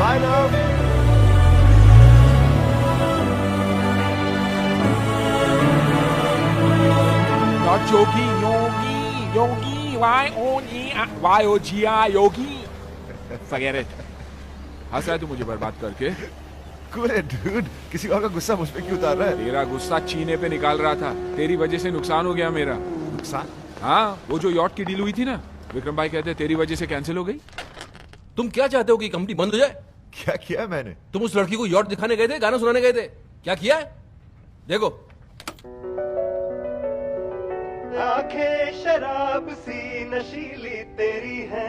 Bye, love. Not Yogi, Yogi, Y-O-G-I, Yogi. Forget it. हंस रहा है तू मुझे बर्बाद करके? Cool it, dude. किसी और का गुस्सा मुझ पे क्यों उतार रहा है? तेरा गुस्सा चीने पे निकाल रहा था। तेरी वजह से नुकसान हो गया मेरा। नुकसान? हाँ, वो जो यॉट की डील हुई थी ना, विक्रम भाई कहते तेरी वजह से कैंसिल हो गई। तुम क्या चाहते हो कि कंपनी बंद हो जाए? क्या किया मैंने? तुम उस लड़की को यॉट दिखाने गए थे, गाना सुनाने गए थे, क्या किया है? देखो। आंखें शराब सी नशीली तेरी है,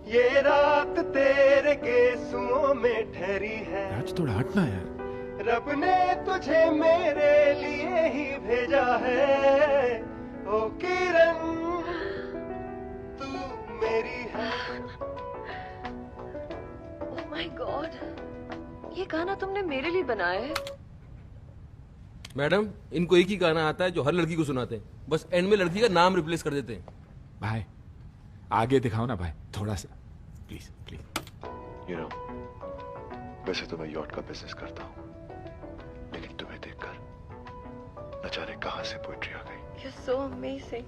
ये रात तेरे गेसुओं में ठहरी है। आज थोड़ा हटना यार। रब ने तुझे मेरे लिए ही भेजा है, ओ किरण तू मेरी है। ओह माय गॉड, ये गाना तुमने मेरे लिए बनाया है? मैडम, इनको एक ही गाना आता है जो हर लड़की को सुनाते हैं, बस एंड में लड़की का नाम रिप्लेस कर देते हैं। भाई आगे दिखाओ ना भाई, थोड़ा सा प्लीज प्लीज। You know, वैसे तो मैं यॉट का बिजनेस करता हूँ, लेकिन तुम्हें देखकर न जाने कहां से पोएट्री आ गई। You're so amazing.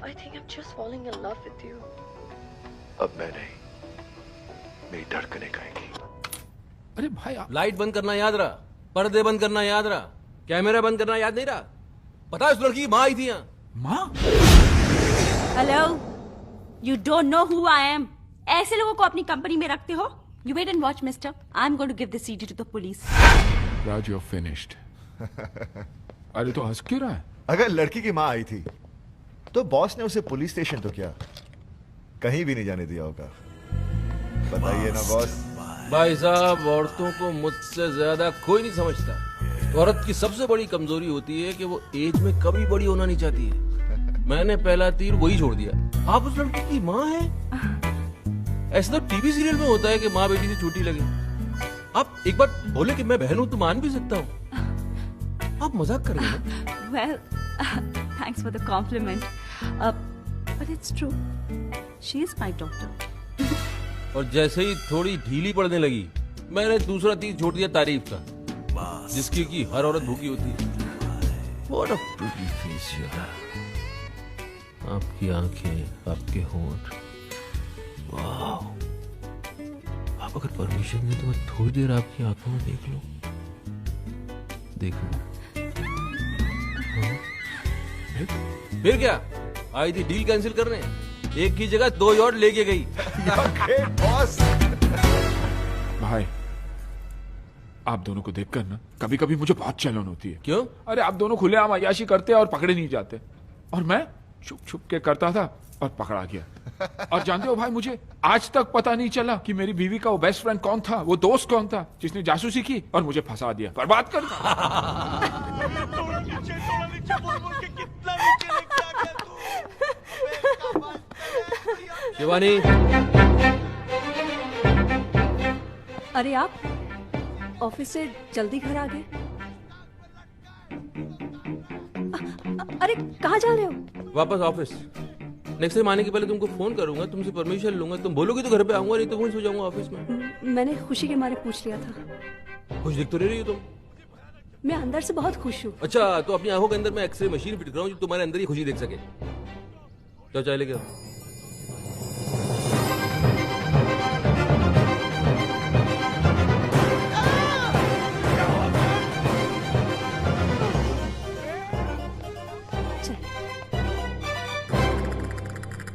I think I'm just falling in love with you. अब मैं नहीं, मेरी धड़कनें गाएंगी। अरे भाई लाइट बंद करना याद रहा, पर्दे बंद करना याद रहा, कैमरा बंद करना याद नहीं रहा। पता है उस लड़की की माँ आई थी यहाँ। माँ? Hello, you don't know who I am. ऐसे लोगों को अपनी कंपनी में रखते हो? You wait and watch mister, I am going to give this CD to the police. Raj, you finished. अरे तो हंस क्यों रहा है? अगर लड़की की माँ आई थी तो बॉस ने उसे पुलिस स्टेशन तो क्या, कहीं भी नहीं जाने दिया होगा। बताइए ना बॉस। भाई साहब, औरतों को मुझसे ज्यादा कोई नहीं समझता। औरत की सबसे बड़ी कमजोरी होती है कि वो एज में कभी बड़ी होना नहीं चाहती है। मैंने पहला तीर वही छोड़ दिया। आप उस लड़की की माँ हैं? ऐसा तो टीवी सीरियल में होता है कि माँ बेटी से छोटी लगे। आप एक बार बोले कि मैं बहन हूं तो मान भी सकता हूँ। आप मजाक कर रहे हैं? Well, thanks for the compliment, but it's true, she is my daughter. और जैसे ही थोड़ी ढीली पड़ने लगी, मैंने दूसरा तीर छोड़ दिया तारीफ का, जिसकी की हर औरत भूखी होती है। What a pretty face you have. आपकी आंखें, आपके होंठ, वाह। आप अगर परमिशन दें तो मैं थोड़ी देर आपकी आंखों में देख लूं। देखो। फिर क्या? आई थी डील कैंसिल करने, एक की जगह 2 यॉट लेके गई। बॉस। भाई आप दोनों को देखकर ना कभी कभी मुझे बहुत जलन होती है। क्यों? अरे आप दोनों खुलेआम अय्याशी करते और पकड़े नहीं जाते, और मैं छुप छुप के करता था और पकड़ा गया। और जानते हो भाई, मुझे आज तक पता नहीं चला कि मेरी बीवी का वो बेस्ट फ्रेंड कौन था, वो दोस्त कौन था जिसने जासूसी की और मुझे फंसा दिया, बर्बाद कर शिवानी। अरे आप ऑफिस से जल्दी घर आ गए? अरे कहाँ जा रहे हो? वापस ऑफिस। नेक्स्ट टाइम आने के पहले तुमको फोन करूंगा, तुमसे परमिशन लूंगा। तुम बोलोगे तो घर पे आऊंगा, नहीं तो वहीं सो जाऊंगा ऑफिस में। मैंने खुशी के मारे पूछ लिया था। खुश दिख तो नहीं रही हो तुम। मैं अंदर से बहुत खुश हूँ। अच्छा, तो अपनी आंखों के अंदर मैं एक्सरे मशीन फिट कराऊं जो तुम्हारे अंदर ही खुशी देख सके। तो चाय लेके आओ।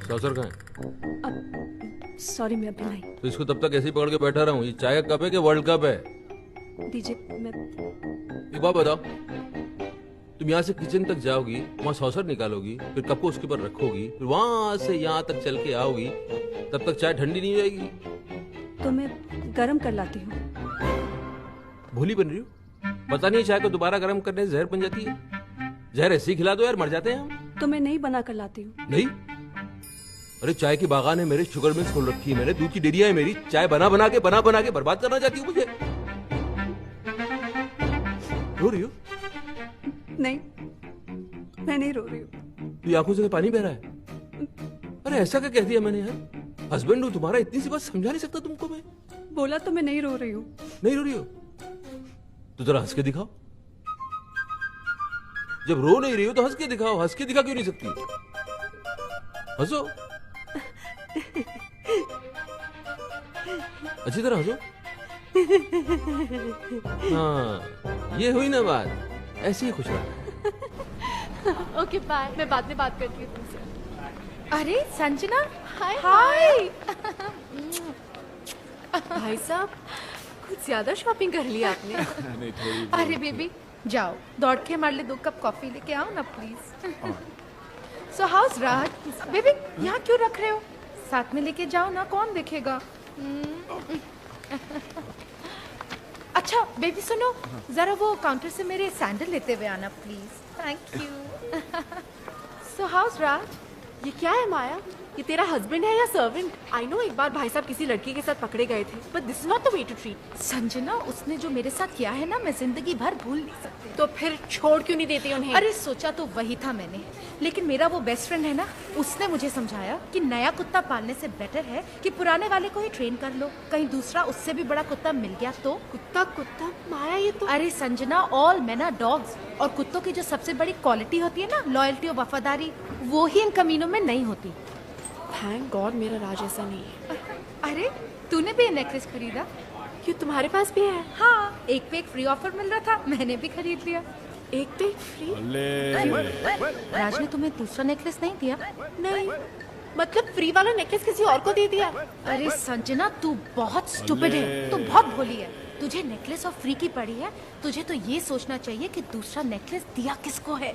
सौसर कहाँ है? सॉरी, मैं अभी लाई। तो इसको तब तक ऐसे ही पकड़ के बैठा रहा हूँ? ये चाय का कप है कि वर्ल्ड कप है? दीजिए। मैं एक बात बताओ, तुम यहाँ से किचन तक जाओगी, वहाँ सौसर निकालोगी, फिर कप को उसके ऊपर रखोगी, फिर वहां से यहाँ तक चल के आओगी, तब तक चाय ठंडी नहीं हो जाएगी? तो मैं गरम कर लाती हूँ। भोली बन रही हो? पता नहीं चाय को दोबारा गर्म करने से जहर बन जाती है। जहर ऐसे ही खिला दो यार, मर जाते हैं हम। तो मैं नहीं बना कर लाती हूँ। नहीं? अरे चाय की बागान है मेरे, शुगर मिल्स खोल रखी है मैंने, दूध की डेयरिया है मेरी। चाय बना बना के बर्बाद करना चाहती हूँ मुझे? रो रही हो? नहीं, मैं नहीं रो रही हूँ। तो आंखों से पानी बह रहा है? अरे ऐसा क्या कह दिया मैंने यार? हस्बैंड हूँ तुम्हारा, इतनी सी बात समझा नहीं सकता तुमको मैं? बोला तो मैं नहीं रो रही हूँ। नहीं रो रही हो तो जरा हंस के दिखाओ। जब रो नहीं रही हो तो हंस के दिखाओ। हंस के दिखा क्यों नहीं सकती? हंसो, अच्छी तरह हंसो। हाँ, ये हुई ना बात, ऐसे ही खुश रहा। ओके बाय, मैं बाद में बात करती हूँ तुमसे। अरे संजना, हाय हाय। भाई साहब, कुछ ज्यादा शॉपिंग कर ली आपने। नहीं, थोड़ी अरे बेबी जाओ, दौड़ के हमारे लिए 2 कप कॉफी लेके आओ ना please. So how's Raj? Baby यहाँ क्यों रख रहे हो? साथ में लेके जाओ ना, कौन देखेगा? अच्छा बेबी सुनो, जरा वो काउंटर से मेरे सैंडल लेते हुए आना please. Thank you. So how's Raj? ये क्या है माया? ये तेरा हस्बैंड है या सर्वेंट? आई नो एक बार भाई साहब किसी लड़की के साथ पकड़े गए थे, but this is not the way to treat. Sanjana, उसने जो मेरे साथ किया है ना, मैं जिंदगी भर भूल नहीं सकती। तो फिर छोड़ क्यों नहीं देती उन्हें? अरे सोचा तो वही था मैंने, लेकिन मेरा वो बेस्ट फ्रेंड है ना, उसने मुझे समझाया कि नया कुत्ता पालने से बेटर है कि पुराने वाले को ही ट्रेन कर लो। कहीं दूसरा उससे भी बड़ा कुत्ता मिल गया तो। कुत्ता कुत्ता माया, ये तो। अरे Sanjana, all men are dogs, और कुत्तों की जो सबसे बड़ी क्वालिटी होती है ना, लॉयल्टी और वफादारी, वो ही इन कमीनों में नहीं होती। थैंक गॉड मेरा राज ऐसा नहीं है। अरे तूने भी ये नेकलेस खरीदा? क्यों, तुम्हारे पास भी है? हाँ, एक पे एक फ्री ऑफर मिल रहा था, मैंने भी खरीद लिया। एक पे एक फ्री? राज ने तुम्हें दूसरा नेकलेस नहीं दिया? नहीं, मतलब फ्री वाला नेकलेस किसी और को दे दिया? अरे संजना, तू बहुत स्टूपिड है, तू बहुत भोली है। तुझे नेकलेस और फ्री की पड़ी है, तुझे तो ये सोचना चाहिए कि दूसरा नेकलेस दिया किसको है।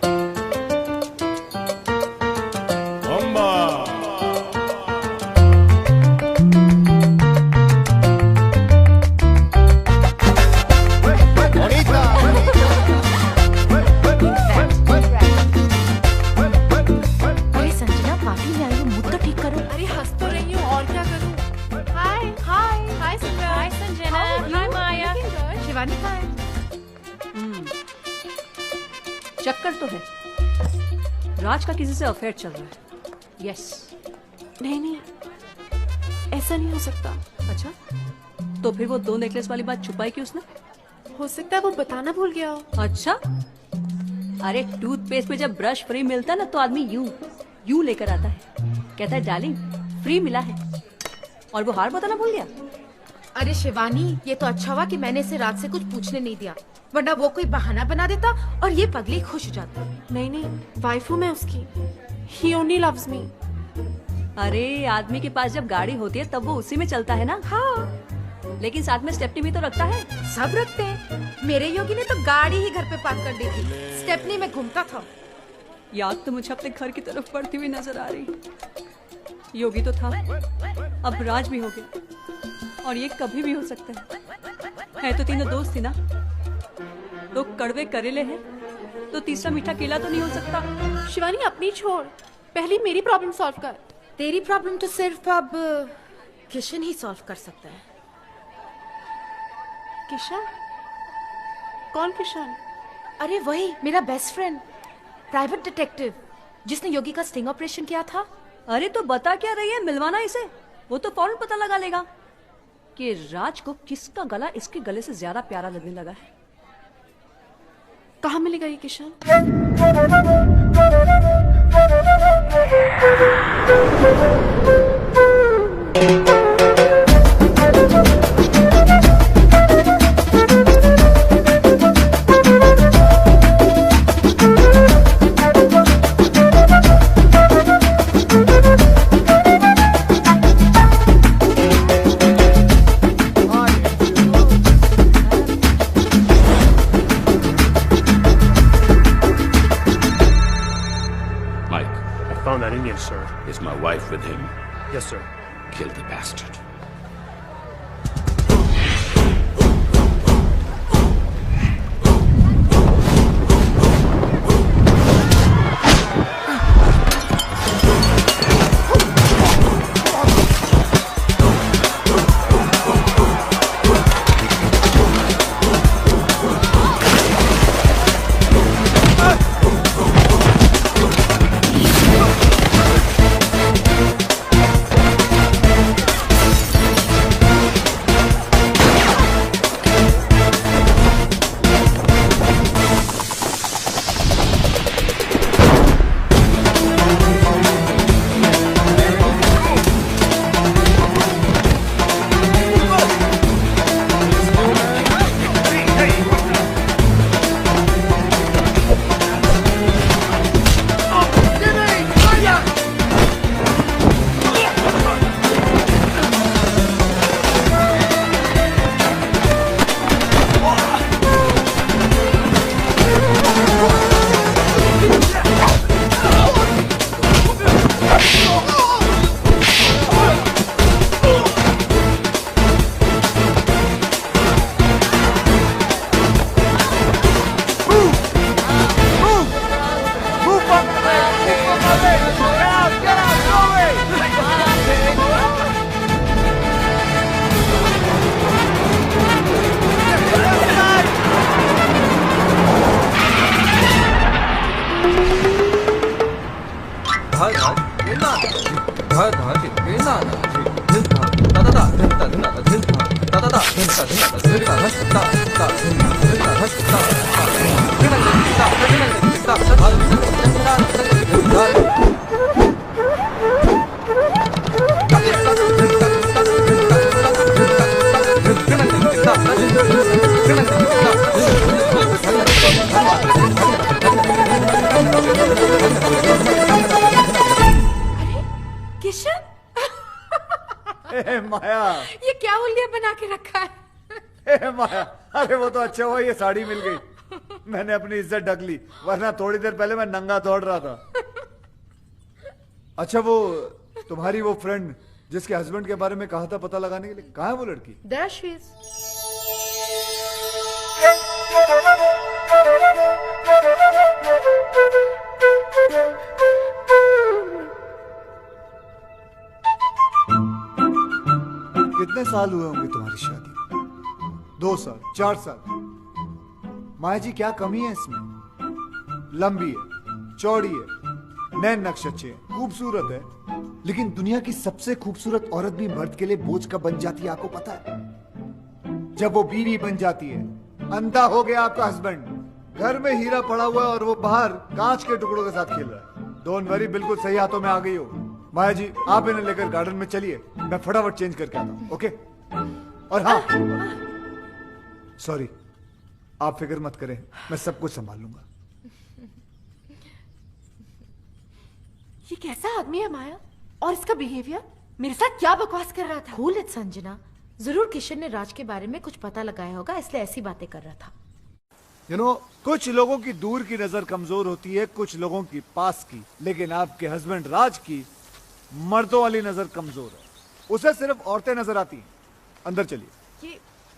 चक्कर तो है, राज का किसी से अफेयर चल रहा है। यस। नहीं नहीं, ऐसा नहीं हो सकता। अच्छा, तो फिर वो 2 नेकलेस वाली बात छुपाई क्यों उसने? हो सकता है वो बताना भूल गया हो। अच्छा, अरे टूथपेस्ट में जब ब्रश फ्री मिलता है ना, तो आदमी यूं लेकर आता है, कहता है डार्लिंग फ्री मिला है, और वो हार बताना भूल गया। अरे शिवानी, ये तो अच्छा हुआ कि मैंने इसे रात से कुछ पूछने नहीं दिया, वरना वो कोई बहाना बना देता और ये पगली खुश हो जाती। नहीं नहीं, वाइफ हूँ मैं उसकी। He only loves me। अरे आदमी के पास जब गाड़ी होती है तब वो उसी में चलता है ना। हाँ, लेकिन साथ में स्टेपनी भी तो रखता है। सब रखते हैं। मेरे योगी ने तो गाड़ी ही घर पे पार्क कर दी थी, स्टेपनी में घूमता था। याद तो मुझे अपने घर की तरफ बढ़ती हुई नजर आ रही। योगी तो था, अब राज भी हो गया, और ये कभी भी हो सकता है तो तीनों दोस्त थी ना, दो कड़वे करेले हैं तो तीसरा मीठा केला तो नहीं हो सकता। शिवानी अपनी छोड़, पहले मेरी प्रॉब्लम सॉल्व कर। तेरी प्रॉब्लम तो सिर्फ अब किशन ही सॉल्व कर सकता है। किशन? कौन किशन? अरे वही मेरा बेस्ट फ्रेंड, प्राइवेट डिटेक्टिव, जिसने योगी का स्टिंग ऑपरेशन किया था। अरे तो बता क्या रही है, मिलवाना इसे, वो तो फौरन पता लगा लेगा कि राज को किसका गला इसके गले से ज्यादा प्यारा लगने लगा है। कहाँ मिलेगा ये Kishan? Found that Indian, sir. Is my wife with him? Yes, sir. Kill the bastard. Kishan, माया, ये क्या उल्लिया बना के रखा है? माया, अरे वो तो अच्छा हुआ ये साड़ी मिल गई। मैंने अपनी इज्जत ढक ली, वरना थोड़ी देर पहले मैं नंगा दौड़ रहा था। अच्छा, वो तुम्हारी वो फ्रेंड जिसके हस्बैंड के बारे में कहा था पता लगाने के लिए, कहाँ है वो लड़की? There she is. कितने साल हुए होंगे तुम्हारी शादी को? 2 साल, 4 साल? माया जी, क्या कमी है इसमें? लंबी है, चौड़ी है, नैन नक्श अच्छे हैं, खूबसूरत है, लेकिन दुनिया की सबसे खूबसूरत औरत भी मर्द के लिए बोझ कब बन जाती है आपको पता है? जब वो बीवी बन जाती है। अंधा हो गया आपका हस्बैंड, घर में हीरा पड़ा हुआ है और वो बाहर कांच के टुकड़ों के साथ खेल रहा है। डोंट वरी, बिल्कुल सही हाथों में आ गई हो। माया जी, आप इन्हें लेकर गार्डन में चलिए, मैं फटाफट चेंज करके आता हूँ। ओके? और हाँ, सॉरी, आप फिक्र मत करें, मैं सब कुछ संभाल लूंगा। ये कैसा आदमी है माया? और इसका बिहेवियर मेरे साथ क्या बकवास कर रहा था? कूल इट संजना, जरूर किशन ने राज के बारे में कुछ पता लगाया होगा, इसलिए ऐसी बातें कर रहा था। कुछ लोगों की दूर की नजर कमजोर होती है, कुछ लोगों की पास की, लेकिन आपके हस्बैंड राज की मर्दों वाली नजर कमजोर है। उसे सिर्फ औरतें नजर आती हैं। अंदर चलिए।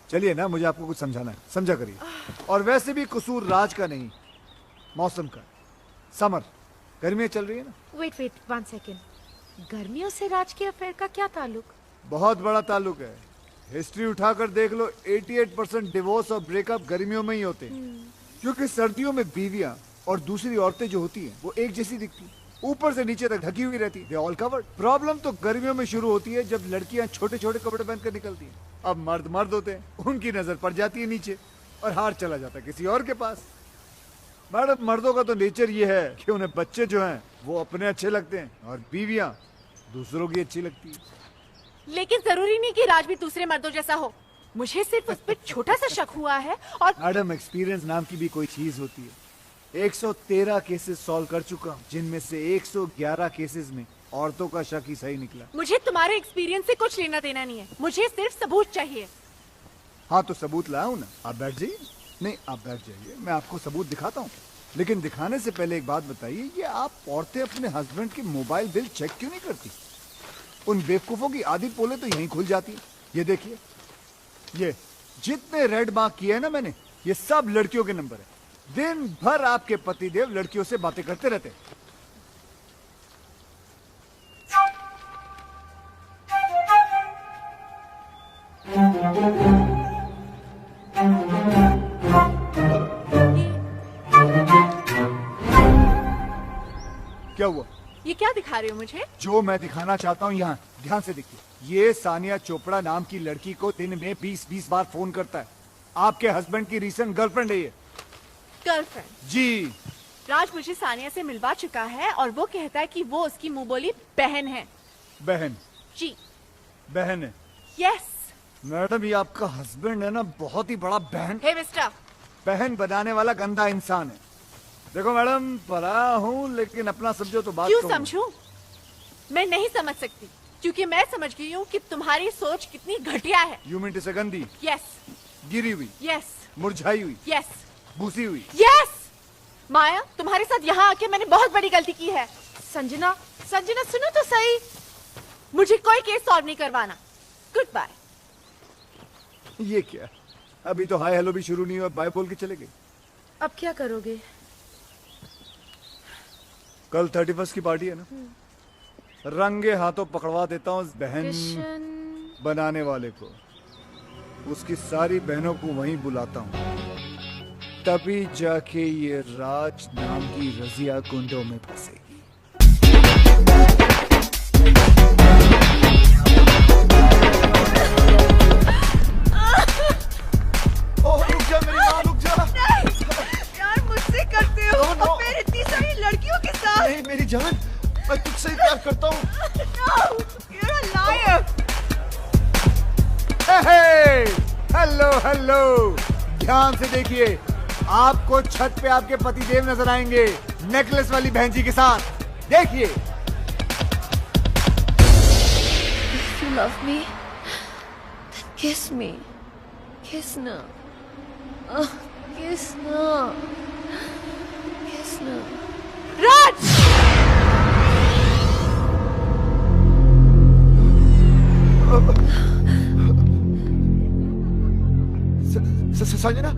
चलिए ना, मुझे आपको कुछ समझाना है, समझा करिए। और वैसे भी कसूर राज का नहीं, मौसम का। समर, गर्मियां चल रही है ना। वेट 1 सेकेंड, गर्मियों से राज के अफेयर का क्या ताल्लुक? बहुत बड़ा ताल्लुक है। हिस्ट्री उठाकर देख लो, 88% डिवोर्स और ब्रेकअप गर्मियों में ही होते हैं, क्योंकि सर्दियों में बीवियां और दूसरी औरतें जो होती हैं वो एक जैसी दिखती हैं, ऊपर से नीचे तक ढकी हुई रहती, दे ऑल कवर्ड। प्रॉब्लम तो गर्मियों में शुरू होती है जब लड़कियां छोटे छोटे कपड़े पहनकर निकलती हैं। अब मर्द होते हैं, उनकी नजर पड़ जाती है नीचे और हार चला जाता है किसी और के पास। मैडम, मर्दों का तो नेचर ये है कि उन्हें बच्चे जो हैं वो अपने अच्छे लगते हैं और बीवियां दूसरों की अच्छी लगती है। लेकिन जरूरी नहीं कि राज भी दूसरे मर्दों जैसा हो। मुझे सिर्फ उस पर छोटा सा शक हुआ है। और मैडम, एक्सपीरियंस नाम की भी कोई चीज होती है। 113 केसेस सॉल्व कर चुका हूँ, जिनमें से 111 केसेस में औरतों का शक ही सही निकला। मुझे तुम्हारे एक्सपीरियंस से कुछ लेना देना नहीं है, मुझे सिर्फ सबूत चाहिए। हाँ, तो सबूत लाऊं ना? आप बैठ जाइए। नहीं, आप बैठ जाइए, मैं आपको सबूत दिखाता हूँ। लेकिन दिखाने से पहले एक बात बताइए, ये आप औरतें अपने हस्बैंड की मोबाइल बिल चेक क्यों नहीं करती? उन बेवकूफों की आधी पोले तो यहीं खुल जाती है। ये देखिए, ये जितने रेड मार्क किए हैं ना मैंने, ये सब लड़कियों के नंबर है। दिन भर आपके पतिदेव लड़कियों से बातें करते रहते हैं। क्या हुआ? ये क्या दिखा रहे हो मुझे? जो मैं दिखाना चाहता हूँ यहाँ ध्यान से देखिए। ये सानिया चोपड़ा नाम की लड़की को दिन में 20-20 बार फोन करता है। आपके हस्बैंड की रीसेंट गर्लफ्रेंड है ये। गर्लफ्रेंड? जी। राज मुझे सानिया से मिलवा चुका है और वो कहता है कि वो उसकी मुंह बोली बहन है। बहन? जी, बहन है। यस। मैडम, ये आपका हस्बैंड है ना, बहुत ही बड़ा बहन। हे मिस्टर, बहन बनाने वाला गंदा इंसान है। देखो मैडम, पढ़ा हूँ लेकिन अपना समझो तो बात। क्यों समझूं? मैं नहीं समझ सकती, क्योंकि मैं समझ गई हूँ कि तुम्हारी सोच कितनी घटिया है। यू मीन टू से गंदी? यस। गिरी हुई? यस। मुरझाई हुई? यस। भूसी हुई? यस। माया, तुम्हारे साथ यहाँ आके मैंने बहुत बड़ी गलती की है। संजना, संजना सुनो तो सही। मुझे कोई केस सॉल्व नहीं करवाना। Good bye. ये क्या? अभी तो हाय हेलो भी शुरू नहीं हुआ, बाय बोल के चले गए। अब क्या करोगे? कल 31 की पार्टी है ना, रंगे हाथों पकड़वा देता हूँ बहन बनाने वाले को। उसकी सारी बहनों को वहीं बुलाता हूँ, तभी जाके ये राज नाम की रजिया कुंडों में फंसेगी। हेलो हेलो, ध्यान से देखिए, आपको छत पे आपके पतिदेव नजर आएंगे नेकलेस वाली बहन जी के साथ। देखिए। If you love me, then kiss me. Kiss na. Kiss na. Kiss na. राज! संजना,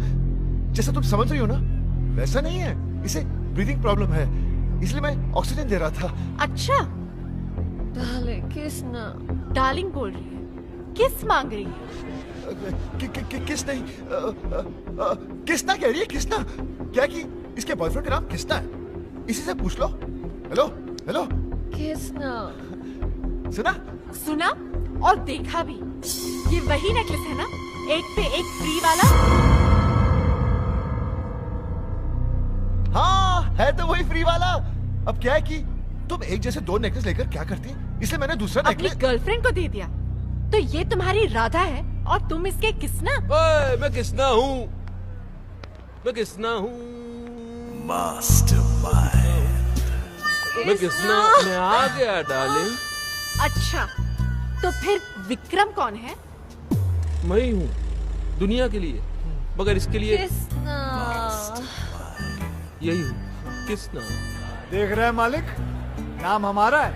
जैसा तुम समझ रही हो ना वैसा नहीं है, इसे ब्रीदिंग प्रॉब्लम है, इसलिए मैं ऑक्सीजन दे रहा था। अच्छा, Darling, kiss na. डार्लिंग बोल रही है, किस मांग रही है? किस नहीं, किसना कह रही है, किसना क्या कि इसके बॉयफ्रेंड का नाम किसना है, इसी से पूछ लो। Hello hello, Kiss na. सुना सुना और देखा भी। ये वही नेकलेस है ना, एक पे एक फ्री वाला? हाँ, है तो वही फ्री वाला। अब क्या है कि तुम एक जैसे दो नेकलेस लेकर क्या करती, इसलिए मैंने दूसरा अपनी नेकलेस गर्लफ्रेंड को दे दिया। तो ये तुम्हारी राधा है और तुम इसके किसना? ओए, मैं किसना हूँ, मैं किसना हूँ, मैं किसना, मैं आ गया डार्लिंग। अच्छा, तो फिर विक्रम कौन है? मैं ही हूँ दुनिया के लिए, मगर इसके लिए Kiss na. यही हूँ, किसना। देख रहे हैं मालिक, नाम हमारा है,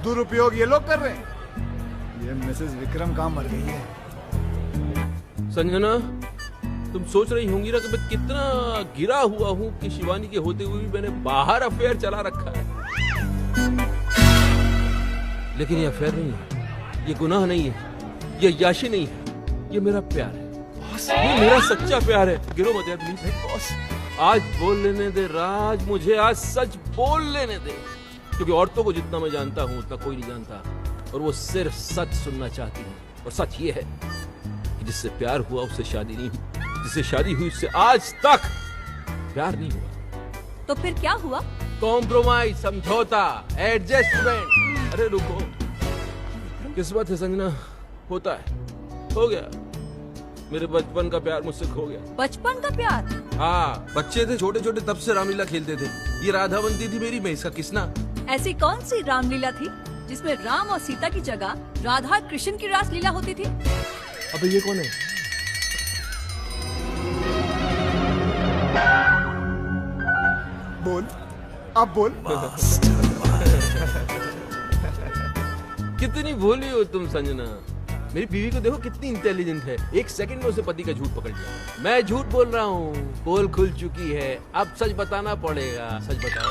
दुरुपयोग ये लोग कर रहे हैं। ये मिसेस विक्रम कहाँ मर गई है? संजना, तुम सोच रही होंगी ना कि मैं कितना गिरा हुआ हूँ कि शिवानी के होते हुए भी मैंने बाहर अफेयर चला रखा है। लेकिन ये अफेयर नहीं है, ये गुनाह नहीं है, ये याशी नहीं है, ये मेरा प्यार है, ये मेरा सच्चा प्यार है। गिरो मत यार प्लीज बॉस, आज बोल लेने दे राज, मुझे आज सच बोल लेने दे, क्योंकि औरतों को जितना मैं जानता हूँ उतना कोई नहीं जानता, और वो सिर्फ सच सुनना चाहती है। और सच ये है कि जिससे प्यार हुआ उससे शादी नहीं हुई, जिससे शादी हुई उससे आज तक प्यार नहीं हुआ। तो फिर क्या हुआ? कॉम्प्रोमाइज, समझौता, एडजस्टमेंट। अरे रुको, किस्मत है संजना, होता है, हो गया। मेरे बचपन का प्यार मुझसे खो गया। बचपन का प्यार? हाँ, बच्चे थे छोटे छोटे तब से रामलीला खेलते थे। ये राधा बनती थी मेरी, मैं इसका किसना। ऐसी कौन सी रामलीला थी जिसमें राम और सीता की जगह राधा कृष्ण की रासलीला होती थी? अबे ये कौन है? बोल, अब बोल। कितनी भोली हो तुम संजना। मेरी बीवी को देखो कितनी इंटेलिजेंट है, एक सेकंड में उसे पति का झूठ पकड़ लिया। मैं झूठ बोल रहा हूँ, पोल खुल चुकी है, अब सच बताना पड़ेगा। सच बताओ,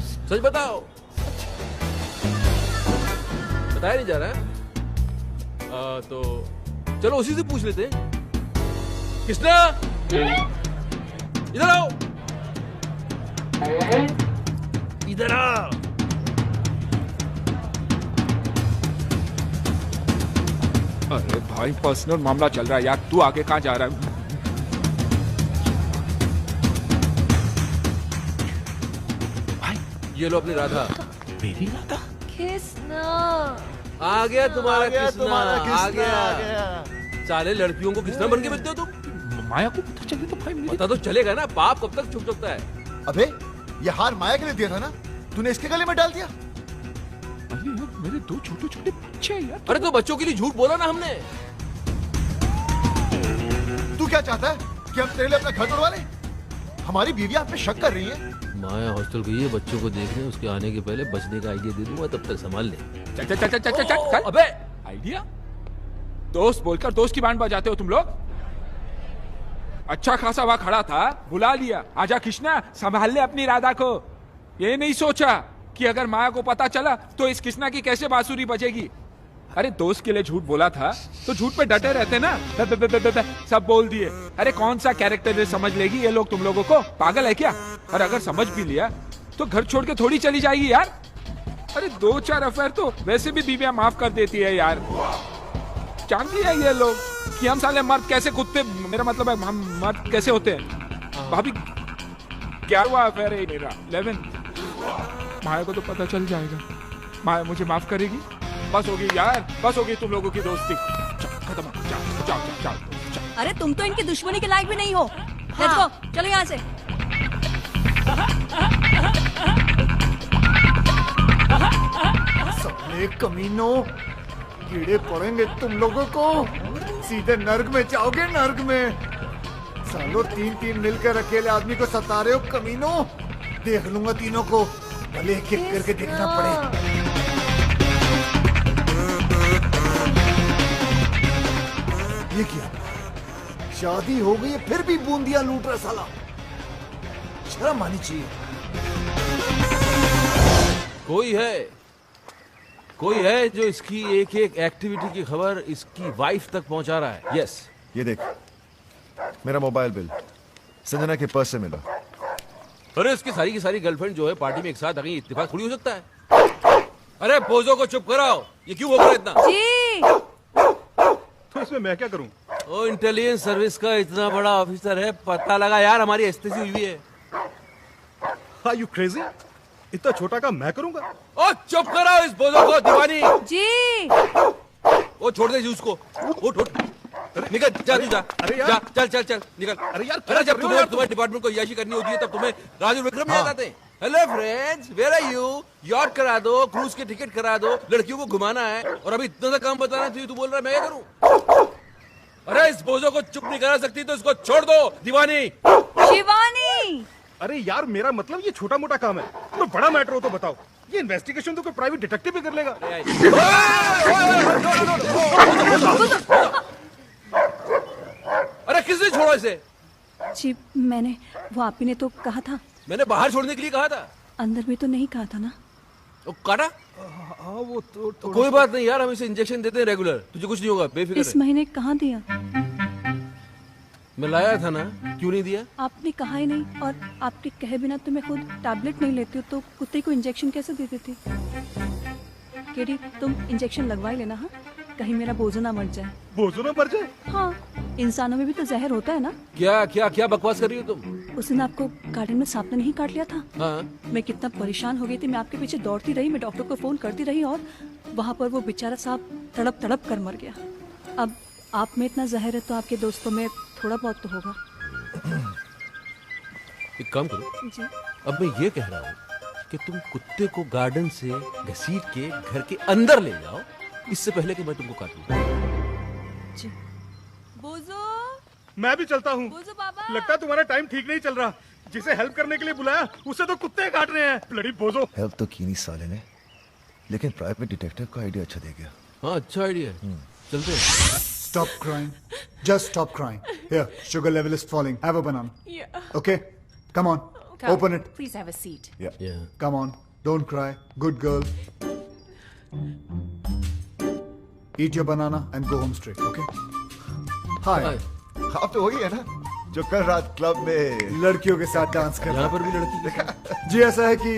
सच बताओ। बताया नहीं जा रहा है? तो चलो उसी से पूछ लेते हैं। किसना, इधर आओ, इधर आओ। अरे भाई, पर्सनल मामला चल रहा है यार, तू आगे कहाँ जा रहा है? भाई ये लो अपनी राधा। मेरी राधा? Kiss na. आ गया तुम्हारा किसना, आ गया। साले लड़कियों को किसना बन के बेचते हो तुम? माया को पता चले तो भाई पता तो चलेगा ना, पाप कब तक छुप सकता है। अबे ये हार माया के लिए दिया था ना, तूने इसके गले में डाल दिया। अरे यार, मेरे दो छोटे छोटे बच्चे हैं यार। अरे तो बच्चों के लिए झूठ बोला ना हमने। तू क्या चाहता है कि हम तेरे लिए अपना घर तोड़वा लें? हमारी बीवी आप पे शक कर रही है। माया हॉस्टल गई है बच्चों को देखने, उसके आने के पहले बचने का आइडिया दे दूंगा, तब तक संभाल ले। चल चल चल चल चल चल। अबे आइडिया? दोस्त बोलकर दोस्त की बैंड बजाते हो तुम लोग। अच्छा खासा वहां खड़ा था, बुला लिया, आजा कृष्णा संभाल ले अपनी राधा को। ये नहीं सोचा कि अगर माया को पता चला तो इस कृष्णा की कैसे बांसुरी बजेगी। अरे दोस्त के लिए झूठ बोला था तो झूठ पे डटे रहते ना। सब बोल दिए। अरे कौन सा कैरेक्टर समझ लेगी ये लोग तुम लोगों को? पागल है क्या? और अगर समझ भी लिया तो घर छोड़ के थोड़ी चली जाएगी यार। अरे 2-4 अफेयर तो वैसे भी बीवियां माफ कर देती है यार। जानती है ये लोग कि हम साले मर्द कैसे कूदते, मेरा मतलब है हम मर्द कैसे होते हैं। भाभी क्या हुआ अफेयर है मेरा 11th। माया को तो पता चल जाएगा, माया मुझे माफ करेगी? बस होगी यार, बस होगी तुम लोगों की दोस्ती। खत्म, जाओ जाओ जाओ जाओ। अरे तुम तो इनकी दुश्मनी के लायक भी नहीं हो। लेट्स गो, चलो यहाँ से। साले कमीनों, कीड़े पड़ेंगे तुम लोगों को, सीधे नर्क में जाओगे, नर्क में। सालों 3-3 मिलकर अकेले आदमी को सता रहे हो कमीनों। देख लूंगा तीनों को, भले एक एक करके देखना पड़े। ये क्या, शादी हो गई है फिर भी बूंदिया लूट रहा साला, शर्म आनी चाहिए। कोई है जो इसकी एक एक एक्टिविटी की खबर इसकी वाइफ तक पहुंचा रहा है। यस, ये देख, मेरा मोबाइल बिल संजना के पर्स से मिला। अरे इसकी सारी की सारी गर्लफ्रेंड जो है पार्टी में एक साथ आ गई, इत्तेफाक थोड़ी हो सकता है। अरे पोजो को चुप कराओ, ये क्यों बोल रहा है इतना? जी तो इसमें मैं क्या करूं? ओ इंटेलिजेंस सर्विस का इतना बड़ा ऑफिसर है, पता लगा यार हमारी एस्तेसी हुई है। Are you crazy? इतना छोटा काम मैं करूंगा? ओ चुप कराओ इस बोझो को, दीवानी जी। वो छोड़ दे उसको, उठ उठ, निकल, जा तू जा। अरे यार, जा, चल चल निकल। अरे यार, अरे जब तुम्हारे डिपार्टमेंट को याशी करनी होती है तब तुम्हें राजू विक्रम याद आते हैं। Hello friends, where are you? Yacht करा दो, क्रूज की टिकट करा दो, लड़कियों को घुमाना है, और अभी इतना सा काम बताना चाहिए, तू बोल रहा है मैं क्या करूं? अरे इस बोझो को चुप नहीं करा सकती तो इसको छोड़ दो, दीवानी। शिवानी। अरे यार, मेरा मतलब ये छोटा मोटा काम है, तो बड़ा मैटर हो तो बताओ। ये इन्वेस्टिगेशन तो कोई प्राइवेट डिटेक्टिव भी कर लेगा। अरे किसने छोड़ा इसे? जी मैंने, वो आप ही ने तो कहा था। मैंने बाहर छोड़ने के लिए कहा था। अंदर भी तो नहीं कहा था ना? वो काटा? हाँ वो तो कोई बात नहीं यार, हम इसे इंजेक्शन देते हैं रेगुलर, तुझे कुछ नहीं होगा, बेफिक्र इस महीने कहाँ दिया? मैं लाया था ना, क्यों नहीं दिया? आपने कहा ही नहीं, और आपके कहे बिना तो मैं खुद टैबलेट नहीं लेती हूँ, तो कुत्ते को इंजेक्शन कैसे दे देती? केडी, तुम इंजेक्शन लगवा ही लेना। हाँ, कहीं मेरा बोझो ना मर जाए। बोझो ना मर जाए? हाँ, इंसानों में भी तो जहर होता है ना। क्या क्या क्या बकवास कर रही हो तुम? उस दिन आपको गार्डन में सांप ने नहीं काट लिया था? हाँ। मैं कितना परेशान हो गई थी, मैं आपके पीछे दौड़ती रही, मैं डॉक्टर को फोन करती रही, और वहाँ पर वो बेचारा सांप तड़प तड़प कर मर गया। अब आप में इतना जहर है तो आपके दोस्तों में थोड़ा बहुत तो होगा। एक काम करो जी। अब मैं ये कह रहा हूँ कि तुम कुत्ते को गार्डन से घसीट के घर के अंदर ले जाओ, इससे पहले कि मैं तुमको काटूं। जी। बोझो, मैं भी चलता हूँ। बोझो बाबा। लगता है तुम्हारा टाइम ठीक नहीं चल रहा। जिसे हेल्प करने के लिए बुलाया उसे तो कुत्ते काट रहे हैं। ब्लडी बोझो। हेल्प तो की नहीं साले ने, लेकिन प्राइवेट डिटेक्टिव का आइडिया अच्छा दे गया। हाँ, अच्छा आइडिया है, चलते हैं। Stop crying. Just stop crying. Here, sugar level is falling. Have a banana. Yeah. Okay? Come on. Come. Open it. Please have a seat. Yeah. Come on. Don't cry. Good girl. Eat your banana and go home straight. Okay? Hi. आप तो वही है ना जो कल रात club में लड़कियों के साथ डांस कर यहाँ पर भी लड़की। जी ऐसा है कि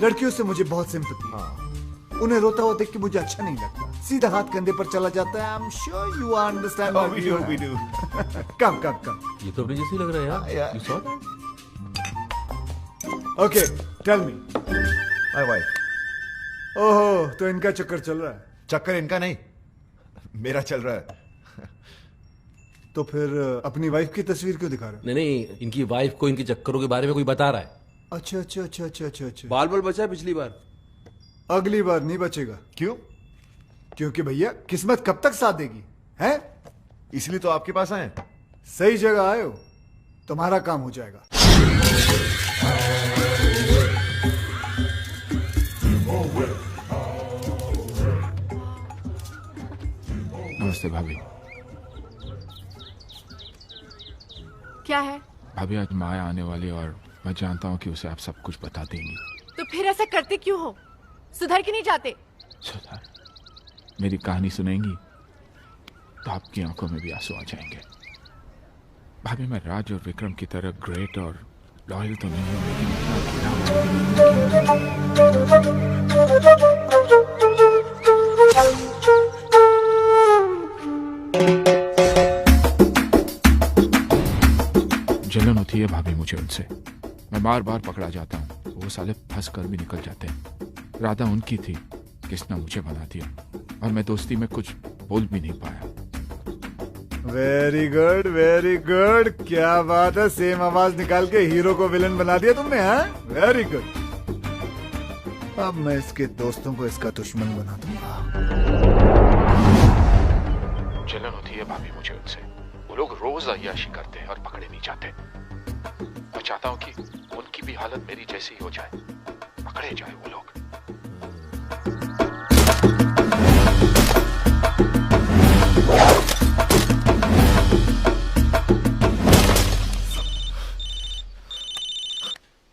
लड़कियों से मुझे बहुत सिंपैथी है। उन्हें रोता हुआ देख के मुझे अच्छा नहीं लगता, सीधा हाथ कंधे पर चला जाता है। I'm sure you understand what we do. Come. ये तो अपने जैसे लग रहा है यार। You saw that? Okay, tell me. My wife. ओहो, तो इनका चक्कर चल रहा है? चक्कर इनका नहीं, मेरा चल रहा है। तो फिर अपनी वाइफ की तस्वीर क्यों दिखा रहे हो? नहीं, इनकी वाइफ को इनके चक्करों के बारे में कोई बता रहा है। अच्छा। बाल बचा है पिछली बार, अगली बार नहीं बचेगा। क्यों? क्योंकि भैया किस्मत कब तक साथ देगी, हैं? इसलिए तो आपके पास आए। सही जगह आए हो, तुम्हारा काम हो जाएगा। नमस्ते भाभी। क्या है? भाभी आज माया आने वाली और मैं जानता हूँ कि उसे आप सब कुछ बता देंगी। तो फिर ऐसा करते क्यों हो? सुधर के नहीं जाते? सुधर? मेरी कहानी सुनेंगी तो आपकी आंखों में भी आंसू आ जाएंगे। भाभी मैं राज और विक्रम की तरह ग्रेट और लॉयल तो नहीं हूँ, जलन होती है भाभी मुझे उनसे। मैं बार बार पकड़ा जाता हूँ, वो साले फंस कर भी निकल जाते हैं। राधा उनकी थी, किसने मुझे बना दिया। और मैं दोस्ती में कुछ बोल भी नहीं पाया। वेरी गुड वेरी गुड, क्या बात है, सेम आवाज निकाल के हीरो को विलन बना दिया तुमने, हाँ? Very good. अब मैं इसके दोस्तों को इसका दुश्मन बना दूंगा। जलन होती है भाभी मुझे उनसे। वो लोग रोज अय्याशी करते हैं और पकड़े नहीं जाते। मैं चाहता हूँ कि उनकी भी हालत मेरी जैसी ही हो जाए, पकड़े जाए वो लोग।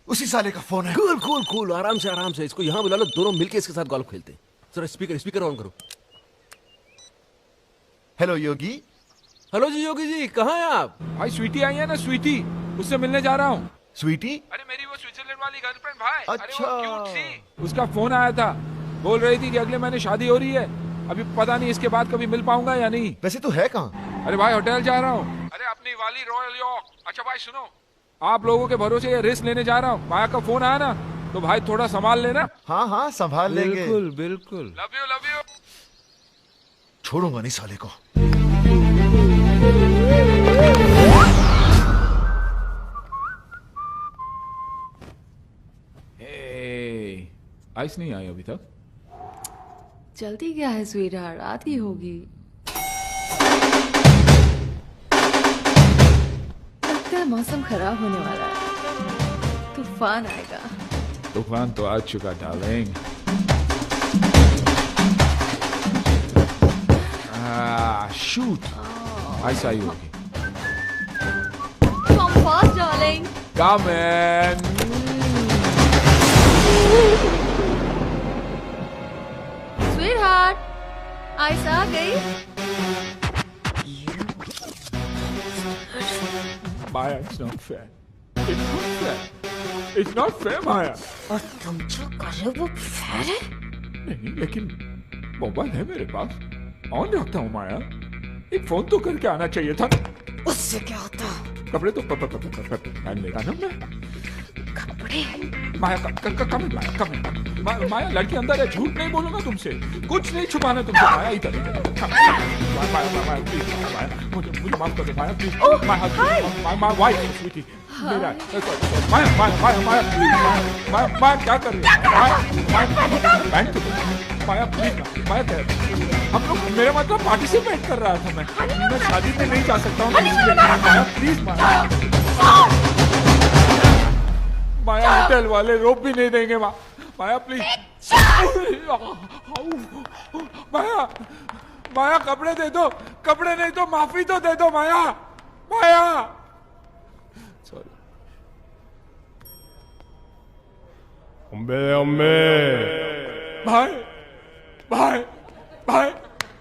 उसी साले का फोन है। कूल कूल कूल, आराम से इसको यहाँ बुला लो, दोनों मिलके इसके साथ गोल्फ खेलते हैं। जरा स्पीकर ऑन करो। हेलो योगी। हेलो जी योगी जी, कहाँ हैं आप? भाई स्वीटी आई है ना, स्वीटी, उससे मिलने जा रहा हूँ। स्वीटी? अरे मेरी वो स्विट्जरलैंड वाली गर्लफ्रेंड भाई। अच्छा। अरे वो क्यूट सी। उसका फोन आया था, बोल रही थी कि अगले महीने शादी हो रही है। अभी पता नहीं इसके बाद कभी मिल पाऊंगा या नहीं। वैसे तो है कहाँ? अरे भाई होटल जा रहा हूँ। अरे अपनी वाली रॉयल यॉर्क। अच्छा भाई सुनो, आप लोगों के भरोसे ये रिस्क लेने जा रहा हूँ। माया का फोन आया ना, तो भाई थोड़ा संभाल लेना। हाँ हाँ संभाल लेंगे। बिल्कुल बिल्कुल। Love you. छोड़ूंगा नहीं साले को। आइस नहीं आई अभी तक। जल्दी क्या है स्वीटहार्ट, आती होगी। लगता है मौसम खराब होने वाला है, तूफान आएगा। तूफान तो आ चुका डार्लिंग। शूट। आइस आई होगी। Come fast, darling. Come in. Sweetheart, ice आ गई। Maya, it's not fair. It's not fair. It's not fair, Maya. और तुम जो कर रहे हो वो फेयर है? नहीं, लेकिन मोबाइल है मेरे पास, ऑन रखता हूँ माया। एक फोन तो करके आना चाहिए था। उससे क्या होता? कपड़े तो पहन लेगा ना मैं। कपड़े? माया कम माया लड़की अंदर है, झूठ नहीं बोलूंगा तुमसे, कुछ नहीं छुपाना तुमसे। माया इधर माया प्लीज, मुझे माफ कर दो माया प्लीज। माय वाइफ स्वीटी मेरा। माया क्या कर रही है? माया प्लीज, माया हम लोग, मेरे मतलब पार्टिसिपेट कर रहा था मैं शादी में नहीं जा सकता हूँ इसलिए। माया प्लीज, माया होटल वाले रोप भी नहीं देंगे। माया प्लीज। माया कपड़े दे दो, कपड़े नहीं तो माफी तो दे दो माया। सॉरी।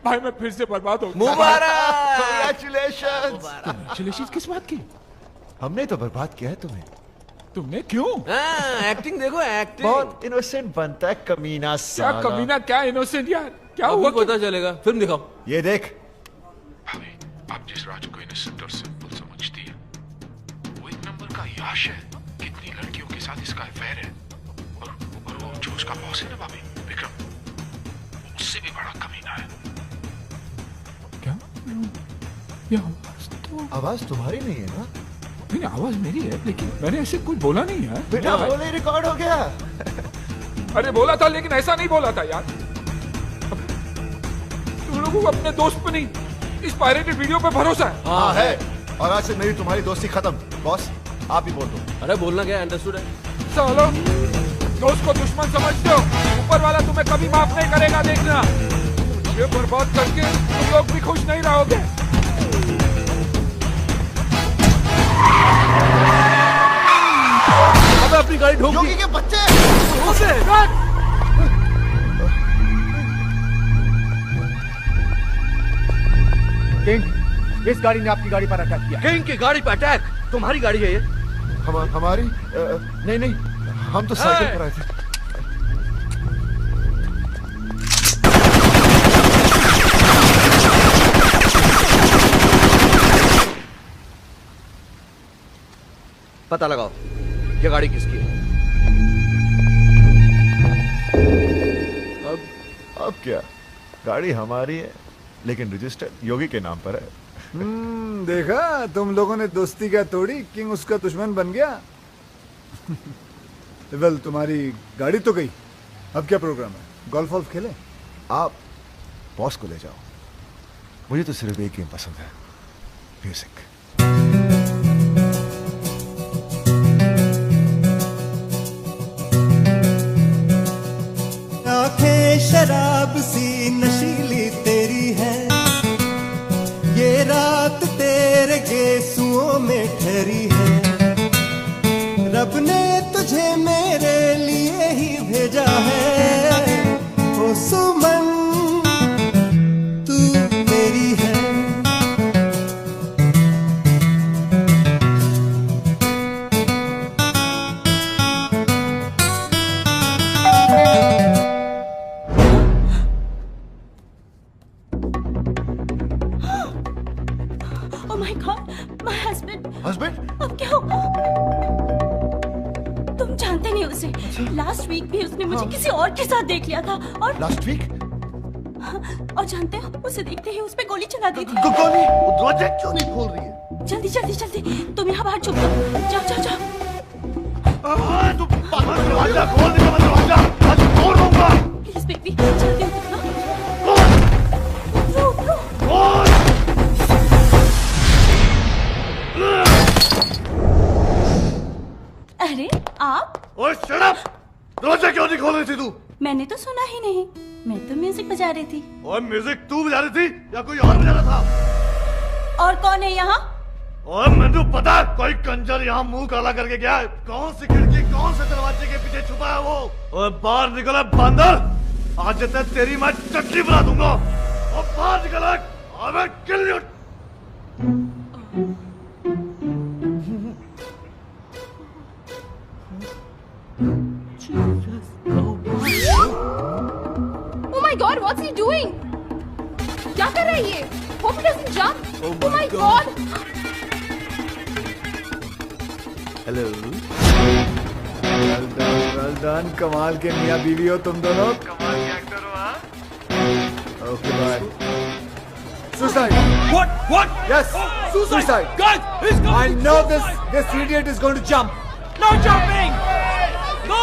भाई मैं फिर से बर्बाद हो गया। मुबारक। कांग्रेचुलेशंस। कांग्रेचुलेशंस किस बात की? हमने तो बर्बाद किया है तुम्हें। तुमने क्यों? एक्टिंग देखो, एक्टिंग। बहुत इनोसेंट बनता है कमीना साला। क्या कमीना, क्या इनोसेंट यार, क्या हुआ? हुआ? पता चलेगा, फिल्म दिखाओ। ये देख। भाभी, आप जिस राज को इनोसेंट और सिंपल समझती है, वो एक नंबर का याश है। कितनी लड़कियों के साथ इसका अफेयर है। और वो जो उसका बॉस है ना भाभी, विक्रम, उससे भी बड़ा कमीना है। क्या? ये आवाज तुम्हारी नहीं है ना? नहीं, आवाज मेरी है, लेकिन मैंने ऐसे कुछ बोला नहीं है। बेटा बोले रिकॉर्ड हो गया। अरे बोला था, लेकिन ऐसा नहीं बोला था यार। तुम लोगों को अपने दोस्त पे नहीं, इस पायरेटेड वीडियो पे भरोसा है। हाँ है, और आज से मेरी तुम्हारी दोस्ती खत्म। बॉस आप ही बोल दो। अरे बोलना क्या, अंडरस्टूड है। चलो, दोस्त को दुश्मन समझते हो, ऊपर वाला तुम्हें कभी माफ नहीं करेगा, देखना। ये बर्बाद करके तुम लोग भी खुश नहीं रहोगे। अब अपनी गाड़ी ढोक योगी के बच्चे। किंग, इस गाड़ी ने आपकी गाड़ी पर अटैक किया। किंग की गाड़ी पर अटैक? तुम्हारी गाड़ी है ये? हमारी? नहीं, हम तो साइकिल पर आए थे। पता लगाओ ये गाड़ी किसकी है। अब क्या? गाड़ी हमारी है लेकिन रजिस्टर योगी के नाम पर है। देखा तुम लोगों ने दोस्ती क्या तोड़ी, किंग उसका दुश्मन बन गया। वेल तुम्हारी गाड़ी तो गई, अब क्या प्रोग्राम है? गोल्फ वॉल्फ खेले? आप बॉस को ले जाओ, मुझे तो सिर्फ एक गेम पसंद है, म्यूजिक। आंखें शराब सी नशीली तेरी है, ये रात तेरे गेसुओं में ठहरी है। रब ने तुझे मेरे लिए ही भेजा है, ओ सुमन तू मेरी है। Oh my God, my husband. Husband? अब क्या होगा? तुम जानते नहीं उसे। लास्ट वीक भी उसने मुझे किसी और के साथ देख लिया था और लास्ट वीक? और जानते हो उसे देखते ही उस पे गोली चला दी थी। गोली? वो दरवाजा क्यों नहीं खोल रही है? जल्दी जल्दी जल्दी, तुम यहाँ बाहर छुप जाओ, जाओ जाओ जाओ। तू दरवाजा खोल दे, मैं दरवाजा आज तोड़ दूंगा। प्लीज बेबी जल्दी उतरना। अरे आप? ओए शट अप! दरवाजा क्यों नहीं खोल रही थी तू? मैंने तो सुना ही नहीं, मैं तो म्यूजिक बजा रही थी। और म्यूजिक तू बजा रही थी या कोई और बजा रहा था? और कौन है यहाँ? और मैंने पता है कोई कंजर यहाँ मुंह काला करके गया है। कौन सी खिड़की कौन से दरवाजे के पीछे छुपा है वो? और बाहर निकला बंदर, आज तक तेरी मैं चटनी बना दूंगा। और बाहर निकला, I will kill you. Oh my God, what's he doing? क्या कर रहा है ये? Hope he doesn't jump. Oh my God. Hello. Well done, कमाल के मियां बीवी हो तुम दोनों। कमाल के एक्टर हो, हाँ? Okay bye. Suicide. What? Yes. Suicide. Guys, he's going. I know this idiot is going to jump. No jumping. No.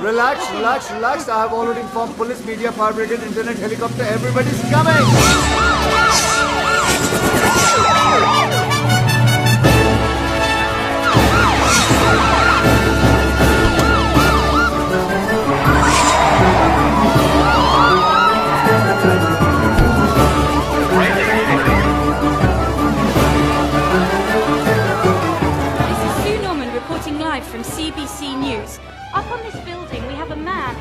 Relax. I have already informed police, media, fire brigade, internet, helicopter. Everybody's coming. This is Sue Norman reporting live from CBC News. Up on this building, we have a man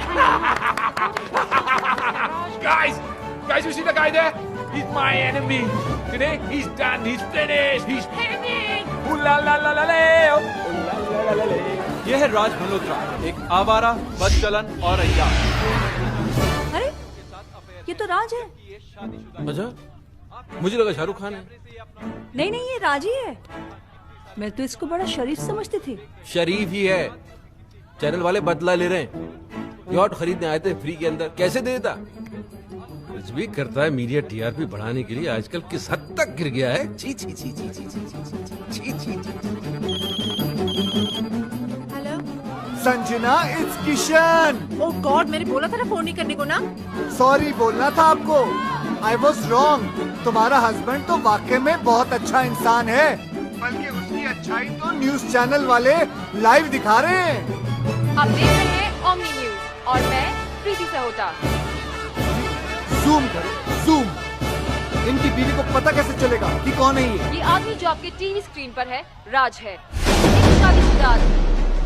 Guys, you see the guy there? He's my enemy. Today, he's done. He's finished. He's hanging. Ooh la la la la la. Ooh la la la la la. ये है राज मल्होत्रा, एक आवारा, बदचलन और अय्यार। अरे ये तो राज है। अच्छा, मुझे लगा शाहरुख खान है। नहीं ये राज ही है। मैं तो इसको बड़ा शरीफ समझती थी। शरीफ ही है। चैनल वाले बदला ले रहे हैं। यॉट खरीदने आए थे फ्री के अंदर, कैसे दे देता? कुछ भी करता है मीडिया टीआरपी बढ़ाने के लिए। आजकल किस हद तक गिर गया है। छी छी छी छी छी छी छी छी छी। Hello. Sanjana, it's Kishan. Oh God, मैंने बोला था ना फोन नहीं करने को ना। सॉरी बोलना था आपको। I was wrong. तुम्हारा हस्बैंड तो वाकई में बहुत अच्छा इंसान है, बल्कि उसकी अच्छाई तो न्यूज चैनल वाले लाइव दिखा रहे हैं। आप देख रहे हैं ओमनी न्यूज और मैं प्रीति सहोटा। जूम करो, जूम। इनकी बीवी को पता कैसे चलेगा कि कौन है ये? ये आदमी जो आपके टीवी स्क्रीन पर है राज है, एक शादीशुदा आदमी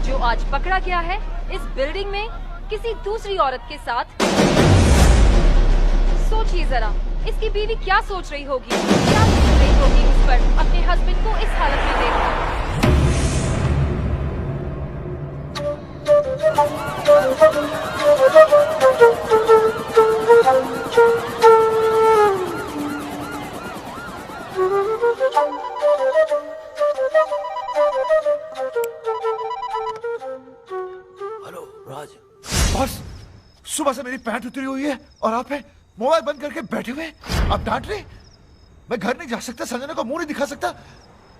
जो आज पकड़ा गया है इस बिल्डिंग में किसी दूसरी औरत के साथ। सोचिए जरा, इसकी बीवी क्या सोच रही होगी, क्या सोच रही होगी उस पर अपने हस्बैंड को इस हालत में देखकर। राज, बॉस, सुबह से मेरी पैंट उतरी हुई है और आप हैं मोबाइल बंद करके बैठे हुए। आप डांट रहे? मैं घर नहीं जा सकता, संजना को मुंह नहीं दिखा सकता।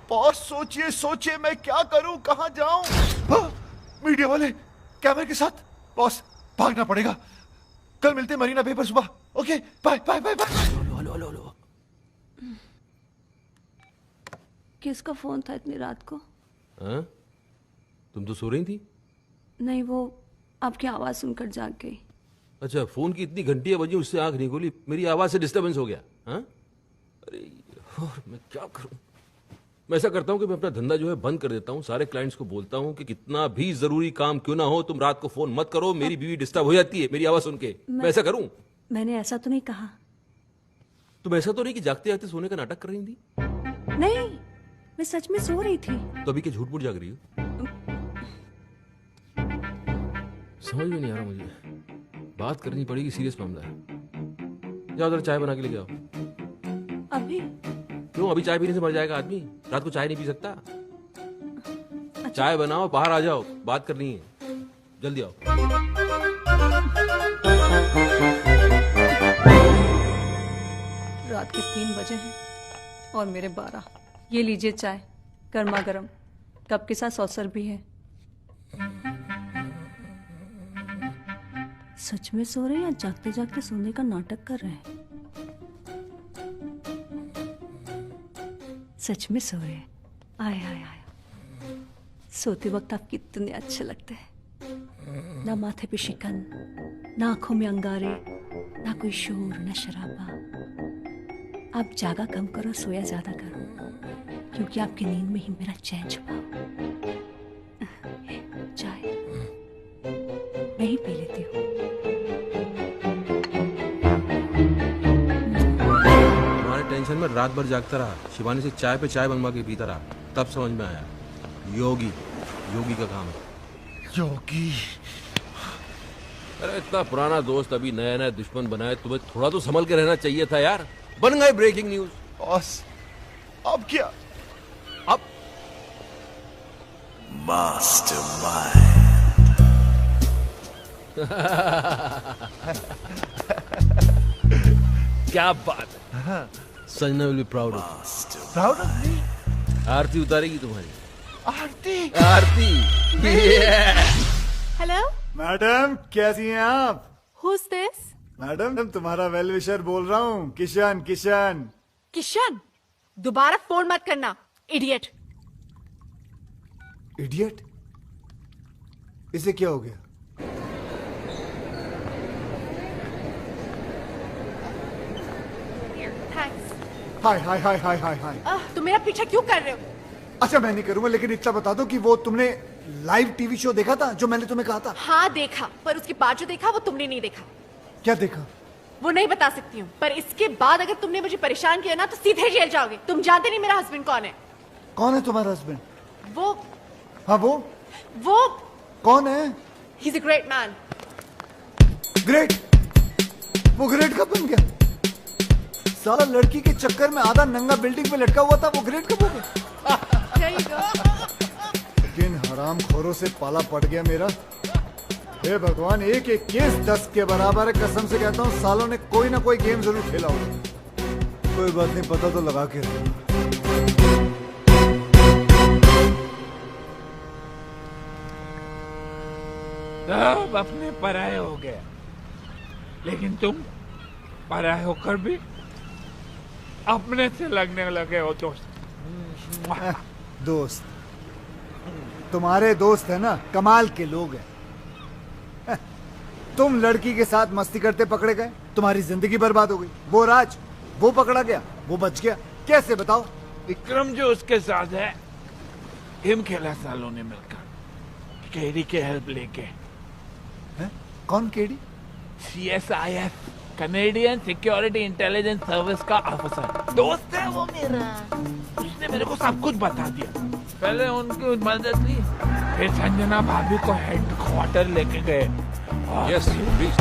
बॉस सोचिए सोचिए, मैं क्या करूं, कहां जाऊं? मीडिया वाले कैमरे के साथ। बॉस भागना पड़ेगा। कल मिलते हैं मरीना बे पर सुबह। Okay, bye bye bye bye. Hello. किसका फोन था इतनी रात को? हाँ? तुम तो सो रही थी। नहीं, वो आपकी आवाज सुनकर जाग गई। अच्छा, फोन की इतनी घंटियां बजी, उससे आंख नहीं खोली, मेरी आवाज से डिस्टरबेंस हो गया। हाँ? अरे और मैं क्या करूं? मैं ऐसा करता हूं कि मैं अपना धंधा जो है बंद कर देता हूं। सारे क्लाइंट्स को बोलता हूं कि कितना भी जरूरी काम क्यों ना हो, तुम रात को फोन मत करो। मेरी बीवी डिस्टर्ब हो जाती है मेरी आवाज सुन के। मैं ऐसा करूं? मैंने ऐसा तो नहीं कहा। तुम ऐसा तो नहीं कि जागते जागते सोने का नाटक कर रही थी? नहीं, मैं सच में सो रही थी। तो अभी क्या झूठ मूठ जाग रही हो? समझ में नहीं आ रहा मुझे। बात करनी पड़ेगी, सीरियस मामला है। जाओ जरा चाय बना के लेके आओ। अभी? क्यों? अभी चाय पीने से मर जाएगा आदमी? रात को चाय नहीं पी सकता। अच्छा। चाय बनाओ, बाहर आ जाओ, बात करनी है। जल्दी आओ। रात के 3 बजे हैं और मेरे 12। ये लीजिए चाय, गर्मा गर्म, कप के साथ सॉसर भी है। सच में सो रहे हैं या जागते जागते सोने का नाटक कर रहे हैं? सच में सो रहे हैं। आए आए आए, सोते वक्त आप कितने अच्छे लगते हैं। ना माथे पे शिकन, ना आंखों में अंगारे, ना कोई शोर, ना शराबा। आप जागा कम करो, सोया ज्यादा करो, क्योंकि आपकी नींद में ही मेरा चैन छुपा हो। चाय मैं ही पी लेती हूँ। तुम्हारे टेंशन में रात भर जागता रहा, शिवानी से चाय पे चाय बनवा के पीता रहा, तब समझ में आया योगी का काम है। योगी? अरे इतना पुराना दोस्त अभी नया नया दुश्मन बनाए, तुम्हें थोड़ा तो संभल के रहना चाहिए था यार। बन गए ब्रेकिंग न्यूज। बॉस अब क्या? अब Mastermind. क्या बात है। Sanjana will be proud of. Proud of me? आरती उतारेगी तुम्हारी। आरती? हेलो मैडम, कैसी हैं आप? Who's this? मैडम, तुम्हारा वेल विशर बोल रहा हूँ, किशन। किशन, दोबारा फोन मत करना, इडियट। इडियट? इसे क्या हो गया? थैंक्स। हाय। तुम मेरा पीछा क्यों कर रहे हो? अच्छा, मैं नहीं करूंगा, लेकिन इतना बता दो कि वो तुमने लाइव टीवी शो देखा था जो मैंने तुम्हें कहा था? हाँ देखा, पर उसके बाद जो देखा वो तुमने नहीं देखा। क्या देखा? वो नहीं बता सकती हूँ, पर इसके बाद अगर तुमने मुझे परेशान किया ना तो सीधे जेल जाओगे। तुम जानते नहीं मेरा हस्बैंड कौन है। कौन है तुम्हारा हस्बैंड? वो हाँ, वो कौन है? He's a great man. Great? वो ग्रेट कब बन गया? साला लड़की के चक्कर में आधा नंगा बिल्डिंग पे लटका हुआ था, वो ग्रेट कब हो गया? There you go. किन हराम खोरों से पाला पड़ गया मेरा। हे भगवान, एक एक केस 10 के बराबर है। कसम से कहता हूँ, सालों ने कोई ना कोई गेम जरूर खेला होगा। कोई बात नहीं, पता तो लगा के रहो। सब अपने पराये हो गए, लेकिन तुम पराये होकर भी अपने से लगने लगे हो दोस्त। दोस्त? तुम्हारे दोस्त है ना, कमाल के लोग हैं। तुम लड़की के साथ मस्ती करते पकड़े गए, तुम्हारी जिंदगी बर्बाद हो गई। वो राज, वो पकड़ा गया, वो बच गया। कैसे बताओ? विक्रम जो उसके साथ है, गेम खेला सालों ने मिलकर, केडी के हेल्प लेके। कौन KD? CSIS, Canadian security intelligence service का ऑफिसर। दोस्त है वो मेरा। उसने मेरे को सब कुछ बता दिया। पहले उनकी मदद ली, फिर संजना भाभी को हेडक्वार्टर लेके गए। Yes, please.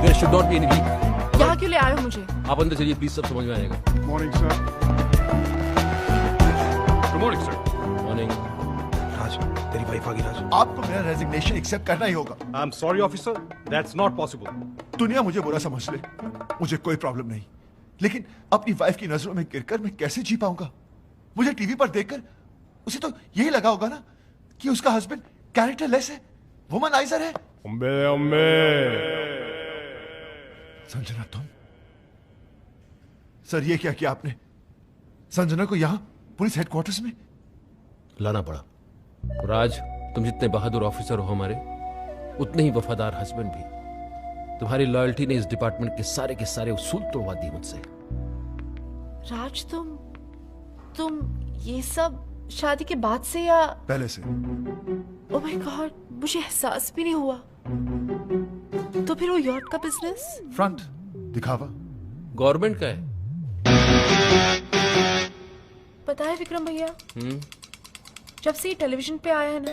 There should not be any leak. यहाँ क्यों ले आए हो मुझे? आप अंदर चलिए प्लीज, सब समझ में आएगा। Morning sir. Good morning sir. Morning. Raj, तेरी वाइफ आ गई राज। आपको मेरा रेजिग्नेशन एक्सेप्ट करना ही होगा। I am sorry officer, that's not possible. दुनिया मुझे बुरा समझ ले, मुझे कोई प्रॉब्लम नहीं, लेकिन अपनी वाइफ की नजरों में गिरकर मैं कैसे जी पाऊंगा? मुझे टीवी पर देखकर उसे तो यही लगा होगा ना कि उसका हस्बैंड कैरेक्टरलेस है, वुमनाइजर है। संजना तुम? सर ये क्या किया आपने? संजना को यहां पुलिस हेडक्वार्टर्स में लाना पड़ा। राज, तुम जितने बहादुर ऑफिसर हो हमारे, उतने ही वफादार हस्बैंड भी। तुम्हारी लॉयल्टी ने इस डिपार्टमेंट के सारे उसूल तोड़वा दिए मुझसे। राज तुम ये सब शादी के बाद से या पहले से? ओह माय गॉड, मुझे एहसास भी नहीं हुआ। तो फिर वो यॉट का बिजनेस? फ्रंट दिखावा गवर्नमेंट का है। पता है विक्रम भैया, जब से ये टेलीविजन पे आया है ना,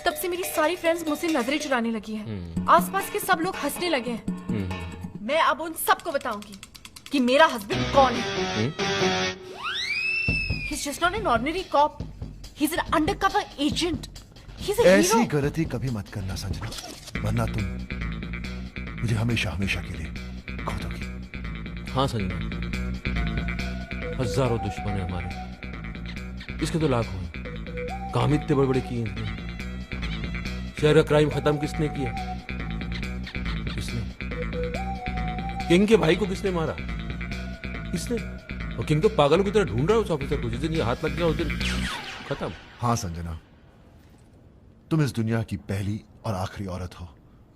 तब से मेरी सारी फ्रेंड्स मुझसे नजरें चुराने लगी हैं। आसपास के सब लोग हंसने लगे हैं। मैं अब उन सबको बताऊंगी कि मेरा हस्बैंड कौन है। He's just not an ordinary cop. He's an undercover agent. He's a ऐसी hero. गलती कभी मत करना संजना, वरना तुम मुझे हमेशा के लिए खो दोगी। हाँ संजना, हजारों दुश्मन है हमारे, इसके तो लाखों हैं। काम इतने बड़े बड़े किए इसने। शहर का क्राइम खत्म किसने किया? किसने? किंग के भाई को किसने मारा? किसने? और किंग तो पागलों की तरह ढूंढ रहा है उस ऑफिसर को। जिस दिन ये हाथ लग गया उस दिन खत्म। हाँ संजना, तुम इस दुनिया की पहली और आखिरी औरत हो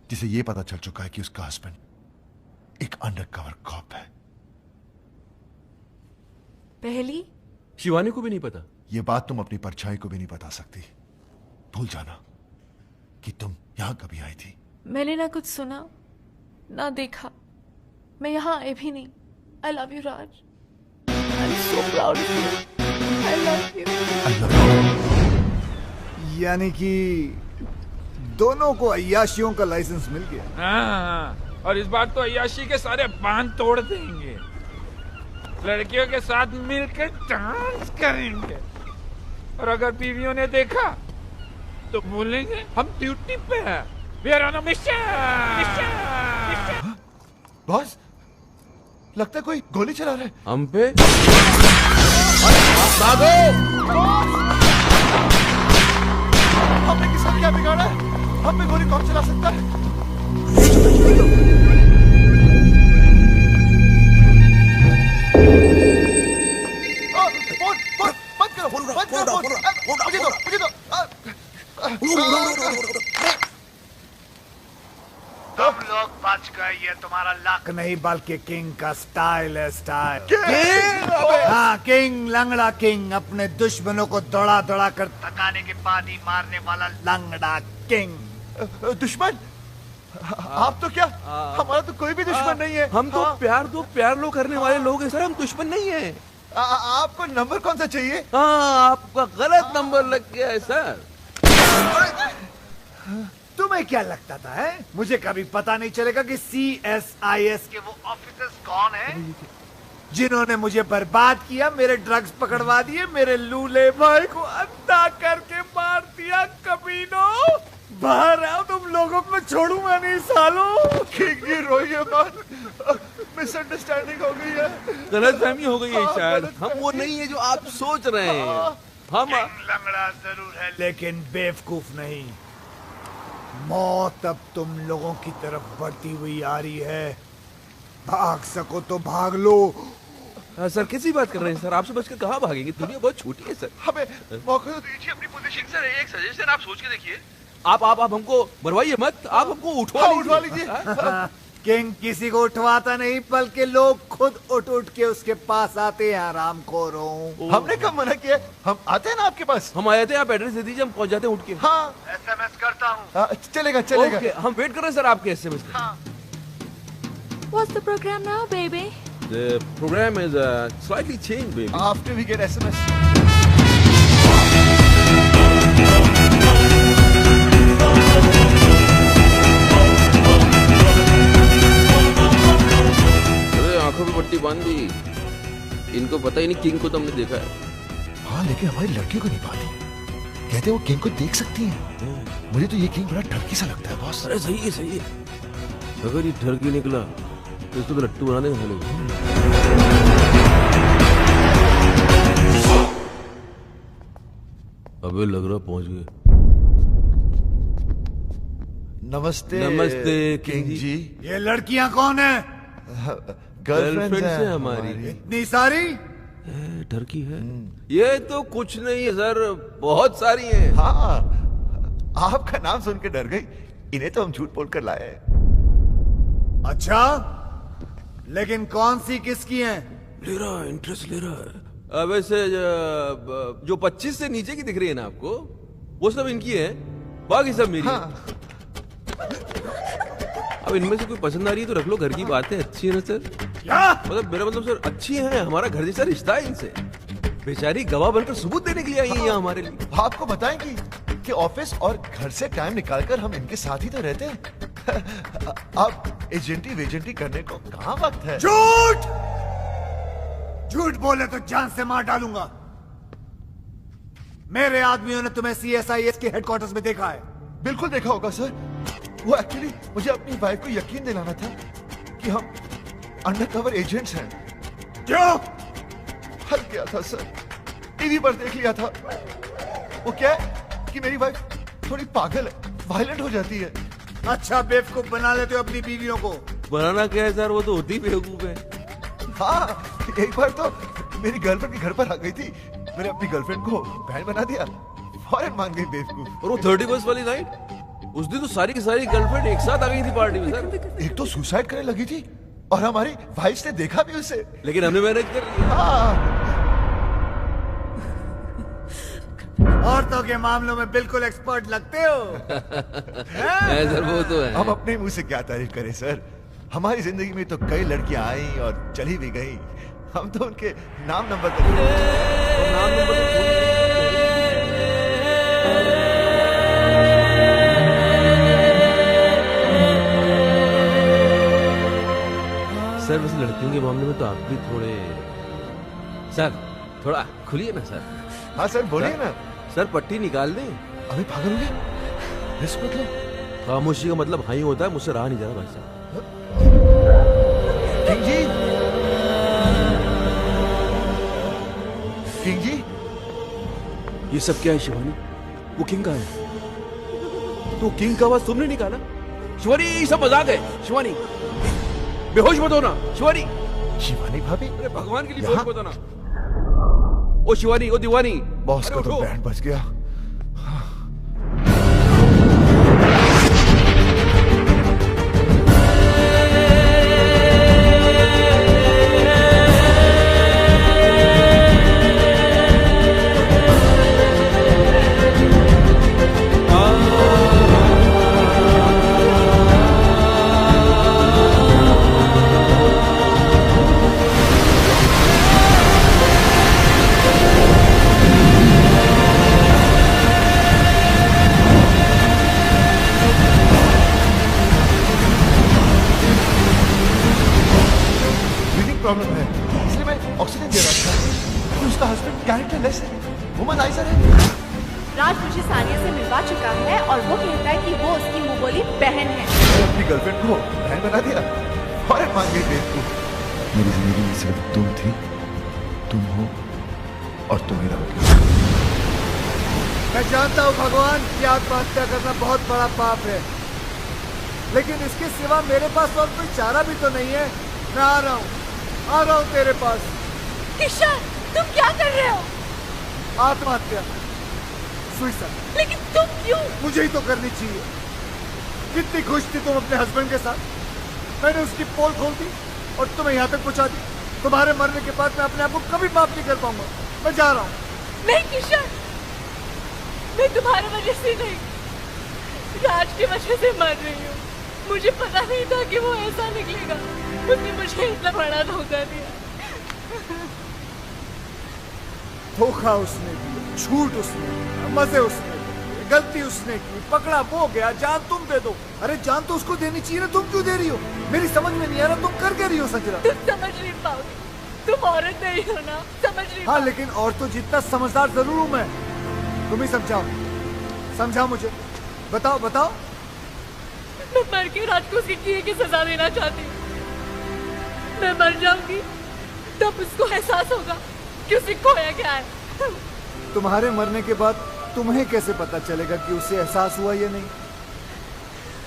जिसे यह पता चल चुका है कि उसका हस्बैंड एक अंडरकवर कॉप है। पहली? शिवानी को भी नहीं पता। यह बात तुम अपनी परछाई को भी नहीं बता सकती। भूल जाना कि तुम यहां कभी आई थी। मैंने ना कुछ सुना ना देखा, मैं यहाँ आए भी नहीं। I love you, Raj. I'm so proud of you. I love you. I love you. यानी कि दोनों को अय्याशियों का लाइसेंस मिल गया। हाँ, और इस बार तो अय्याशी के सारे बांध तोड़ देंगे। लड़कियों के साथ मिलकर डांस करेंगे, और अगर बीवियों ने देखा तो बोलेंगे हम ड्यूटी पे हैं। We are on a mission. Boss, लगता है कोई गोली चला रहा है। हम पे? हमने किसका क्या बिगाड़ा है? हम पे गोली कौन चला सकता है? बंद करो। मुझे दो। तुम लोग बच गए, ये तुम्हारा लक नहीं बल्कि किंग का स्टाइल है। स्टाइल हाँ, किंग, लंगड़ा किंग, अपने दुश्मनों को दौड़ा कर थकाने के बाद ही मारने वाला लंगड़ा किंग। दुश्मन? आप तो क्या, हमारा तो कोई भी दुश्मन नहीं है। हम तो प्यार लो करने वाले लोग हैं सर, हम दुश्मन नहीं है। आपको नंबर कौन सा चाहिए? हाँ, आपका गलत नंबर लग गया है सर। तुम्हें क्या लगता था है? मुझे कभी पता नहीं चलेगा कि CSIS के वो ऑफिसर्स कौन हैं जिन्होंने मुझे बर्बाद किया, मेरे ड्रग्स पकड़वा दिए, मेरे लूले भाई को अंधा करके मार दिया। कमीनों, बाहर आओ, तुम लोगों को मैं छोड़ूंगा नहीं सालों। किंग रोइए मत, मिसअंडरस्टैंडिंग हो गई है, गलतफहमी हो गई है शायद। हम वो नहीं है जो आप सोच रहे हैं। हम लंगड़ा जरूर है लेकिन बेवकूफ नहीं। मौत अब तुम लोगों की तरफ बढ़ती हुई आ रही है। भाग सको तो भाग लो। सर कैसी बात कर रहे हैं सर? आपसे बचकर कहाँ भागेंगे? दुनिया बहुत छोटी है सर। हमें मौका तो दीजिए अपनी पोजीशन। सर एक सजेशन आप सोच के देखिए। आप हमको मरवाइए मत, आप हमको उठवा लीजिए। किंग किसी को उठवाता नहीं, बल्कि लोग खुद उठ के उसके पास आते हैं। आरामखोरों, हमने कब मना किया? हम आते हैं ना आपके पास। हम आए थे, आप एड्रेस दे दीजिए, हम पहुंच जाते हैं उठ के। हाँ, SMS करता हूँ। चलेगा। हम वेट कर रहे हैं सर आपके SMS के। What's the program now, baby? The program is slightly changed, baby. After we get SMS. आंखों पे पट्टी बांध दी। इनको पता ही नहीं किंग को तो हमने देखा है। हाँ, लेकिन हमारी लड़कियों को नहीं पाती। कहते हैं वो किंग को देख सकती हैं। मुझे तो ये किंग बड़ा ठरकी सा लगता है बॉस। अरे सही है सही है। अगर ये ठरकी निकला तो इसको तो लट्टू बना देंगे साले को। अबे लग रहा पहुंच गए। नमस्ते नमस्ते किंग जी। ये लड़कियां कौन है? गर्लफ्रेंड है हमारी। इतनी सारी? ठरकी है। ये तो कुछ नहीं है सर, बहुत सारी हैं। हाँ, आपका नाम सुन के डर गई। इन्हें तो हम झूठ बोलकर लाए। अच्छा, लेकिन कौन सी किसकी हैं? ले रहा है, इंटरेस्ट ले रहा है। वैसे जो 25 से नीचे की दिख रही है ना आपको, वो सब इनकी है, बाकी सब मेरी। हाँ। अब इनमें से कोई पसंद आ रही है तो रख लो, घर की बात है, अच्छी है ना सर? मतलब मेरा मतलब सर अच्छी है, हमारा घर जैसा रिश्ता है इनसे। बेचारी गवाह बनकर सबूत देने के लिए आई है यहाँ हमारे लिए। आपको बताएंगी कि ऑफिस और घर से टाइम निकालकर हम इनके साथ ही तो रहते हैं। अब एजेंटी वेजेंटी करने को कहाँ वक्त है? झूठ! झूठ बोले तो जान से मार डालूंगा। मेरे आदमियों ने तुम्हें CSIS के हेडक्वार्टर्स में देखा है। बिल्कुल देखा होगा सर। वो एक्चुअली मुझे अपनी वाइफ को यकीन दिलाना था कि हम अंडरकवर एजेंट्स हैं। क्यों? हल किया था सर, टीवी पर देख लिया था। वो क्या है कि मेरी वाइफ थोड़ी पागल है, वायलेंट हो जाती है। अच्छा, बेवकूफ बना लेते हो अपनी बीवियों को। बनाना क्या है सर, वो तो होती बेवकूफ है। हाँ, एक बार तो मेरी गर्लफ्रेंड के घर पर आ गई थी, मैंने अपनी गर्लफ्रेंड को बहन बना दिया, फौरन मान गई बेवकूफ। और वो 31st वाली नाइट, उस दिन तो सारी की सारी गर्लफ्रेंड एक साथ आ गई थी पार्टी में सर। एक तो सुसाइड करने लगी थी और हमारी वाइफ ने देखा भी उसे, लेकिन हमने मैनेज कर लिया। हाँ। औरतों के मामलों में बिल्कुल एक्सपर्ट लगते हो। सर वो तो है। हम अपने मुंह से क्या तारीफ करें सर, हमारी जिंदगी में तो कई लड़कियां आई और चली भी गई, हम तो उनके नाम नंबर सर वैसे लड़कियों के मामले में तो आप भी थोड़े सर थोड़ा खुलिए ना सर। हाँ सर बोलिए ना सर, पट्टी निकाल दें। अभी पागल हो गए? रिस्क मत लो। खामोशी का मतलब हाँ ही होता है, मुझसे रहा नहीं जा रहा भाई साहब। किंग जी, किंग जी, ये सब क्या है शिवानी? वो किंग का है तो किंग का आवाज तुमने निकाला? शिवानी ये सब मजाक है। शिवानी बेहोश मत होना। शिवानी, शिवानी भाभी, अरे भगवान के लिए बेहोश मत होना। ओ शिवानी, ओ दीवानी, बॉस का तो बैंड बज गया। प्रॉब्लम है, इसलिए मैं ऑक्सीजन दे रहा था। तो उसका हस्बैंड कैरेक्टरलेस है, वुमनाइजर है। राज मुझे सानिया से मिलवा चुका है और वो कहता है कि वो उसकी मुंह बोली बहन है। मैंने अपनी गर्लफ्रेंड को बहन बना दिया और मान गई बेवकूफ। मेरी जिंदगी में सिर्फ तुम थी, तुम हो और तुम ही रहोगे। मैं जानता हूँ भगवान की आत्महत्या करना बहुत बड़ा पाप है, लेकिन इसके सिवा मेरे पास और कोई चारा भी तो नहीं है। मैं आ रहा हूँ तेरे पास। किशन, तुम क्या कर रहे हो? आत्महत्या, सुसाइड। लेकिन तुम क्यों? मुझे ही तो करनी चाहिए। कितनी खुश थी तुम अपने हस्बैंड के साथ, मैंने उसकी पोल खोल दी और तुम्हें यहाँ तक पहुँचा दी। तुम्हारे मरने के बाद मैं अपने आप को कभी माफ नहीं कर पाऊंगा। मैं जा रहा हूँ। नहीं किशन, मैं तुम्हारे वजह से नहीं, राज की वजह से मर रही हूँ। मुझे पता नहीं था कि वो ऐसा निकलेगा। उसने मुझे इतना बड़ा धोखा दिया। धोखा उसने दिया, झूठ उसने दिया, मजे उसने दिए, गलती उसने की, पकड़ा वो गया। जान तुम दे दो। अरे जान तो उसको देनी चाहिए ना, तुम क्यों दे रही हो? मेरी समझ में नहीं आ रहा तुम कर क्या रही हो संजना? तुम समझ नहीं पाओगे, तुम औरत नहीं हो ना, समझ नहीं। हाँ, लेकिन और तो जितना समझदार जरूर हूँ मैं। तुम ही समझाओ, समझाओ मुझे, बताओ बताओ। मैं मर के राज को उसकी किए की सजा देना चाहती हूँ। मैं मर जाऊंगी तब उसको एहसास होगा कि उसे खोया क्या है। तुम्हारे मरने के बाद तुम्हें कैसे पता चलेगा कि उसे एहसास हुआ या नहीं?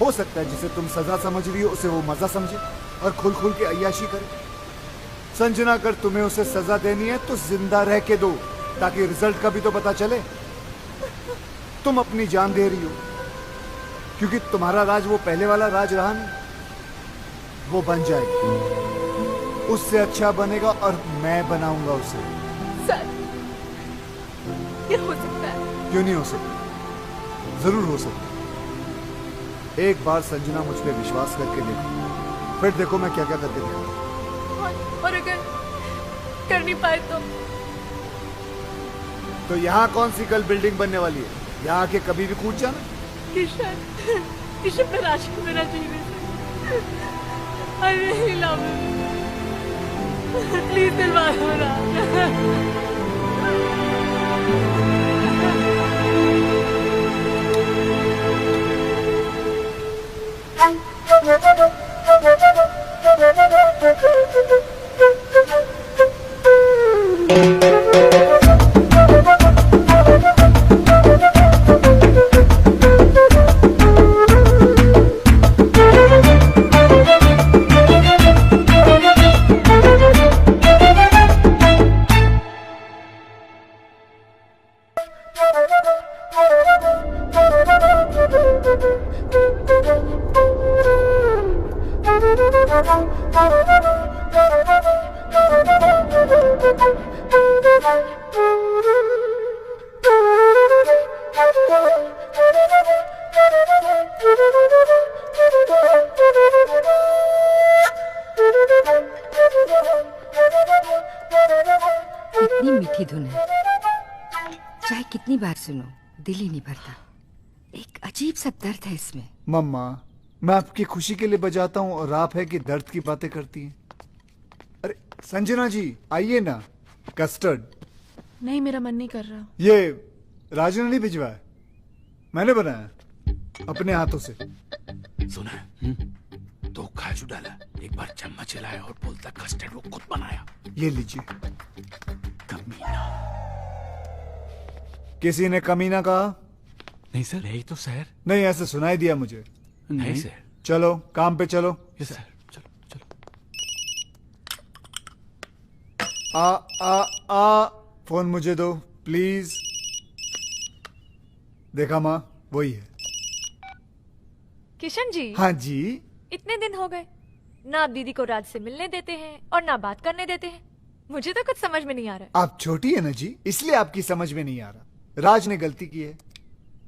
हो सकता है जिसे तुम सजा समझ रही हो उसे वो मजा समझे और खुल खुल के अय्याशी करे। संजना, अगर तुम्हें उसे सजा देनी है तो जिंदा रह के दो, ताकि रिजल्ट का भी तो पता चले। तुम अपनी जान दे रही हो क्योंकि तुम्हारा राज वो पहले वाला राज रहा नहीं, वो बन जाएगा, उससे अच्छा बनेगा और मैं बनाऊंगा उसे। सर, ये हो सकता है? क्यों नहीं हो सकता? जरूर हो सकता है। एक बार संजना मुझ पे विश्वास करके देखो, फिर देखो मैं क्या क्या करके दिखाऊंगा। और अगर कर नहीं पाए तो यहाँ कौन सी कल बिल्डिंग बनने वाली है? यहाँ आके कभी भी कूद जाना। किशन, किशन मैं राज को मेरा जीने से I really love him. Please दिलवा दो राज। कितनी मीठी धुन है, चाहे कितनी बार सुनो दिल ही नहीं भरता। एक अजीब सा दर्द है इसमें। मम्मा, मैं आपकी खुशी के लिए बजाता हूँ और आप है कि दर्द की बातें करती हैं। अरे संजना जी आइए ना, कस्टर्ड। नहीं, मेरा मन नहीं कर रहा। ये राजू ने नहीं भिजवाया, मैंने बनाया अपने हाथों से। सुना, 2 काजू डाला, एक बार चम्मच हिलाया और बोलता कस्टर्ड वो खुद बनाया। ये लीजिए। कमीना। किसी ने कमीना कहा? नहीं सर, यही तो सर। नहीं, ऐसे सुनाई दिया मुझे। नहीं सर। चलो काम पे चलो। यस सर, चलो चलो। फोन मुझे दो प्लीज। देखा माँ, वही है। किशन जी। हाँ जी। इतने दिन हो गए, ना आप दीदी को राज से मिलने देते हैं और ना बात करने देते हैं। मुझे तो कुछ समझ में नहीं आ रहा। आप छोटी है ना जी, इसलिए आपकी समझ में नहीं आ रहा। राज ने गलती की है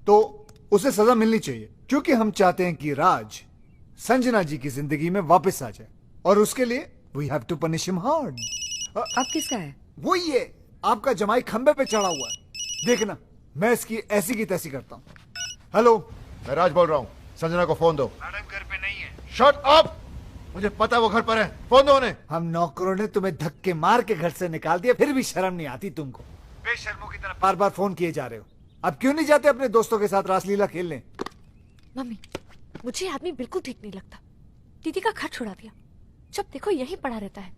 तो उसे सजा मिलनी चाहिए, क्योंकि हम चाहते हैं कि राज संजना जी की जिंदगी में वापस आ जाए, और उसके लिए we have to punish him hard. अब किसका है? वही है, आपका जमाई खंबे पे चढ़ा हुआ है। देखना मैं इसकी ऐसी की तैसी करता हूँ। हेलो, मैं राज बोल रहा हूँ, संजना को फोन दो। मैडम घर पे नहीं है। शट अप, मुझे पता है वो घर पर है, फोन दो उन्हें। हम नौकरों ने तुम्हें धक्के मार के घर से निकाल दिया, फिर भी शर्म नहीं आती तुमको। बेशर्मों की तरह बार बार फोन किए जा रहे हो। अब क्यों नहीं जाते अपने दोस्तों के साथ रासलीला खेलने? मम्मी, मुझे आदमी बिल्कुल ठीक नहीं लगता। दीदी का घर छुड़ा दिया, जब देखो यहीं पड़ा रहता है।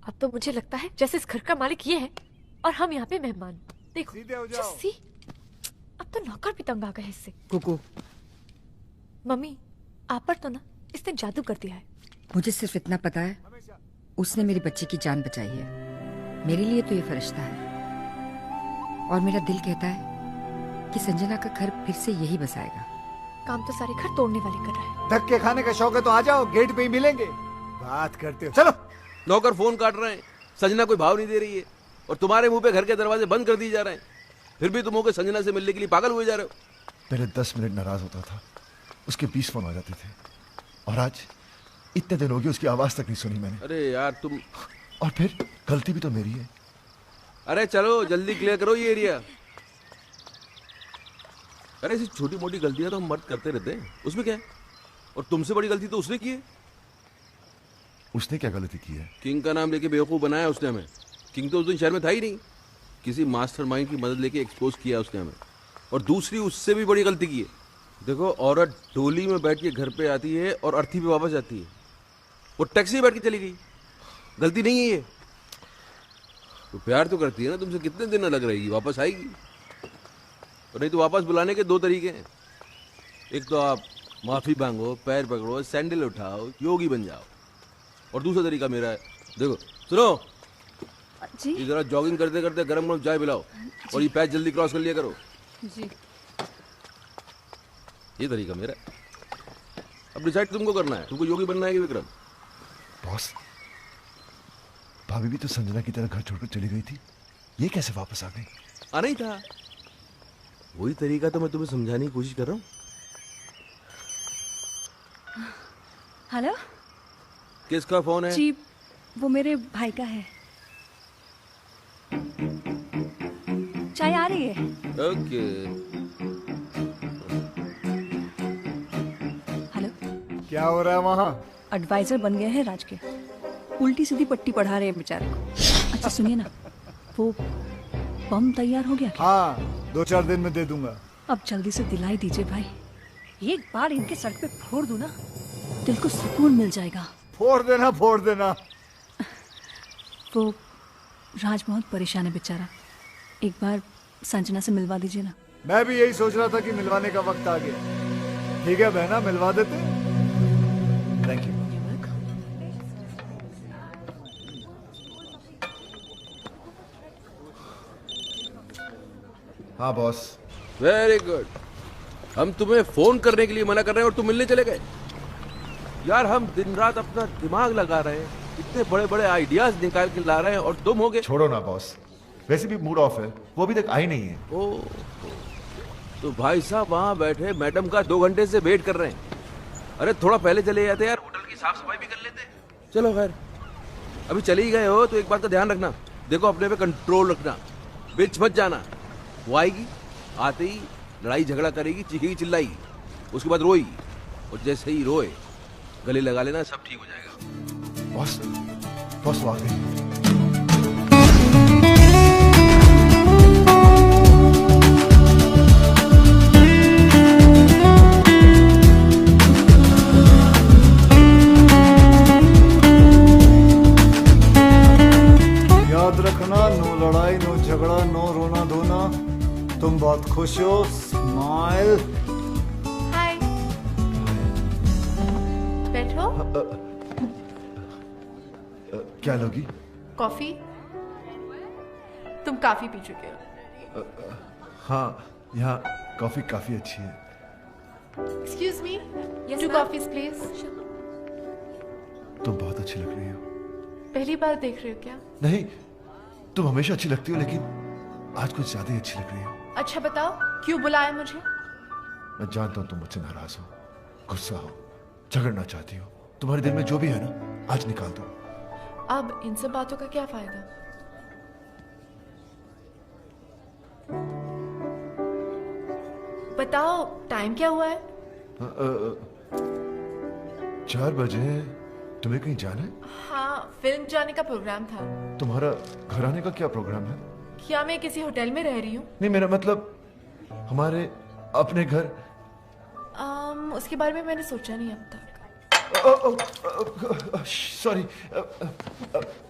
अब तो मुझे लगता है जैसे इस घर का मालिक ये है और हम यहाँ पे मेहमान। देखो सीधे हो जाओ। सी, अब तो नौकर भी तंग आ गए इससे। कुकू, मम्मी, आप पर तो ना इसने जादू कर दिया है। मुझे सिर्फ इतना पता है, उसने मेरी बच्ची की जान बचाई है। मेरे लिए तो ये फरिश्ता है, और मेरा दिल कहता है कि संजना का घर फिर से यही बसाएगा। काम तो सारे घर तोड़ने वाले कर रहा है। धक्के खाने का शौक है तो आ जाओ, गेट पे ही मिलेंगे। बात करते हो, चलो। नौकर फोन काट रहे हैं, संजना कोई भाव नहीं दे रही है, और तुम्हारे मुंह पे घर के दरवाजे बंद कर दिए जा रहे हैं। फिर भी तुम होकर संजना से मिलने के लिए पागल हुए जा रहे हो। पहले 10 मिनट नाराज होता था, उसके 20 फोन आ जाते थे, और आज इतने दिन हो गए उसकी आवाज तक नहीं सुनी मैंने। अरे यार तुम, और फिर गलती भी तो मेरी है। अरे चलो जल्दी क्लियर करो ये एरिया। अरे ऐसी छोटी मोटी गलतियां तो हम मर्द करते रहते हैं, उसमें क्या है? और तुमसे बड़ी गलती तो उसने की है। उसने क्या गलती की है? किंग का नाम लेके बेवकूफ बनाया उसने हमें। किंग तो उस दिन शहर में था ही नहीं, किसी मास्टरमाइंड की मदद लेके एक्सपोज किया उसने हमें। और दूसरी उससे भी बड़ी गलती की है। देखो, औरत डोली में बैठ के घर पे आती है और अर्थी पे वापस जाती है। वो टैक्सी में बैठ के चली गई, गलती नहीं है ये। तो प्यार तो करती है ना तुमसे, कितने दिन अलग रहेगी, वापस आएगी। और नहीं तो वापस बुलाने के दो तरीके हैं। एक तो आप माफी मांगो, पैर पकड़ो, सैंडल उठाओ, योगी बन जाओ। और दूसरा तरीका मेरा है, देखो सुनो जी, ये जरा जॉगिंग करते करते गरम गरम चाय पिलाओ और ये पैच जल्दी क्रॉस कर लिया करो। जी, ये तरीका मेरा है। अब डिसाइड तुमको करना है, तुमको योगी बनना है कि विक्रम। बॉस, भाभी भी तो संजना की तरह घर छोड़कर चली गई थी, ये कैसे वापस आ गई? आना ही था, वही तरीका तो मैं तुम्हें समझाने की कोशिश कर रहा हूँ। हेलो किसका फोन है? जी, वो मेरे भाई का है। चाय आ रही है। ओके। हेलो, क्या हो रहा है वहाँ? एडवाइजर बन गए हैं राज के, उल्टी सीधी पट्टी पढ़ा रहे हैं बेचारे को। अच्छा सुनिए ना, वो बम तैयार हो गया क्या? हाँ, 2-4 दिन में दे दूंगा। अब जल्दी से दिलाई दीजिए भाई, एक बार इनके सर पे फोड़ दूं ना, दिल को सुकून मिल जाएगा। फोड़ देना, फोड़ देना। वो राज बहुत परेशान है बेचारा, एक बार संजना से मिलवा दीजिए ना। मैं भी यही सोच रहा था कि मिलवाने का वक्त आ गया। ठीक है बहना, मिलवा देते। Thank you. हाँ बॉस। Very good. हम तुम्हें फोन करने के लिए मना कर रहे हैं और तुम मिलने चले गए। यार हम दिन रात अपना दिमाग लगा रहे हैं, इतने बड़े बड़े आइडियाज निकाल के ला रहे हैं और तुम हो गए। छोड़ो ना बॉस, वैसे भी मूड ऑफ है, वो अभी तक आई नहीं है। ओ, तो भाई साहब वहाँ बैठे मैडम का 2 घंटे से वेट कर रहे हैं। अरे थोड़ा पहले चले जाते यार, होटल की साफ सफाई भी कर लेते। चलो खैर, अभी चले ही गए हो तो एक बात का ध्यान रखना, देखो अपने पे कंट्रोल रखना, बीच मत जाना। वो आएगी, आते ही लड़ाई झगड़ा करेगी, चीखेगी चिल्लाएगी, उसके बाद रोएगी, और जैसे ही रोए गले लगा लेना, सब ठीक हो जाएगा। बॉस, बॉस वो आ गई। याद रखना, नो लड़ाई, नो झगड़ा, नो रोना धोना। तुम बहुत खुश हो, स्माइल। हाय, बैठो। क्या लोगी? कॉफी? तुम काफी पी चुके हो। हाँ, यहाँ कॉफी काफी अच्छी है। Excuse me, 2 coffees please. तुम बहुत अच्छी लग रही हो। पहली बार देख रहे हो क्या? नहीं, तुम हमेशा अच्छी लगती हो, लेकिन आज कुछ ज्यादा ही अच्छी लग रही हो। अच्छा बताओ, क्यों बुलाया मुझे? मैं जानता हूँ तुम मुझसे नाराज हो, गुस्सा हो, झगड़ना चाहती हो। तुम्हारे दिल में जो भी है ना, आज निकाल दो। अब इन सब बातों का क्या फायदा? बताओ, टाइम क्या हुआ है? 4 बजे। तुम्हें कहीं जाना है? हाँ, फिल्म जाने का प्रोग्राम था। तुम्हारा घर आने का क्या प्रोग्राम है? क्या मैं किसी होटल में रह रही हूँ? नहीं, मेरा मतलब हमारे अपने घर। उसके बारे में मैंने सोचा नहीं अब तक। सॉरी,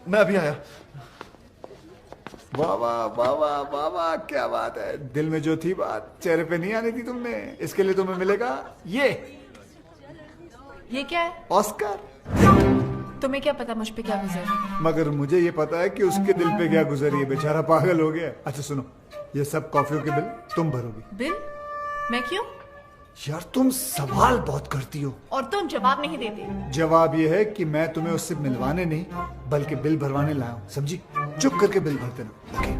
मैं अभी आया। वाह वाह वाह वाह वाह वाह, क्या बात है। दिल में जो थी बात चेहरे पे नहीं आनी थी तुमने, इसके लिए तुम्हें मिलेगा ये क्या है? ऑस्कर। तुम्हें क्या पता मुझ पे क्या गुजरी? मगर मुझे ये पता है कि उसके दिल पे क्या गुजरी है, बेचारा पागल हो गया। अच्छा सुनो, ये सब कॉफियों के बिल तुम भरोगी। बिल? मैं क्यों? यार तुम सवाल बहुत करती हो और तुम जवाब नहीं देते। जवाब ये है कि मैं तुम्हें उससे मिलवाने नहीं बल्कि बिल भरवाने लाया हूँ, समझी? चुप करके बिल भर देना। ओके?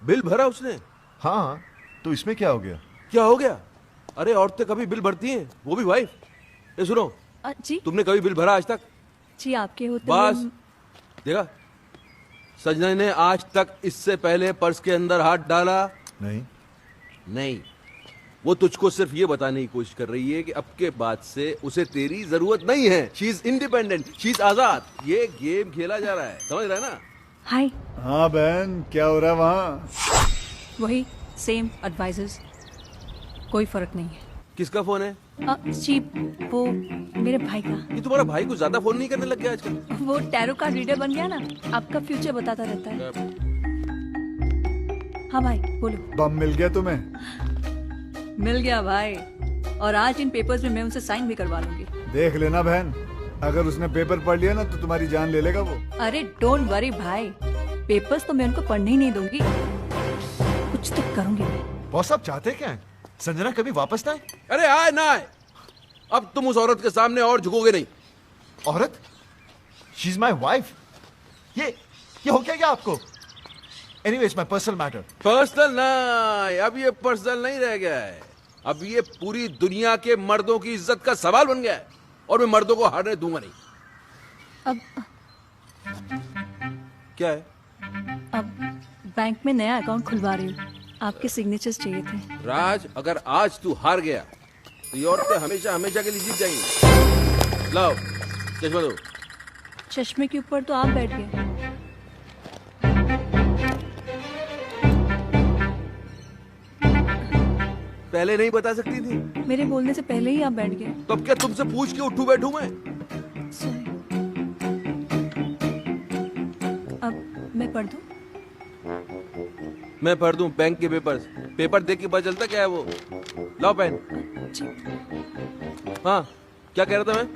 बिल भरा उसने? हाँ, तो इसमें क्या हो गया? क्या हो गया? अरे औरतें कभी बिल भरती हैं, वो भी वाइफ। ये सुनो, जी, तुमने कभी बिल भरा आज तक? जी, आपके होते बस देखा, संजना ने आज तक इससे पहले पर्स के अंदर हाथ डाला नहीं। वो तुझको सिर्फ ये बताने की कोशिश कर रही है कि अब के बाद से उसे तेरी जरूरत नहीं है। She is independent, she is आजाद। ये गेम खेला जा रहा है, समझ रहा है ना? हाय। हाँ बहन, क्या हो रहा है वहाँ? वही सेम एडवाइजर्स, कोई फर्क नहीं है। किसका फोन है? चीप, वो मेरे भाई का। ये तुम्हारा भाई कुछ ज्यादा फोन नहीं करने लग गया आजकल? वो टैरो का रीडर बन गया ना, आपका फ्यूचर बताता रहता है। हाँ भाई बोलो। बम मिल गया तुम्हें? मिल गया भाई, और आज इन पेपर्स में मैं उनसे साइन भी करवा लूंगी। देख लेना बहन, अगर उसने पेपर पढ़ लिया ना तो तुम्हारी जान ले लेगा वो। अरे डोंट वरी भाई, पेपर्स तो मैं उनको पढ़ने ही नहीं दूंगी, कुछ तो करूंगी मैं। बॉस आप चाहते क्या है? संजना कभी वापस ना आए? अरे आए ना आए, अब तुम उस औरत के सामने और झुकोगे नहीं। औरत? She is my wife. ये हो क्या आपको? Anyways my personal matter. Personal ना, अब ये पर्सनल नहीं रह गया है, अब ये पूरी दुनिया के मर्दों की इज्जत का सवाल बन गया है, और मैं मर्दों को हारने दूंगा नहीं। अब क्या है? अब बैंक में नया अकाउंट खुलवा रही हूँ, आपके सिग्नेचर्स चाहिए थे। राज, अगर आज तू हार गया तो ये औरतें हमेशा हमेशा के लिए जीत जाएंगी। लाओ चश्मा दो। चश्मे के ऊपर तो आप बैठ गए। पहले नहीं बता सकती थी? मेरे बोलने से पहले ही आप बैठ गए। तो अब क्या तुमसे पूछ के उठूं बैठूं मैं? अब मैं पढ़ दूं? मैं पढ़ दूं बैंक के पेपर्स? पेपर देख के पता चलता क्या है वो। लाओ पेन। हाँ क्या कह रहा था मैं?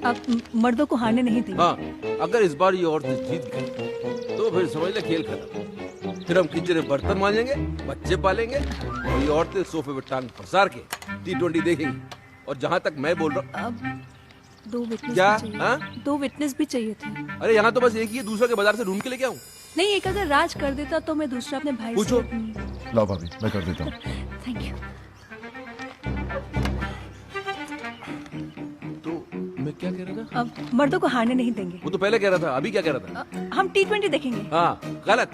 आप मर्दों को हारने नहीं देंगे। हाँ, अगर इस बार ये औरतें जीत गई तो फिर समझ ले खेल खत्म। फिर हम किचन में बर्तन मांजेंगे, बच्चे पालेंगे, और ये औरतें सोफे पे टांग पसार के T20 देखेंगी। और जहाँ तक मैं बोल रहा हूँ, अब 2 विटनेस क्या? भी चाहिए। हाँ? 2 विटनेस भी चाहिए थे। अरे यहाँ तो बस एक ही है, दूसरा के बाजार से ढूंढ के लेके आऊँ? नहीं, एक अगर राज कर देता तो मैं दूसरा अपने भाई पूछो। से। लो भाभी, मैं कर देता हूँ। Thank you. मैं क्या कह रहा था? अब मर्दों को हारने नहीं देंगे। वो तो पहले कह रहा था, अभी क्या कह रहा था? हम T20 देखेंगे। हाँ गलत,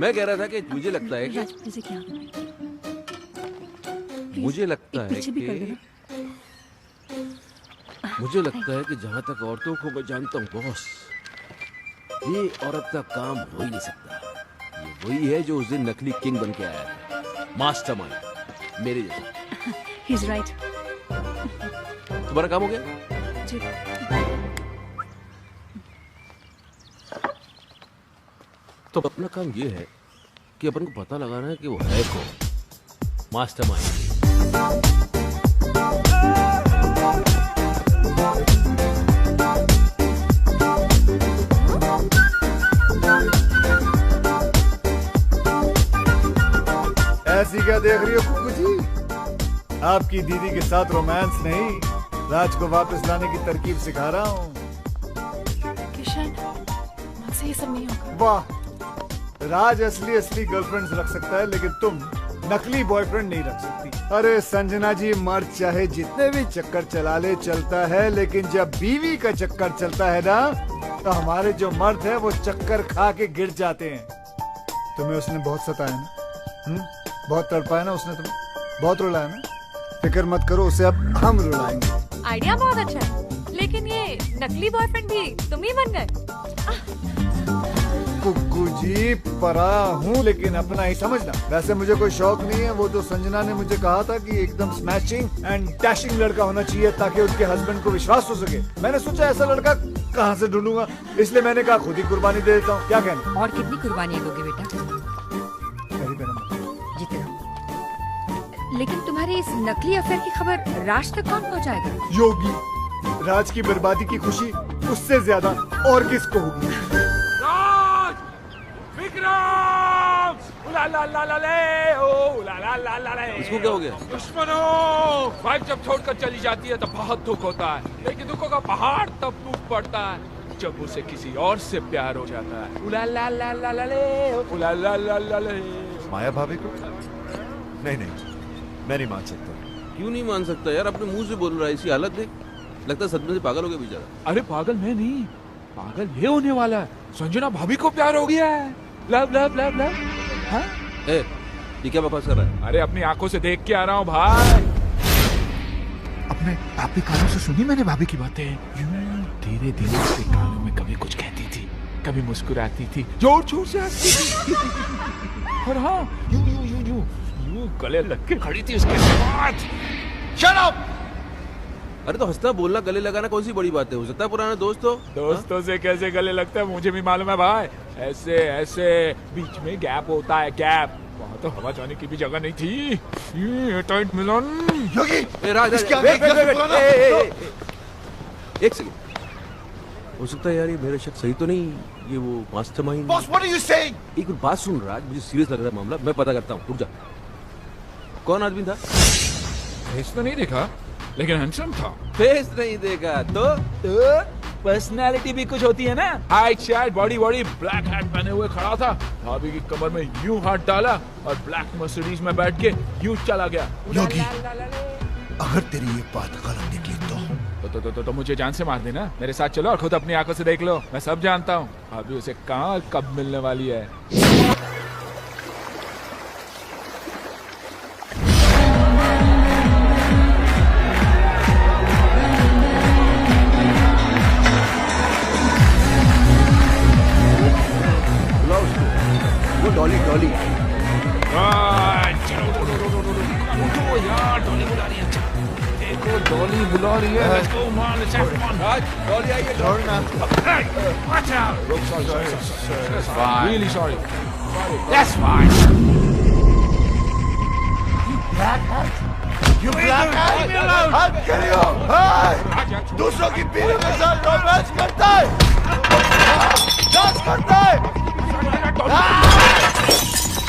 मैं कह रहा था कि मुझे लगता है राज, कि मुझे क्या मुझे लगता है पीछे भी कर कि देना। मुझे लगता है कि जहाँ तक औरतों को मैं जानता हूँ बॉस, ये औरत का काम हो ही नहीं सकता। ये वही है जो उस दिन नकली किंग बन के आया था, मास्टरमाइंड मेरे जैसा। He's right। तुम्हारा काम हो गया? जी। तो अपना काम ये है कि अपन को पता लगाना है कि वो है कौन, मास्टरमाइंड। ऐसी क्या देख रही हो कुकू जी? आपकी दीदी के साथ रोमांस नहीं, राज को वापस लाने की तरकीब सिखा रहा हूँ। किशन, मुझसे ये सब नहीं होगा। वाह, राज असली गर्लफ्रेंड्स रख सकता है, लेकिन तुम नकली बॉयफ्रेंड नहीं रख सकती। अरे संजना जी, मर्द चाहे जितने भी चक्कर चला ले चलता है, लेकिन जब बीवी का चक्कर चलता है ना, तो हमारे जो मर्द है वो चक्कर खा के गिर जाते हैं। तुम्हें उसने बहुत सताया ना? बहुत तड़पाया ना उसने तुम्हें? बहुत रुलाया ना? फिक्र मत करो, उसे अब हम रुलाएंगे। आइडिया बहुत अच्छा है, लेकिन ये नकली बॉयफ्रेंड भी तुम ही बन गए। कुक्कू जी, पराया हूँ लेकिन अपना ही समझना। वैसे मुझे कोई शौक नहीं है, वो जो संजना ने मुझे कहा था कि एकदम स्मैशिंग एंड डैशिंग लड़का होना चाहिए ताकि उसके हस्बैंड को विश्वास हो सके। मैंने सोचा ऐसा लड़का कहाँ से ढूंढूंगा, इसलिए मैंने कहा खुद ही कुर्बानी दे देता हूँ। क्या कहना? और कितनी कुर्बानी दोगे बेटा? जीते रहो। लेकिन तुम्हारी इस नकली अफेयर की खबर राज तक कौन पहुंचाएगा? योगी, राज की बर्बादी की खुशी उससे ज्यादा और किसको होगी? राज! विक्रम! ला ला ला ला ले, ओ ला ला ला ला ले। इसको क्या हो गया? दुश्मनों! वाइफ जब छोड़कर चली जाती है तो बहुत दुख होता है, लेकिन दुखों का पहाड़ तब टूट पड़ता है जब उसे किसी और से प्यार हो जाता है। उला ला ला ला ला ले, उला ला ला ला ले। माया भाभी को? नहीं, मैं नहीं मान सकता। क्यों नहीं मान सकता यार? अपने मुंह से बोल रहा है, इसी हालत देख, लगता है सदमे से पागल हो गया बेचारा। अरे पागल मैं नहीं, पागल ये होने वाला है। संजना भाभी को प्यार हो गया है। Love love love love. हाँ? ये क्या बकवास कर रहा है? अरे अपनी आंखों से देख के आ रहा हूँ भाई। अपने आपके कानों से सुनी मैंने भाभी की बातें। धीरे धीरे उसके कानों में कभी कुछ कहती थी, कभी मुस्कुराती थी, जोर जोर से हंसती थी। और हाँ, यूं यूं यूं यूं तू गले लग के खड़ी थी उसके साथ। Shut up! अरे तो हंसना बोलना गले लगाना कौन सी बड़ी बात है, हो सकता है पुराना दोस्त हो। दोस्तों से कैसे गले लगता है मुझे भी मालूम है भाई, ऐसे ऐसे बीच में गैप होता है, गैप। वहाँ तो हवा जाने की भी जगह नहीं थी। ये टाइट मिलन। योगी, एक सेकंड, हो सकता है यार ये मेरा शक सही तो नहीं, ये वो mastermind. Boss, what are you saying? एक बात सुन राज, मुझे सीरियस लग रहा है मामला, मैं पता करता हूँ, रुक जा। कौन आदमी था? फेस तो नहीं देखा लेकिन हैंडसम था। फेस नहीं देखा तो पर्सनालिटी भी कुछ होती है ना। Height शाइट body body, black hat पहने हुए खड़ा था, भाभी की कमर में यूं हाथ डाला और ब्लैक मर्सिडीज में बैठ के यूं चला गया। योगी, अगर तेरी ये बात गलत निकली तो मुझे जान से मार देना। मेरे साथ चलो और खुद अपनी आंखों से देख लो, मैं सब जानता हूँ। भाभी उसे कहाँ और कब मिलने वाली है। डॉली डॉली यार, डॉली बुला रही है। देखो डॉली बुला रही है। Let's go man, let's have fun. Dolly आई है। छोड़ना। Hey, watch out. Sorry. Really sorry. That's fine. You black hat! हाथ करियो! हाय! दूसरों की बीवी के साथ रोमांस करता है! डांस करता है!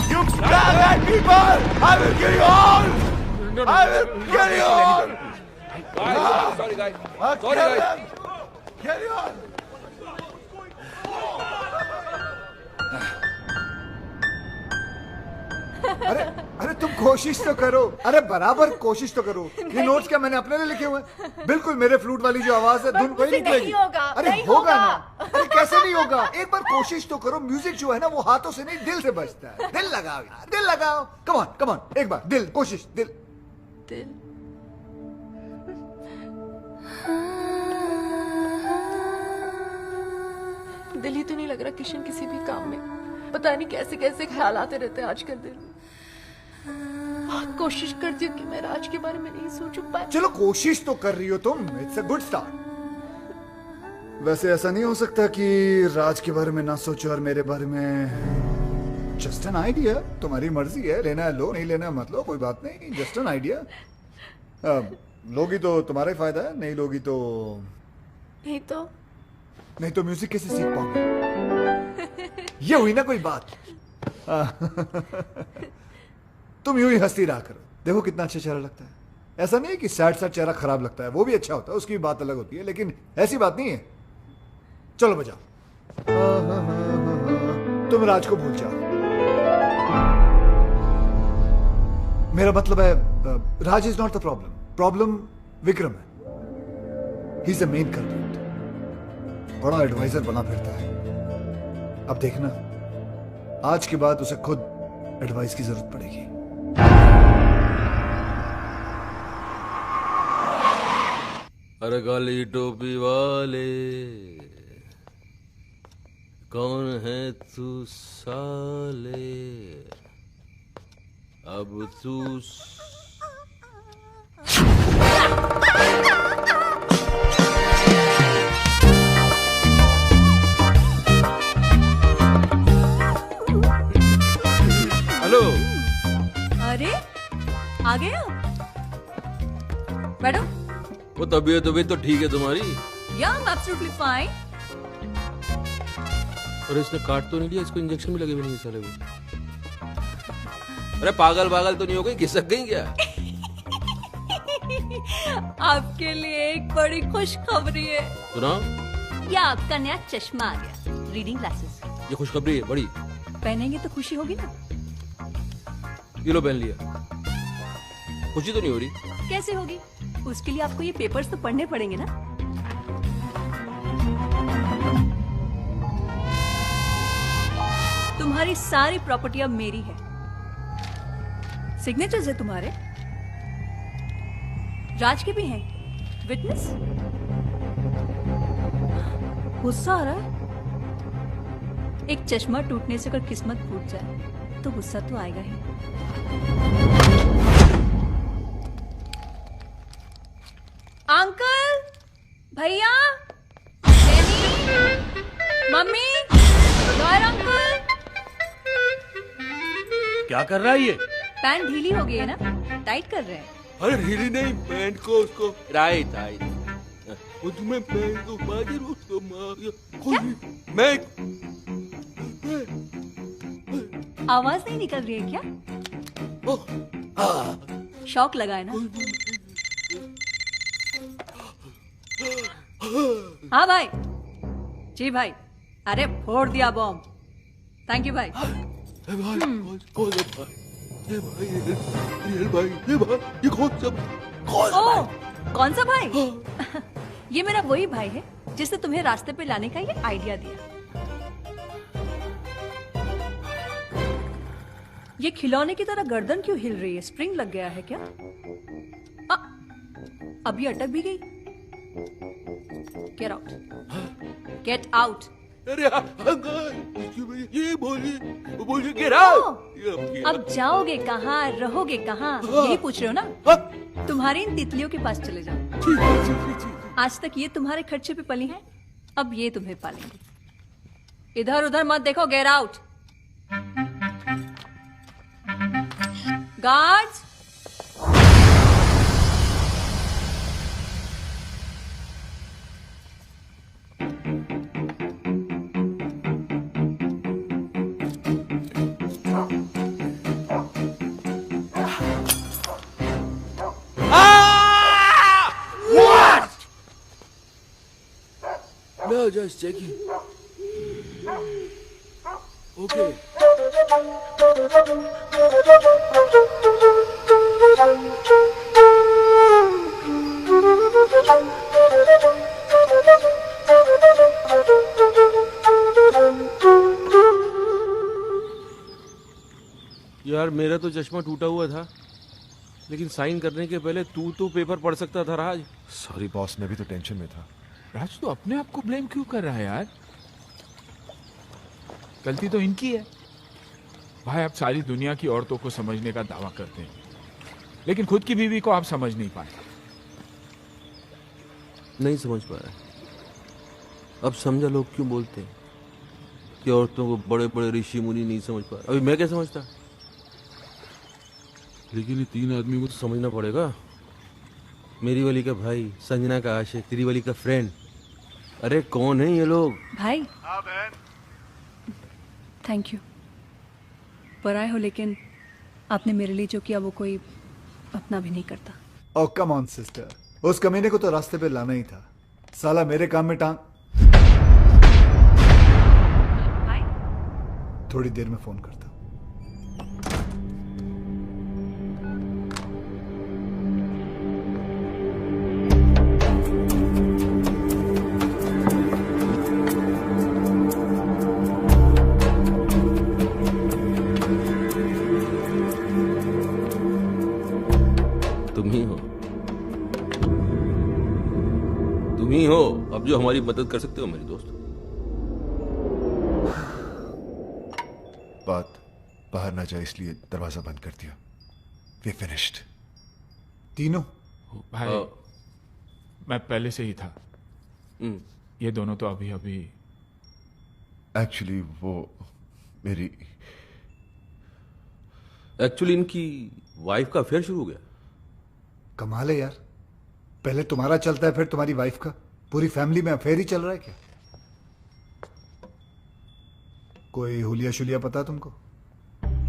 You black hat people! I will kill you all! I will kill you all! Sorry guys. Sorry guys. Kill you all! अरे तुम कोशिश तो करो, अरे बराबर कोशिश तो करो। ये नोट्स क्या मैंने अपने लिए लिखे हुए हैं? बिल्कुल मेरे फ्लूट वाली जो आवाज है धुन कोई नहीं निकलेगी। अरे होगा ना, अरे कैसे नहीं होगा? एक बार कोशिश तो करो। म्यूजिक जो है ना वो हाथों से नहीं दिल से बजता है। दिल लगाओ यार, दिल लगाओ। कम ऑन कम ऑन, एक बार दिल, कोशिश दिल। दिल ही तो नहीं लग रहा किशन किसी भी काम में। पता नहीं कैसे कैसे ख्याल आते रहते हैं आजकल दिल में। बहुत कोशिश करती हूँ कि मैं राज के बारे में नहीं सोचूं, पर चलो कोशिश तो कर रही हो तुम, इट्स अ गुड स्टार्ट। वैसे ऐसा नहीं हो सकता कि राज के बारे में ना सोचो और मेरे बारे में। जस्ट एन आइडिया, तुम्हारी मर्जी है, लेना है लो, नहीं लेना मत लो, कोई बात नहीं, जस्ट एन आइडिया। लोगी तो तुम्हारा ही फायदा है, नहीं लोगी तो नहीं तो म्यूजिक कैसे सीख पाओगे? ये हुई ना कोई बात। तुम यूं ही हंसती रहा करो, देखो कितना अच्छा चेहरा लगता है। ऐसा नहीं है कि सैड सैड चेहरा खराब लगता है, वो भी अच्छा होता है, उसकी बात अलग होती है, लेकिन ऐसी बात नहीं है। चलो बजाओ। तुम राज को भूल जाओ। मेरा मतलब है Raj is not the problem, problem Vikram है। He is the main culprit. बड़ा एडवाइजर बना फिरता है। अब देखना, आज के बाद उसे खुद एडवाइस की जरूरत पड़ेगी। अरे काली टोपी वाले, कौन है तू साले? अब तू हेलो। अरे आ गए हो? बैठो। वो तबीयत तो ठीक है तुम्हारी? या आई एम एब्सोल्युटली फाइन। और इसने काट तो नहीं लिया? इसको इंजेक्शन भी लगे हुए नहीं साले को। अरे पागल तो नहीं हो गई, खिसक गई क्या? आपके लिए एक बड़ी खुशखबरी है। सुनाओ। या आपका नया चश्मा आ गया, रीडिंग ग्लासेस। ये खुशखबरी है बड़ी। पहनेंगे तो खुशी होगी ना? ये लो पहन लिया। खुशी तो नहीं हो रही? कैसे होगी? उसके लिए आपको ये पेपर्स तो पढ़ने पड़ेंगे ना। तुम्हारी सारी प्रॉपर्टी अब मेरी है। सिग्नेचर्स है तुम्हारे, राज के भी हैं। विटनेस? गुस्सा आ रहा है? एक चश्मा टूटने से अगर किस्मत फूट जाए तो गुस्सा तो आएगा ही। अंकल, भैया, डैडी, मम्मी, लॉयर अंकल। क्या कर रहा है ये? पैंट ढीली हो गई है ना, टाइट कर रहे हैं। अरे ढीली नहीं, पैंट को उसको राइट वो तुम्हें पैंट को बाजर उसको मैं आवाज नहीं निकल रही है क्या? शौक लगा है ना? हाँ भाई। जी भाई। अरे फोड़ दिया बॉम्ब। थैंक यू भाई। कौन सा भाई? ये मेरा वही भाई है जिसने तुम्हें रास्ते पे लाने का ये आइडिया दिया। ये खिलौने की तरह गर्दन क्यों हिल रही है? स्प्रिंग लग गया है क्या? अभी अटक भी गई। Get out, get out. अरे ये बोलिए गेट आउट। अब जाओगे कहाँ, रहोगे कहाँ, यही पूछ रहे हो ना? तुम्हारी इन तितलियों के पास चले जाओ। आज तक ये तुम्हारे खर्चे पे पली हैं, अब ये तुम्हें पालेंगे। इधर उधर मत देखो, get out. Guards, No, just checking. Okay. यार मेरा तो चश्मा टूटा हुआ था, लेकिन साइन करने के पहले तू तो पेपर पढ़ सकता था राज। सॉरी बॉस, मैं भी तो टेंशन में था। राज तो अपने आप को ब्लेम क्यों कर रहा है यार? गलती तो इनकी है। भाई आप सारी दुनिया की औरतों को समझने का दावा करते हैं, लेकिन खुद की बीवी को आप समझ नहीं पाए। नहीं समझ पा रहा। अब समझा लोग क्यों बोलते हैं कि औरतों को बड़े बड़े ऋषि मुनि नहीं समझ पा रहे। अभी मैं क्या समझता, लेकिन ये तीन आदमी को तो समझना पड़ेगा। मेरी वाली का भाई, संजना का आशिक, तेरी वाली का फ्रेंड। अरे कौन है ये लोग? भाई। हाँ बहन। Thank you. पराए हो, लेकिन आपने मेरे लिए जो किया वो कोई अपना भी नहीं करता। ओह कम ऑन सिस्टर, उस कमीने को तो रास्ते पे लाना ही था। साला मेरे काम में टांग। भाई? थोड़ी देर में फोन करता हूँ। तुम ही हो अब जो हमारी मदद कर सकते हो मेरी दोस्त। बात बाहर ना जाए इसलिए दरवाजा बंद कर दिया। We finished. तीनों? भाई मैं पहले से ही था। ये दोनों तो अभी अभी। एक्चुअली वो मेरी इनकी वाइफ का अफेयर शुरू हो गया। कमाल है यार, पहले तुम्हारा चलता है फिर तुम्हारी वाइफ का। पूरी फैमिली में अफेयर ही चल रहा है क्या? कोई हुलिया शुलिया पता तुमको?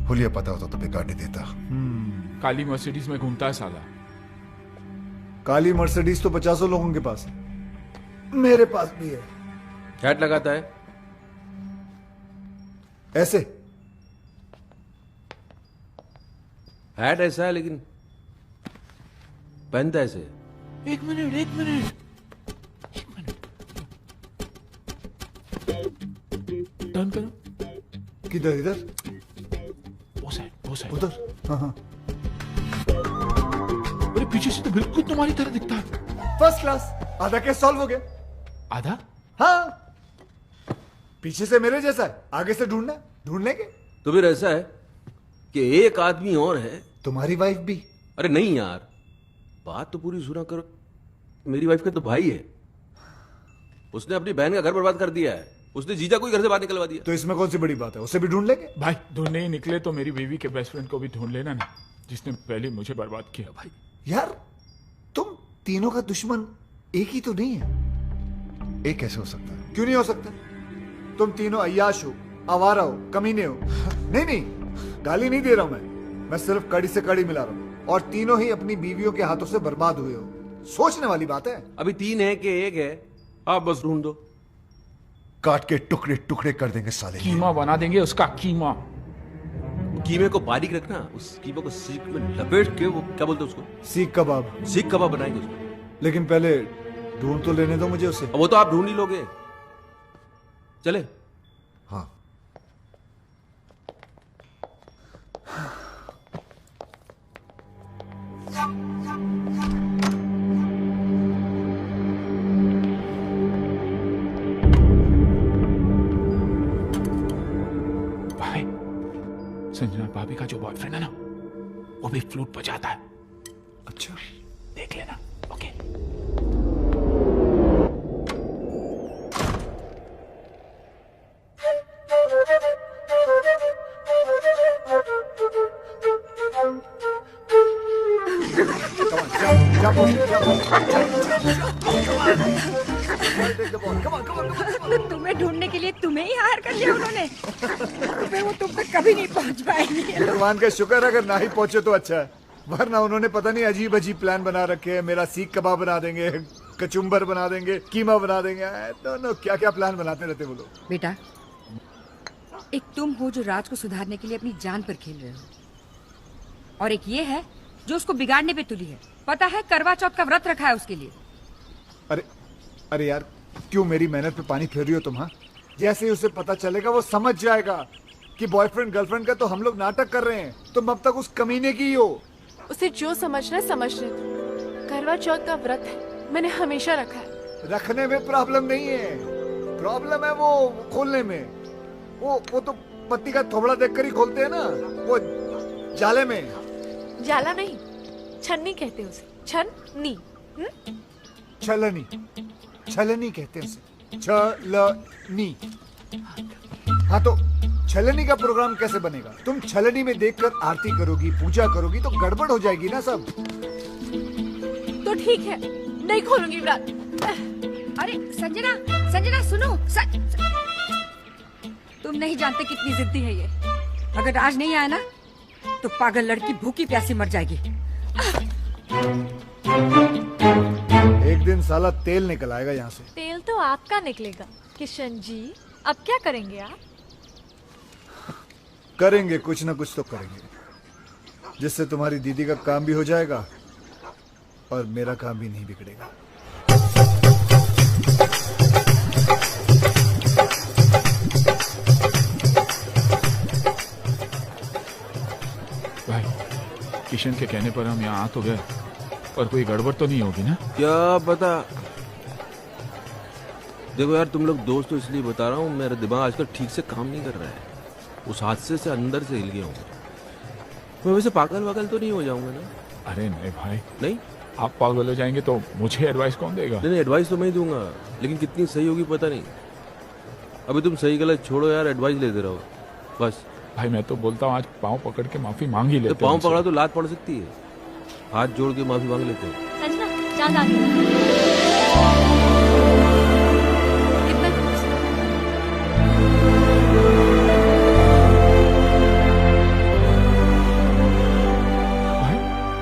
हुलिया पता होता तो बेकार नहीं देता। काली मर्सिडीज में घूमता है साला। काली मर्सिडीज तो 50 लोगों के पास है, मेरे पास भी है। हैट लगाता है ऐसे। हैट ऐसा है लेकिन पहनता ऐसे। एक मिनट टर्न करो। किधर? इधर? वो साइड उधर। हाँ। अरे पीछे से तो बिल्कुल तुम्हारी तरह दिखता है। First class. आधा केस सॉल्व हो गया। आधा? हाँ, पीछे से मेरे जैसा है, आगे से ढूंढना ढूंढ लेंगे। तो फिर ऐसा है कि एक आदमी और है। तुम्हारी वाइफ भी? अरे नहीं यार, बात तो पूरी सुना करो। मेरी वाइफ का तो भाई है, उसने अपनी बहन का घर बर्बाद कर दिया है। उसने जीजा को ही घर से बाहर निकलवा दिया। तो इसमें कौन सी बड़ी बात है, उसे भी ढूंढ लेंगे। भाई ढूंढने ही निकले तो मेरी बीवी के बेस्ट फ्रेंड को भी ढूंढ लेना ना, जिसने पहले मुझे बर्बाद किया। भाई यार तुम तीनों का दुश्मन एक ही तो नहीं है। एक कैसे हो सकता है? क्यों नहीं हो सकता? तुम तीनों अय्याश हो, आवारा हो, कमीने हो। नहीं, गाली नहीं दे रहा हूं मैं सिर्फ कड़ी से कड़ी मिला रहा हूं। और तीनों ही अपनी बीवियों के हाथों से बर्बाद हुए हो। सोचने वाली बात है। अभी 3 है कि 1 है, आप बस ढूंढ दो। काट के टुकड़े टुकड़े कर देंगे साले। कीमा बना देंगे उसका, कीमा। कीमे को बारीक रखना, उस कीमे को सीख में लपेट के, वो क्या बोलते हैं उसको, सीख कबाब। सीख कबाब बनाएंगे उसको। लेकिन पहले ढूंढ तो लेने दो मुझे उसे। वो तो आप ढूंढ ही लोगे। चले। हाँ। भाई संजना भाभी का जो बॉयफ्रेंड है ना, वो भी फ्लूट बजाता है। अच्छा, देख लेना। ओके। तो तुम्हें ढूंढने के लिए तुम्हें ही हायर कर लिया उन्होंने। फिर वो तुम तक कभी नहीं पहुंच पाएंगे। भगवान का शुक्र है, अगर ना ही पहुंचे तो अच्छा है, वरना उन्होंने पता नहीं अजीब अजीब प्लान बना रखे हैं। मेरा सीख कबाब बना देंगे, कचुम्बर बना देंगे, कीमा बना देंगे। दोनों क्या क्या प्लान बनाते रहते वो लोग। बेटा, एक तुम हो जो राज को सुधारने के लिए अपनी जान पर खेल रहे हो, और एक ये है जो उसको बिगाड़ने पे तुली है। पता है करवा चौथ का व्रत रखा है उसके लिए। अरे यार, क्यों मेरी मेहनत पे पानी फेर रही हो तुम? हाँ, जैसे ही उसे पता चलेगा वो समझ जाएगा कि बॉयफ्रेंड गर्लफ्रेंड का तो हम लोग नाटक कर रहे हैं। तुम अब तक उस कमीने की ही हो। उसे जो समझना है समझने दो। करवा चौथ का व्रत है, मैंने हमेशा रखा है। रखने में प्रॉब्लम नहीं है, प्रॉब्लम है वो खोलने में। वो तो पत्ती का थोबड़ा देखकर ही खोलते हैं ना, वो जाले में। जाला नहीं, छन्नी कहते हैं उसे। छन्नी। छलनी, छलनी कहते हैं उसे। छलनी। हाँ, तो छलनी का प्रोग्राम कैसे बनेगा? तुम छलनी में देखकर आरती करोगी, पूजा करोगी तो गड़बड़ हो जाएगी ना सब। तो ठीक है, नहीं खोलूंगी व्रत। अरे संजना सुनो। तुम नहीं जानते कितनी जिद्दी है ये। अगर राज नहीं आया ना तो पागल लड़की भूखी प्यासी मर जाएगी। एक दिन साला तेल निकल आएगा यहाँ से। तेल तो आपका निकलेगा किशन जी। अब क्या करेंगे आप? करेंगे कुछ ना कुछ तो करेंगे, जिससे तुम्हारी दीदी का काम भी हो जाएगा और मेरा काम भी नहीं बिगड़ेगा। भाई किशन के कहने पर हम यहाँ आ तो गए, पर कोई गड़बड़ तो नहीं होगी ना? क्या पता। देखो यार, तुम लोग दोस्त तो इसलिए बता रहा हूँ, मेरा दिमाग आजकल ठीक से काम नहीं कर रहा है। उस हादसे से अंदर से हिल गया हूँ मैं। वैसे पागल वागल तो नहीं हो जाऊंगा ना? अरे नहीं भाई। नहीं, आप पागल हो जाएंगे तो मुझे एडवाइस कौन देगा? नहीं, एडवाइस तो मैं ही दूंगा, लेकिन कितनी सही होगी पता नहीं। अभी तुम सही गलत छोड़ो यार, एडवाइस लेते रहो बस। भाई मैं तो बोलता हूँ आज पाँव पकड़ के माफी मांग ही लेते। तो पाँव पकड़ा तो लात पड़ सकती है, हाथ जोड़ के माफी मांग लेते हैं। संजना चांद आ गया।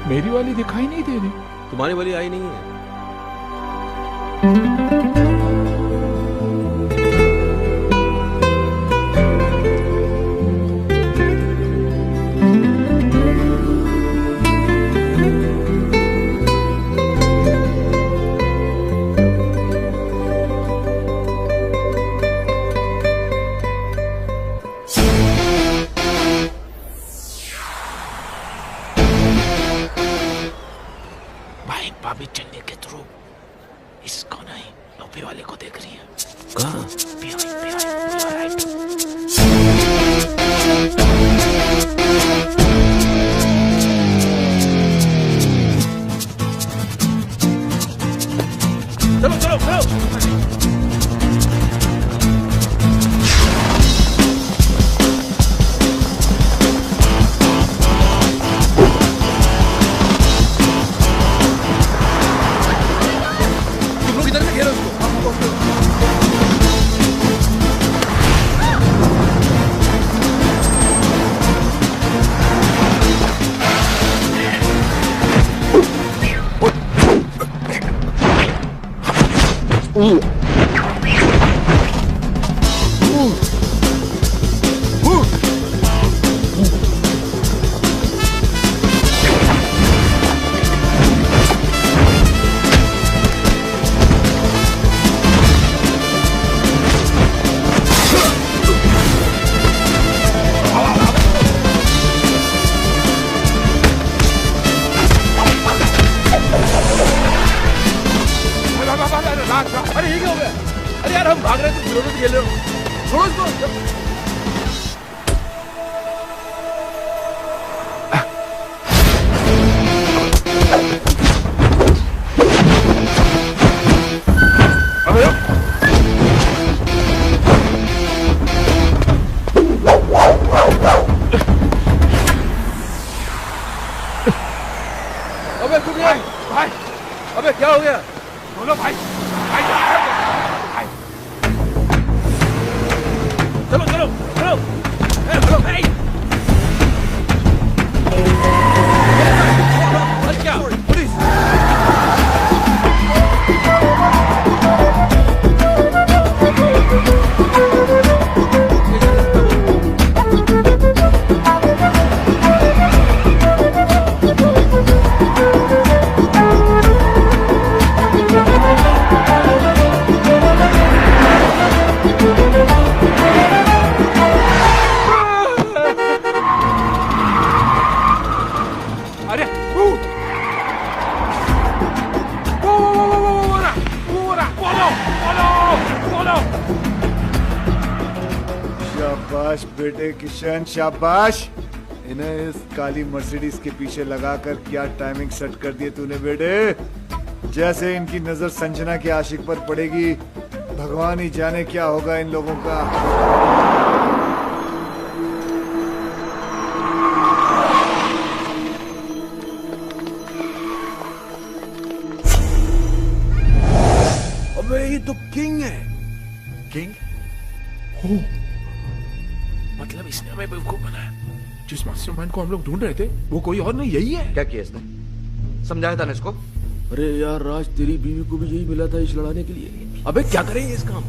मेरी वाली दिखाई नहीं दे रही। तुम्हारी वाली आई नहीं है। भाभी चलने के थ्रू इसको नहीं, लोपी वाले को देख रही है। कहाँ? behind, behind, चलो चलो चलो। तुम लोग इधर से घेरो उसको। अरे ये क्या हो गया? अरे यार हम भाग रहे थे, तुम विरोध खेल रहे हो। छोड़ो इसको। अबे तुम भाई भाई, अबे क्या हो गया? बोलो भाई, चलो चलो चलो। चलो भाई। क्या? पुलिस। शाबाश बेटे किशन, शाबाश। इन्हें इस काली मर्सिडीज के पीछे लगाकर क्या टाइमिंग सेट कर दिए तूने बेटे। जैसे इनकी नजर संजना के आशिक पर पड़ेगी, भगवान ही जाने क्या होगा इन लोगों का। अबे ये तो किंग है। किंग? मतलब इसने हमें बेवकूफ बनाया। जिस मास्टरमाइंड को हम लोग ढूंढ रहे थे वो कोई और नहीं, यही है। क्या किया इसने? समझाया था ना इसको? अरे यार राज, तेरी बीवी को भी यही मिला था इस लड़ाने के लिए। अबे क्या करेंगे इस काम?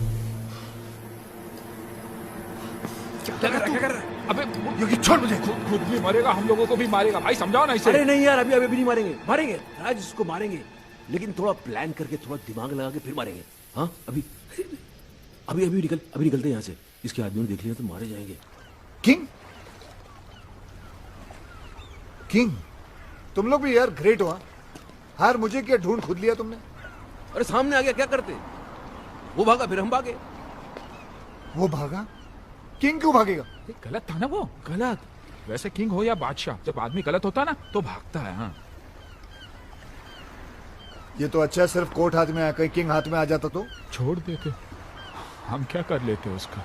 क्या कर रहा है? अबे योगी छोड़ मुझे। खुद भी मरेगा, हम लोगों को भी मारेगा। भाई समझाओ ना इसे। अरे नहीं यार, अभी अभी नहीं मारेंगे। मारेंगे राज, इसको मारेंगे, लेकिन थोड़ा प्लान करके, थोड़ा दिमाग लगा के फिर मारेंगे। हाँ अभी अभी अभी निकलते हैं यहाँ से। इसके आदमी ने देख लिया तो मारे जाएंगे। किंग, किंग, तुम लोग भी यार ग्रेट हो। हार मुझे क्या ढूंढ खुद लिया तुमने? अरे सामने आ गया, क्या करते? वो भागा, फिर हम भागे। वो भागा? किंग क्यों भागेगा? गलत था ना वो। गलत? वैसे किंग हो या बादशाह, जब आदमी गलत होता ना तो भागता है। हाँ ये तो अच्छा है सिर्फ कोर्ट हाथ में आया, कहीं किंग हाथ में आ जाता तो छोड़ देते, हम क्या कर लेते उसका।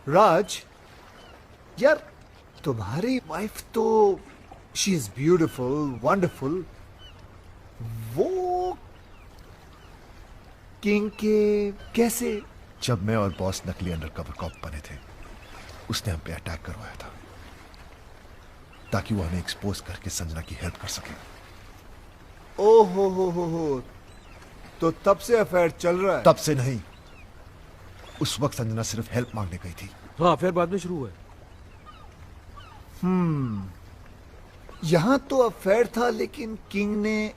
राज यार, तुम्हारी वाइफ तो शी इज ब्यूटिफुल, वंडरफुल। वो किंग के कैसे? जब मैं और बॉस नकली अंडरकवर कॉप बने थे, उसने हम पे अटैक करवाया था ताकि वो हमें एक्सपोज करके संजना की हेल्प कर सके। ओ हो, तो तब से अफेयर चल रहा है? तब से नहीं, उस वक्त संजना सिर्फ हेल्प मांगने गई थी। हाँ फिर बाद में शुरू हुआ। यहां तो अफेयर था, लेकिन किंग ने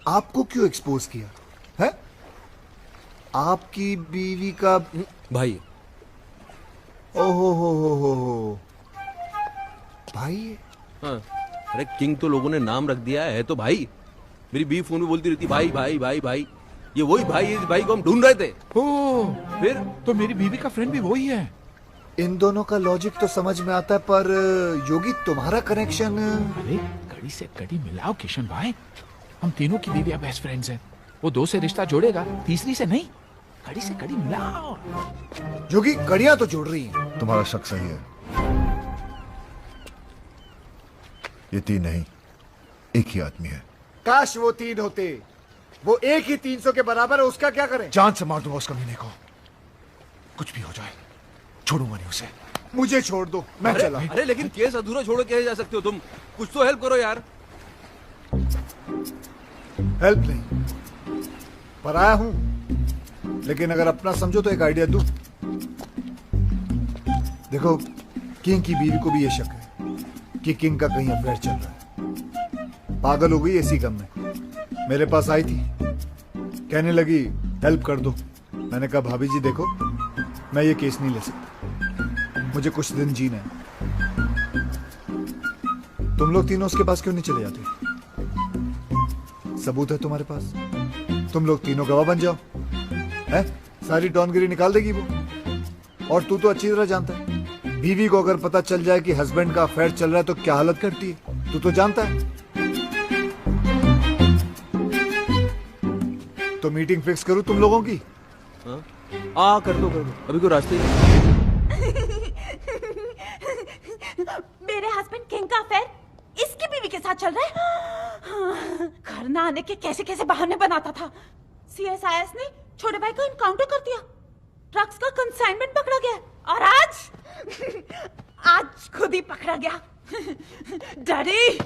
आपको क्यों एक्सपोज किया है? आपकी बीवी का भाई। ओहो हो भाई है? हाँ, अरे किंग तो लोगों ने नाम रख दिया है तो भाई। मेरी बीवी फोन में बोलती रहती भाई भाई भाई भाई। ये वही भाई है, इस भाई को हम ढूंढ रहे थे। ओह, फिर तो मेरी बीवी का फ्रेंड भी वही है। इन दोनों का लॉजिक तो समझ में आता है, पर योगी तुम्हारा कनेक्शन। अरे कड़ी से कड़ी मिलाओ किशन भाई, हम तीनों की बीवियां बेस्ट फ्रेंड्स हैं। वो 2 से रिश्ता जोड़ेगा, तीसरी से नहीं। कड़ी से कड़ी मिलाओ। जोगी कड़ियां तो जोड़ रही हैं। तुम्हारा शक सही है। ये 3 नहीं, एक ही आदमी है। काश वो 3 होते। वो एक ही 300 के बराबर है, उसका क्या करें? जान से मार दूंगा उस कमीने को। कुछ भी हो जाए छोड़ूंगा नहीं उसे। मुझे छोड़ दो, मैं चला। अरे लेकिन केस अधूरा छोड़ के जा सकते हो तुम? कुछ तो हेल्प करो यार। हेल्प नहीं, पराया हूं, लेकिन अगर अपना समझो तो एक आइडिया दूं। देखो, किंग की बीवी को भी ये शक है कि किंग का कहीं अफेयर चल रहा है। पागल हो गई इसी गम में। मेरे पास आई थी, कहने लगी हेल्प कर दो। मैंने कहा भाभी जी देखो, मैं ये केस नहीं ले सकता, मुझे कुछ दिन जीना है। तुम लोग तीनों उसके पास क्यों नहीं चले जाते? सबूत है तुम्हारे पास, तुम लोग तीनों गवाह बन जाओ। है? सारी डॉनगिरी निकाल देगी वो। और तू तो अच्छी तरह जानता है, बीवी को अगर पता चल जाए कि हस्बैंड का अफेयर चल रहा है तो क्या हालत करती है, तू तो जानता है। तो मीटिंग फिक्स करूं तुम लोगों की? कर दो अभी कोई रास्ते मेरे हस्बैंड किंग का अफेयर इसकी बीवी के साथ चल रहा है। घर ना आने के कैसे कैसे बहाने बनाता था। सीएसआईएस ने छोटे भाई को इनकाउंटर कर दिया, ड्रग्स का कंसाइनमेंट पकड़ा गया, और आज खुद ही पकड़ा गया। डैडी,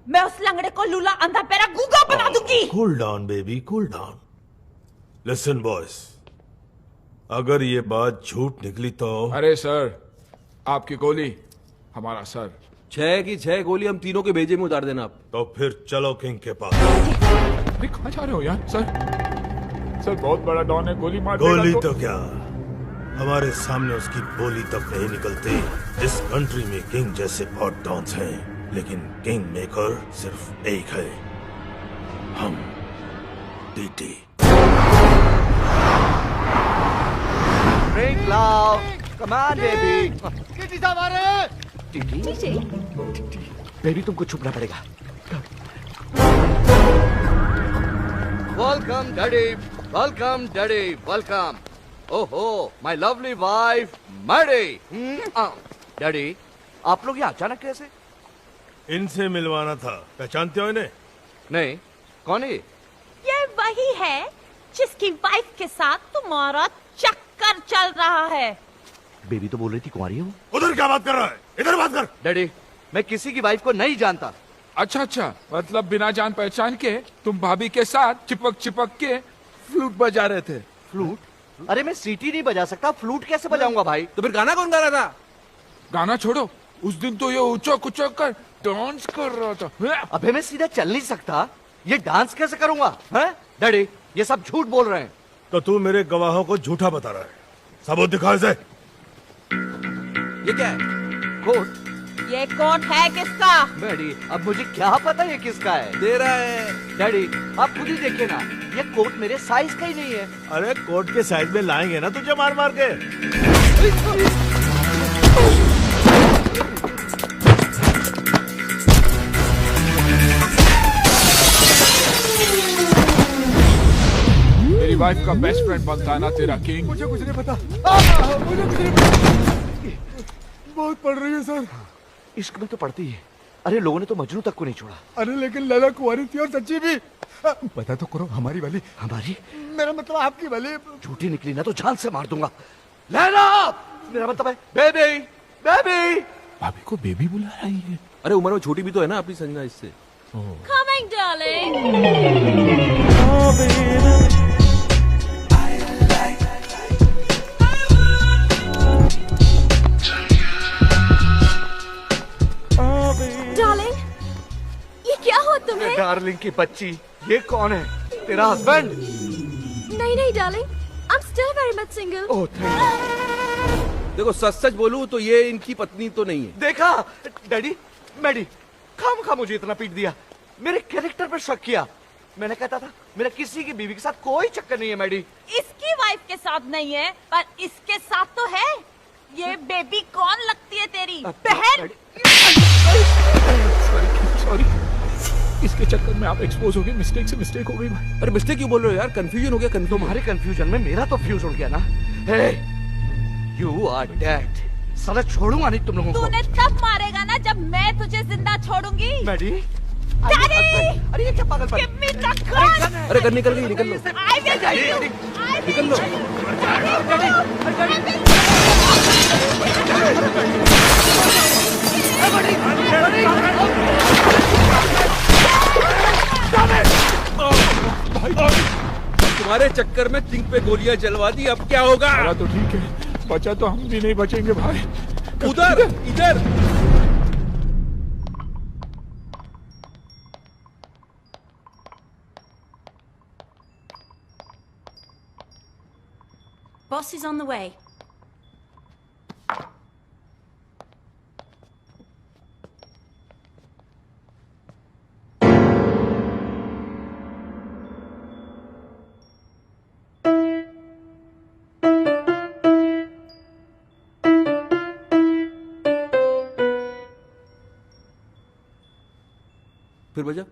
मैं उस लंगड़े को लूला अंधा पैरा गूंगा बना दूंगी। Cool down baby, cool down. Listen boys, अगर ये बात झूठ निकली तो। अरे सर, आपकी गोली हमारा सर। 6 की 6 गोली हम तीनों के भेजे में उतार देना आप। तो फिर चलो किंग के पास। अरे कहाँ जा रहे हो यार? सर बहुत बड़ा डॉन है, गोली मार देगा गोली तो क्या, हमारे सामने उसकी बोली तक नहीं निकलती। इस कंट्री में किंग जैसे बहुत डॉन्स हैं, लेकिन किंग मेकर सिर्फ एक है, हम। TT. Drink loud. Come on, baby. TT साहब आ रहे हैं। टीटी? बेबी तुमको छुपना पड़ेगा। Welcome, daddy. Welcome, daddy. Welcome. ओहो, my lovely wife, Maddie. Daddy, आप लोग यहाँ अचानक कैसे? इनसे मिलवाना था, पहचानते हो इन्हें? नहीं, कौन है ये वही है जिसकी वाइफ के साथ तुम्हारा चक्कर चल रहा है। बेबी तो बोल रही थी कुंवारी है वो। उधर क्या बात कर रहा है? इधर बात कर। डैडी, मैं किसी की वाइफ को नहीं जानता। अच्छा, मतलब बिना जान पहचान के तुम भाभी के साथ चिपक के फ्लूट बजा रहे थे। फ्लूट? अरे मैं सीटी नहीं बजा सकता, फ्लूट कैसे बजाऊंगा भाई? तो फिर गाना कौन गा रहा था? गाना छोड़ो, उस दिन तो ये उचक उचक कर डांस कर रहा था। अबे मैं सीधा चल नहीं सकता, ये डांस कैसे करूंगा? हैं? डैडी, ये सब झूठ बोल रहे हैं। तो तू मेरे गवाहों को झूठा बता रहा है, सबूत दिखा इसे। ये क्या है? कोट? ये कोट है किसका? डैडी, अब मुझे क्या पता ये किसका है? तेरा है। डैडी, आप खुद ही देखिए ना, ये कोट मेरे साइज का ही नहीं है। अरे कोट के साइज में लाएंगे ना तुझे मार मार के। मेरी वाइफ का बेस्ट फ्रेंड बनता है ना तेरा किंग। मुझे कुछ नहीं पता। मुझे कुछ नहीं पता। बहुत पढ़ रही है सर। इश्क में तो पढ़ती है। अरे लोगों ने तो मजनू तक को नहीं छोड़ा। अरे लेकिन लैला कुंवारी थी और सच्ची भी। पता तो करो, हमारी वाली। हमारी? मेरा मतलब आपकी वाली। झूठी निकली ना तो जान से मार दूंगा। लैला, मेरा मतलब है बेबी। बेबी, भाभी को बेबी बुला रही है। अरे उम्र में छोटी भी तो है ना अपनी संजना इससे। Coming, darling. डार्लिंग, ये क्या हुआ तुम्हें? डार्लिंग की बच्ची, ये कौन है? तेरा हस्बैंड? नहीं darling, I'm still very much single. Oh thank you. देखो सच बोलूं तो ये इनकी पत्नी तो नहीं है। देखा डैडी, मैडी, खामखा मुझे इतना पीट दिया, मेरे कैरेक्टर पर शक किया। मैंने कहता था मेरा किसी की बीवी के साथ कोई चक्कर नहीं है। मैडी, इसकी वाइफ के साथ नहीं है, पर इसके साथ तो है। ये बेबी कौन लगती है तेरी बहन? सॉरी। इसके चक्कर में आप एक्सपोज हो गए, मिस्टेक से मिस्टेक हो गई भाई। अरे मिस्टेक क्यों बोल रहे हो यार, कंफ्यूजन हो गया। तुम्हारे कंफ्यूजन में मेरा तो फ्यूज उड़ गया ना। हे यू आर डेड। साला छोड़ूंगा नहीं तुम लोगों को। तूने तब मारेगा ना जब मैं तुझे जिंदा छोड़ूंगी। मैडी डैडी, अरे ये क्या पागलपन। Give me the gun. अरे गन निकल गई, निकल लो। I will kill you. निकल लो। तुम्हारे चक्कर में किंग पे गोलियां चलवा दी, अब क्या होगा? तो ठीक है, बचा तो हम भी नहीं बचेंगे भाई। उधर इधर। Boss is on the way. फिर बजा।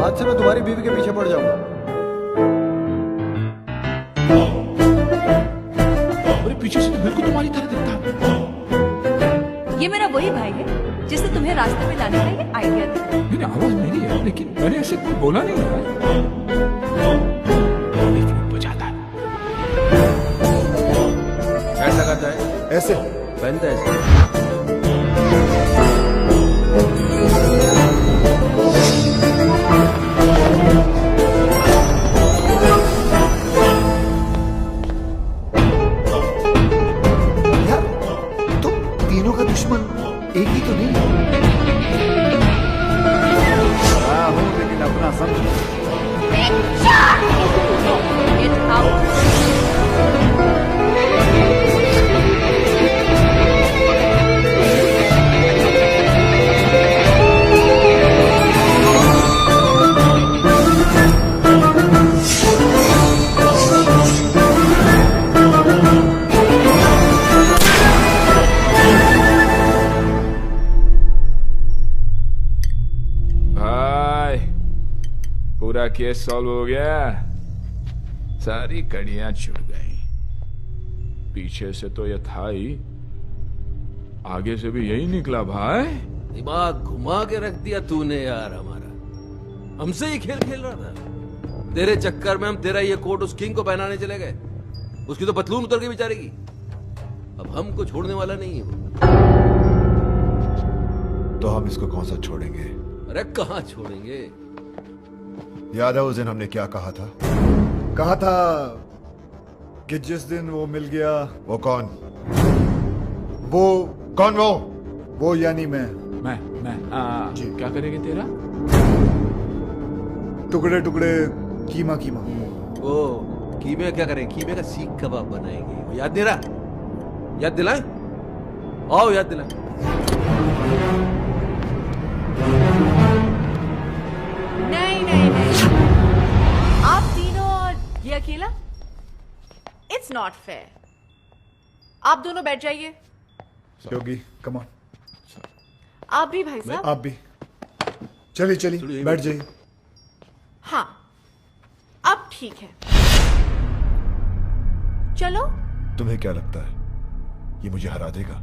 आज से मैं तुम्हारी बीवी के पीछे पड़ जाऊंगा। पीछे से तो बिल्कुल तुम्हारी तरह दिखता है। ये मेरा वही भाई है जिसने तुम्हें रास्ते में लाने का ये आइडिया दिया। नहीं, आवाज मेरी है, लेकिन मैंने ऐसे कोई बोला नहीं है। बजाता है। कैसे लगाता है? ऐसे पहनता है ऐसे। एक ही तो नहीं हूँ, लेकिन अपना समझ। पूरा केस सॉल्व हो गया, सारी कड़ियां छुट गई। पीछे से तो ये था ही, आगे से भी यही निकला भाई। दिमाग घुमा के रख दिया तूने यार हमारा। हमसे ही खेल खेल रहा था। तेरे चक्कर में हम तेरा ये कोट उस किंग को पहनाने चले गए। उसकी तो पतलून उतर गई बेचारे की। अब हमको छोड़ने वाला नहीं है वो। तो हम इसको कौन सा छोड़ेंगे? अरे कहाँ छोड़ेंगे? याद है उस दिन हमने क्या कहा था? कहा था कि जिस दिन वो मिल गया। वो कौन? वो कौन? वो यानी मैं जी। क्या करेंगे तेरा? टुकड़े टुकड़े कीमा कीमा। ओ कीमे क्या करें? कीमे का सीख कबाब बनाएंगे। याद नहीं रहा? याद दिलाएं? आओ याद दिलाएं। नहीं नहीं नहीं, आप तीनों और ये अकेला, इट्स नॉट फेयर। आप दोनों बैठ जाइए। योगी कम ऑन। आप भी भाई साहब। आप भी चलिए चलिए बैठ जाइए। हाँ अब ठीक है, चलो। तुम्हें क्या लगता है ये मुझे हरा देगा?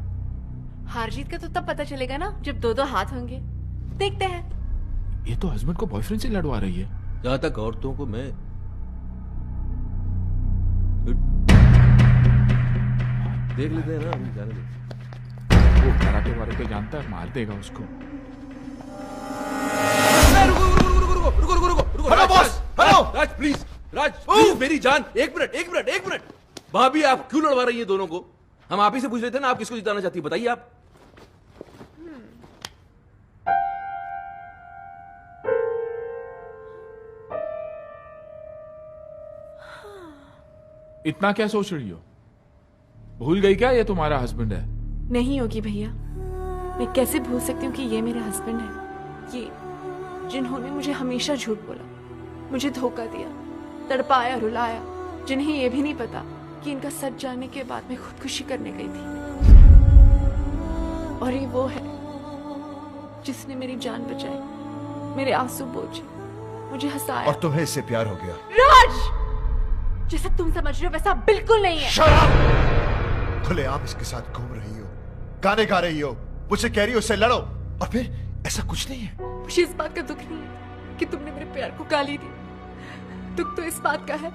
हार जीत का तो तब पता चलेगा ना जब दो दो हाथ होंगे। देखते हैं। ये तो हस्बैंड को बॉयफ्रेंड से लड़वा रही है। जहां तक औरतों को मैं देख लेते हैं ना, हम जाने दे। वो कराटे वाले पे जानता है, मार देगा उसको। रुको boss, hello Raj please, Raj please मेरी जान, एक मिनट। भाभी आप क्यों लड़वा रही हैं दोनों को? हम आप ही से पूछ रहे थे ना, आप किसको जिताना चाहती है, बताइए आप। इतना क्या सोच रही हो? भूल गई क्या ये तुम्हारा हस्बैंड है? नहीं होगी भैया, मैं कैसे भूल सकती हूँ कि ये मेरे हस्बैंड है। ये जिन्होंने मुझे हमेशा झूठ बोला, मुझे धोखा दिया, तड़पाया, रुलाया, जिन्हें ये भी नहीं पता कि इनका सच जानने के बाद मैं खुदकुशी करने गई थी। और ये वो है जिसने मेरी जान बचाई, मेरे आंसू पोंछे, मुझे हंसाया। और तुम्हें इससे प्यार हो गया? राज, जैसा तुम समझ रहे हो वैसा बिल्कुल नहीं है। खुलेआम इसके साथ घूम रही हो, गाने गा रही हो, मुझसे कह रही हो उससे लड़ो, और फिर ऐसा कुछ नहीं है। मुझे इस बात का दुख नहीं है कि तुमने मेरे प्यार को गाली दी। दुख तो इस बात का है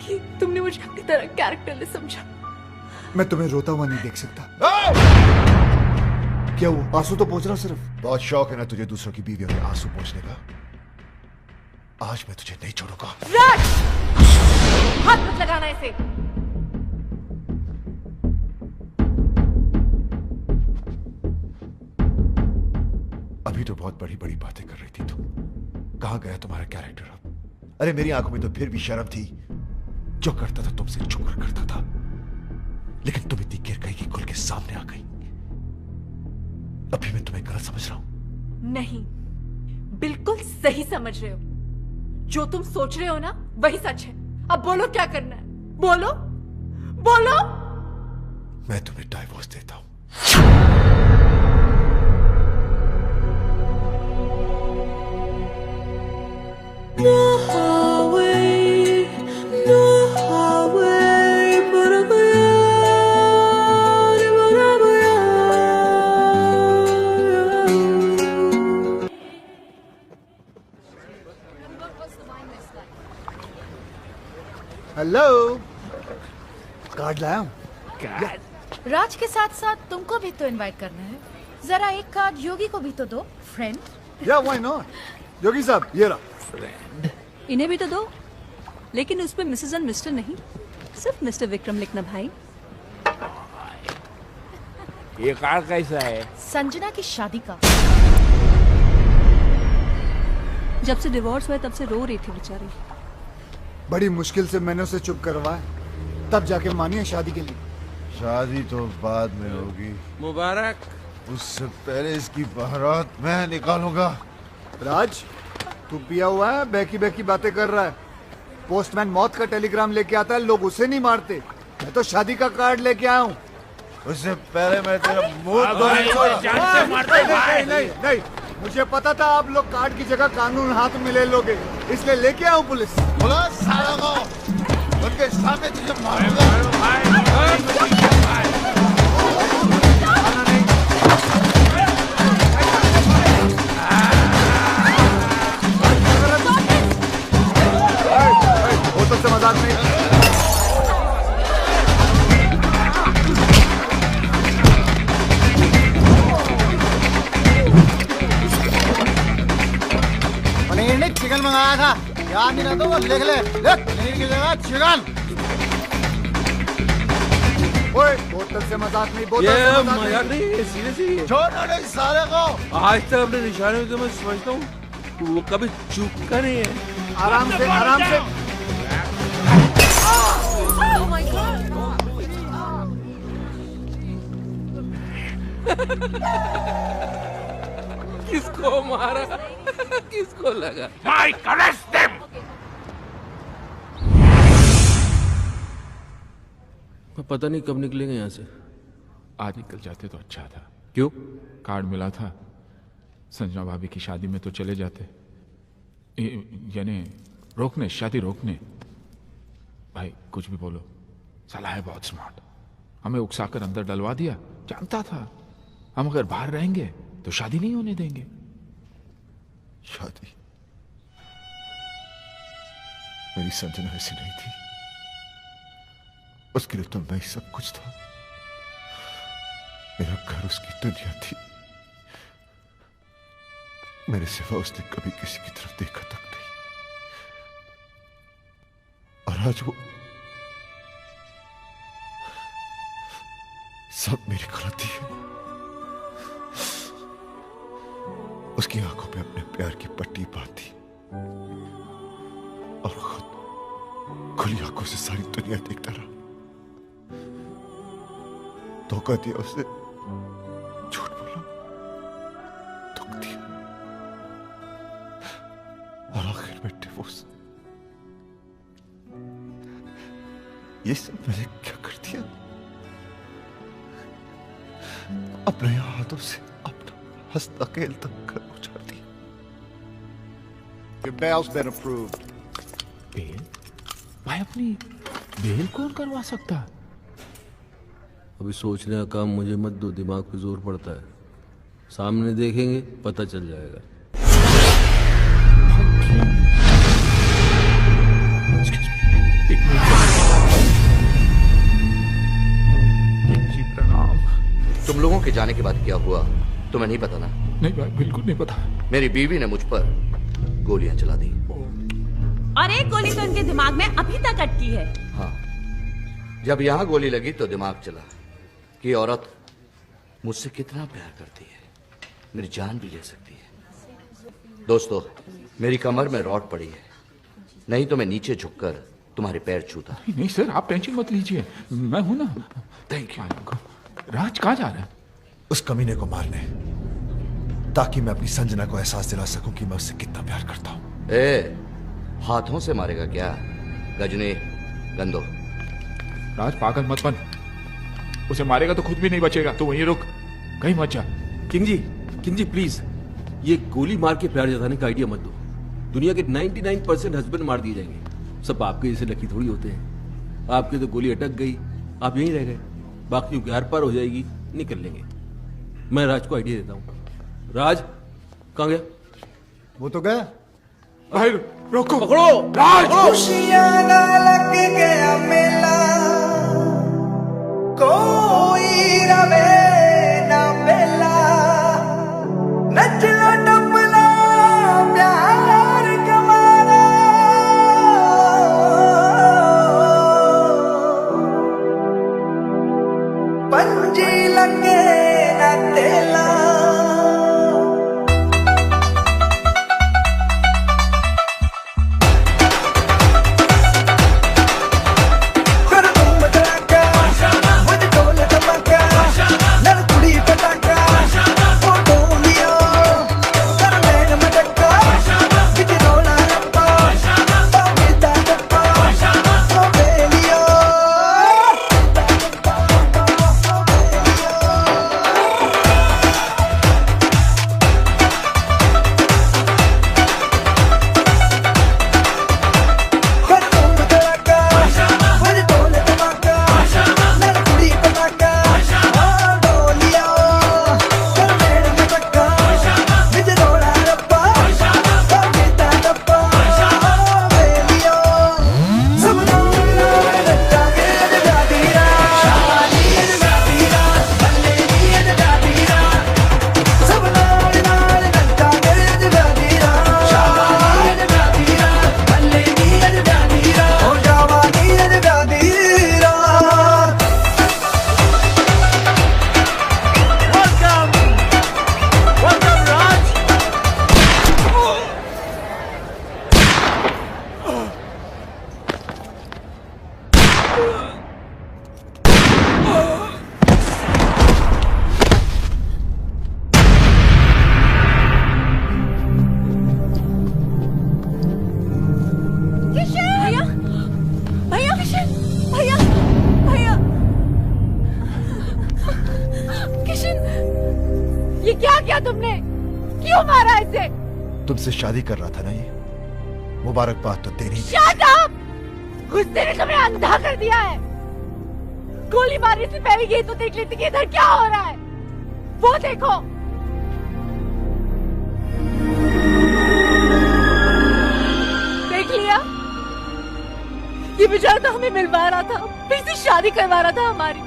कि तुमने मुझे अपनी तरह कैरेक्टरलेस समझा। मैं तुम्हें रोता हुआ नहीं देख सकता। क्या वो आंसू तो पोंछ रहा सिर्फ? बहुत शौक है ना तुझे दूसरों की बीवियों के आंसू पोंछने का। आज मैं तुझे नहीं छोड़ूंगा। राज, हाथ मत लगाना इसे। अभी तो बहुत बड़ी बड़ी बातें कर रही थी तुम। कहां गया तुम्हारा कैरेक्टर अब? अरे मेरी आंखों में तो फिर भी शर्म थी। जो करता था तुमसे छुपकर करता था, लेकिन तुम इतनी गिर गई कि खुल के सामने आ गई। अभी मैं तुम्हें गलत समझ रहा हूं? नहीं, बिल्कुल सही समझ रहे हो। जो तुम सोच रहे हो ना वही सच है। अब बोलो क्या करना है, बोलो बोलो। मैं तुम्हें डाइवोर्स देता हूं। हेलो, कार्ड लाया हूँ। राज के साथ साथ तुमको भी तो इनवाइट करना है। जरा एक कार्ड योगी को भी तो दो, फ्रेंड। या व्हाई नॉट। योगी साहब, ये रहा। इन्हें भी तो दो, लेकिन उसमें मिसेस एंड मिस्टर नहीं, सिर्फ मिस्टर विक्रम लिखना भाई। ये कार्ड कैसा है? संजना की शादी का। जब से डिवोर्स हुआ तब से रो रही थी बेचारी। बड़ी मुश्किल से मैंने उसे चुप करवाया, तब जाके मानी है शादी के लिए। शादी तो बाद में होगी। मुबारक। उससे पहले इसकी बारात मैं निकालूंगा। राज, तू पिया हुआ है, बहकी बहकी बातें कर रहा है। पोस्टमैन मौत का टेलीग्राम लेके आता है, लोग उसे नहीं मारते। मैं तो शादी का कार्ड लेके आया हूँ। उससे पहले मैं तेरा मुंह नहीं, मुझे पता था आप लोग कार्ड की जगह कानून हाथ में ले लोगे, इसलिए लेके आया हूँ पुलिस। पुलिस सालों को उनके सामने तुझे मारूंगा। से मजाक नहीं। पनीर ने चिकन मंगाया था, याद नहीं रहता वो लिख ले। पनीर की जगह चिकन। ओए, बोतल से मजाक नहीं, बोतल से मजाक नहीं। सीरियसली छोड़ो नहीं साले को। आज तक अपने निशाने में तो मैं समझता हूँ वो कभी चूकता नहीं है। आराम से, आराम से। Oh my God! किसको मारा? किसको लगा? Mike, arrest them! पता नहीं कब निकलेंगे यहाँ से। आज निकल जाते तो अच्छा था। क्यों? कार्ड मिला था, संजना भाभी की शादी में तो चले जाते। यानी रोकने, शादी रोकने। भाई कुछ भी बोलो, साला है बहुत स्मार्ट। हमें उकसाकर अंदर डलवा दिया। जानता था हम अगर बाहर रहेंगे तो शादी नहीं होने देंगे। शादी? मेरी संजना ऐसी नहीं थी। उसके लिए तो मैं ही सब कुछ था। मेरा घर उसकी दुनिया थी। मेरे सिवा उसने कभी किसी की तरफ देखा तक नहीं। और आज वो सब मेरी गलती है। उसकी आंखों पे अपने प्यार की पट्टी बांधी और खुद खुली आंखों से सारी दुनिया देखता रहा, धोखा दिया उसे, झूठ बोला, दुख दिया, और आखिर में डिवोर्स। ये सब मैंने क्या कर दिया? अपने हाथों से अपना हंसता खेलता घर उजाड़ दिया। Your bail's been approved. Bail? भाई अपनी बेल कौन करवा सकता? अभी सोचने का काम मुझे मत दो, दिमाग पे जोर पड़ता है। सामने देखेंगे पता चल जाएगा। जी प्रणाम। तुम लोगों के जाने के बाद क्या हुआ तुम्हें नहीं पता ना? नहीं भाई, बिल्कुल नहीं पता। मेरी बीवी ने मुझ पर गोलियां चला दी। और एक गोली तो इनके दिमाग में अभी तक अटकी है। हाँ, जब यहाँ गोली लगी तो दिमाग चला कि औरत मुझसे कितना प्यार करती है, मेरी जान भी ले सकती है। दोस्तों, मेरी कमर में रॉड पड़ी है, नहीं तो मैं नीचे झुककर तुम्हारे पैर छूता। नहीं सर, आप टेंशन मत लीजिए, मैं हूं ना। Thank you. राज कहाँ जा रहा है? उस कमीने को मारने, ताकि मैं अपनी संजना को एहसास दिला सकूं कि मैं उससे कितना प्यार करता हूं। हाथों से मारेगा क्या? गजनी, गंदो। राज पागल मत बन, उसे मारेगा तो खुद भी नहीं बचेगा। तो वहीं रुक, कहीं मत जा। किंग जी प्लीज, ये गोली मार के प्यार जताने का आइडिया मत दो। दुनिया के 99% हस्बैंड मार दिए जाएंगे, सब आपके जैसे लकी थोड़ी होते हैं। आपकी तो गोली अटक गई, आप यहीं रह गए, बाकियों की आर पार हो जाएगी, निकल लेंगे। मैं राज को आइडिया देता हूँ। राज कहाँ गया? वो तो गया। भाई रोको, पकड़ो राज। खुशियां ना लग गया मेला, कोई रवे ना बेला, नचला टपला प्यार कमाना, पंजी लगे ना तेला। तुमने क्यों मारा इसे? तुमसे शादी कर रहा था ना ये, मुबारकबाद तो तेरी। Shut up! गुस्से ने तुम्हें अंधा कर दिया है। गोली मारने से पहले ये तो देख लेती कि इधर क्या हो रहा है। वो देखो, देख लिया? ये बेचारा तो हमें मिलवा रहा था, फिर से शादी करवा रहा था हमारी।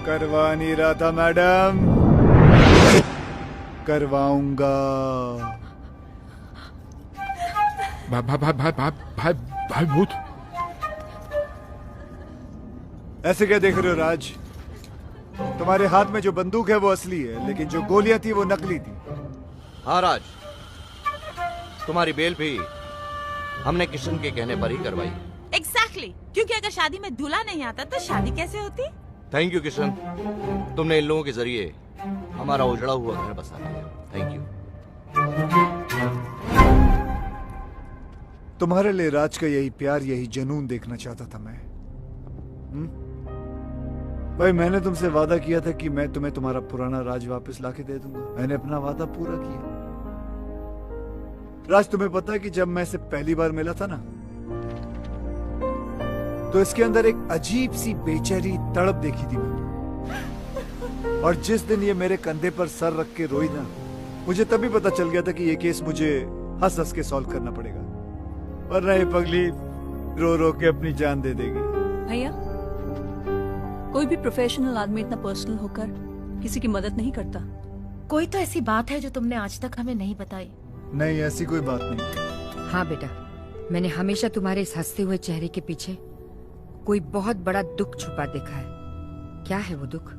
करवा नहीं रहा था मैडम, करवाऊंगा। भाई भूत, ऐसे क्या देख रहे हो राज? तुम्हारे हाथ में जो बंदूक है वो असली है, लेकिन जो गोलियां थी वो नकली थी। हाँ राज, तुम्हारी बेल भी हमने किशन के कहने पर ही करवाई। Exactly. एग्जैक्टली क्योंकि अगर शादी में दूल्हा नहीं आता तो शादी कैसे होती? थैंक यू किशन, तुमने इन लोगों के जरिए हमारा उजड़ा हुआ घर बसा दिया। Thank you. तुम्हारे लिए राज का यही प्यार, यही जुनून देखना चाहता था मैं। भाई मैंने तुमसे वादा किया था कि मैं तुम्हें तुम्हारा पुराना राज वापस लाके दे दूंगा। मैंने अपना वादा पूरा किया। राज, तुम्हें पता है कि जब मैं इसे पहली बार मिला था ना, तो इसके अंदर एक अजीब सी बेचैनी तड़प देखी थी मैंने। और जिस दिन ये मेरे कंधे पर सर रख के रोई ना, मुझे तभी पता चल गया था कि ये केस मुझे हंस हंस के सॉल्व करना पड़ेगा, वरना ये पगली रो रो के अपनी जान दे देगी। भैया, कोई भी प्रोफेशनल आदमी इतना पर्सनल होकर किसी की मदद नहीं करता। कोई तो ऐसी बात है जो तुमने आज तक हमें नहीं बताई। नहीं, ऐसी कोई बात नहीं। हाँ बेटा, मैंने हमेशा तुम्हारे इस हंसते हुए चेहरे के पीछे कोई बहुत बड़ा दुख छुपा देखा है। क्या है वो दुख?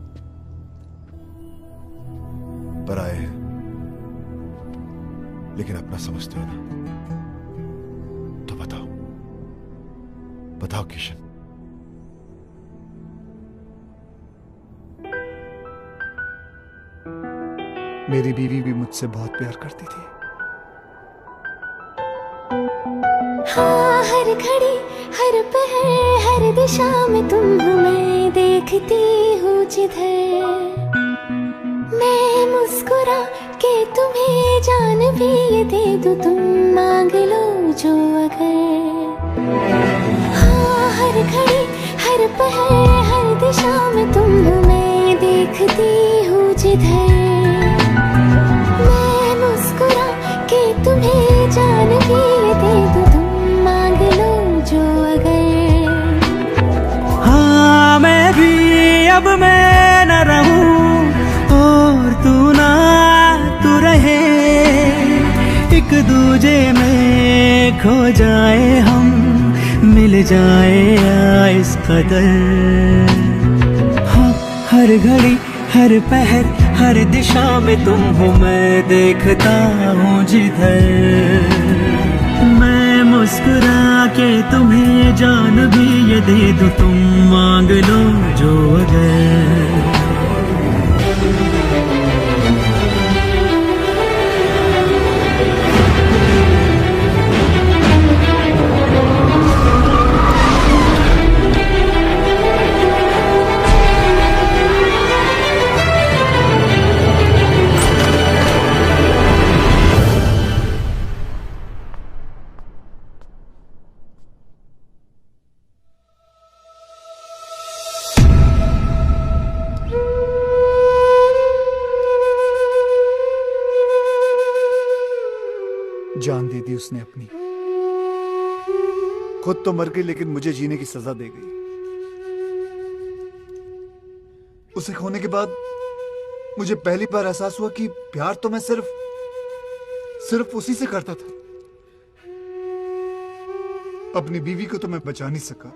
पराए है, लेकिन अपना समझते हो ना, तो बताओ बताओ किशन। मेरी बीवी भी मुझसे बहुत प्यार करती थी। हाँ, हर घड़ी हर पहर हर दिशा में तुम हो, मैं देखती हूँ जिधर। मैं मुस्कुरा के तुम्हें जान भी ये दे दूँ, तुम मांग लो जो अगर। हाँ, हर घड़ी हर पहर हर दिशा में तुम हो, मैं देखती हूँ जिधर। मैं मुस्कुरा के तुम्हें जान भी ये दे दूँ, तुम मांग लो जो अगर। हाँ, मैं भी अब मैं न रहूं और तू ना तू रहे, एक दूजे में खो जाए हम, मिल जाए या इस कदर। हाँ, हर घड़ी हर पहर हर दिशा में तुम हो, मैं देखता हूँ जिधर। मैं मुस्कुरा के तुम्हें जान भी ये दे दूँ, तुम मांग लो जो अगर। जान दे दी उसने अपनी, खुद तो मर गई लेकिन मुझे जीने की सजा दे गई। उसे खोने के बाद मुझे पहली बार एहसास हुआ कि प्यार तो मैं सिर्फ उसी से करता था। अपनी बीवी को तो मैं बचा नहीं सका,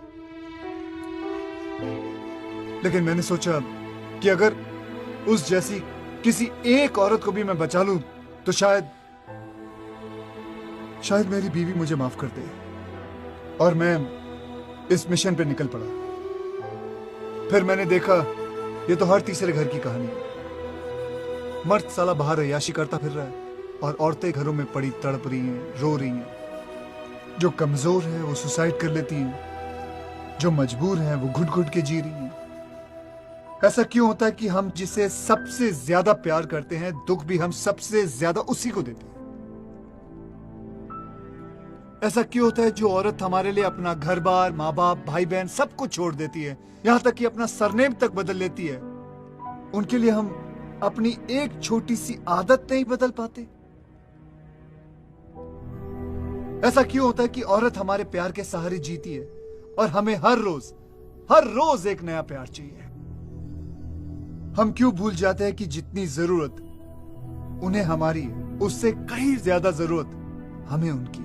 लेकिन मैंने सोचा कि अगर उस जैसी किसी एक औरत को भी मैं बचा लूं तो शायद मेरी बीवी मुझे माफ कर दे। और मैं इस मिशन पे निकल पड़ा। फिर मैंने देखा ये तो हर तीसरे घर की कहानी है। मर्द साला बाहर अय्याशी करता फिर रहा है और औरतें घरों में पड़ी तड़प रही हैं, रो रही हैं। जो कमजोर है वो सुसाइड कर लेती हैं, जो मजबूर है वो घुट घुट के जी रही हैं। ऐसा क्यों होता है कि हम जिसे सबसे ज्यादा प्यार करते हैं, दुख भी हम सबसे ज्यादा उसी को देते हैं? ऐसा क्यों होता है जो औरत हमारे लिए अपना घर बार, माँ बाप, भाई बहन सब कुछ छोड़ देती है, यहां तक कि अपना सरनेम तक बदल लेती है, उनके लिए हम अपनी एक छोटी सी आदत नहीं बदल पाते? ऐसा क्यों होता है कि औरत हमारे प्यार के सहारे जीती है और हमें हर रोज एक नया प्यार चाहिए? हम क्यों भूल जाते हैं कि जितनी जरूरत उन्हें हमारी है, उससे कहीं ज्यादा जरूरत हमें उनकी है?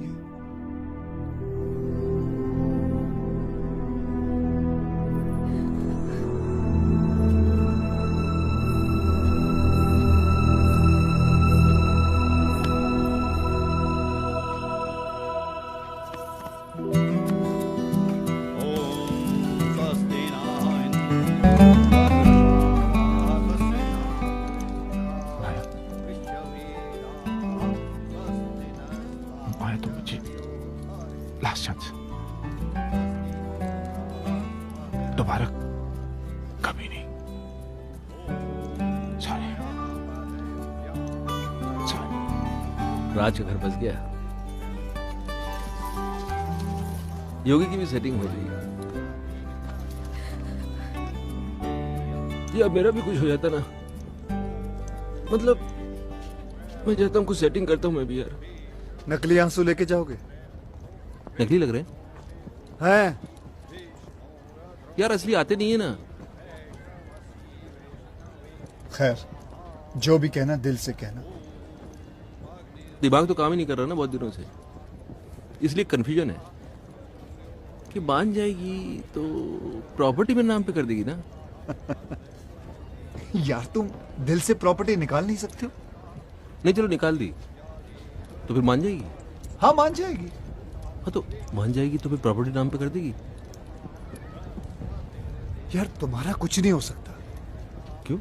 राज का घर बस गया। योगी की भी सेटिंग हो गई। या मेरा भी कुछ हो जाता ना, मतलब मैं चाहता हूँ कुछ सेटिंग करता हूँ मैं भी यार। नकली आंसू लेके जाओगे? नकली लग रहे हैं यार, असली आते नहीं है ना। खैर, जो भी कहना दिल से कहना। दिमाग तो काम ही नहीं कर रहा ना बहुत दिनों से, इसलिए कंफ्यूजन है कि मान जाएगी तो प्रॉपर्टी मेरे नाम पे कर देगी ना। यार तुम दिल से प्रॉपर्टी निकाल नहीं सकते हो? नहीं चलो निकाल दी तो फिर मान जाएगी। हाँ मान जाएगी। हाँ तो मान जाएगी तो फिर प्रॉपर्टी नाम पे कर देगी। यार तुम्हारा कुछ नहीं हो सकता। क्यों?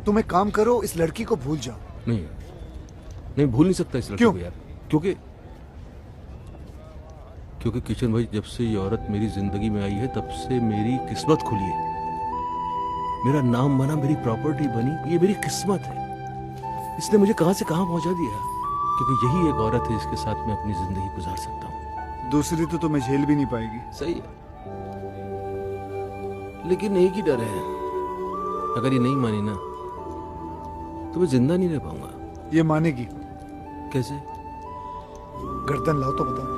तुम एक काम करो, इस लड़की को भूल जाओ। नहीं नहीं भूल नहीं सकता इस लड़की को यार, क्योंकि किशन भाई जब से ये औरत मेरी जिंदगी में आई है तब से मेरी किस्मत खुली है। मेरा नाम बना, मेरी प्रॉपर्टी बनी, ये मेरी किस्मत है। इसने मुझे कहां से कहां पहुंचा दिया, क्योंकि यही एक औरत है जिसके साथ मैं अपनी जिंदगी गुजार सकता हूँ। दूसरी तो तुम्हें झेल भी नहीं पाएगी। सही है, लेकिन एक ही डर है, अगर ये नहीं मानी ना तो मैं जिंदा नहीं रह पाऊंगा। ये मानेगी। कैसे? गर्दन लाओ तो बताओ।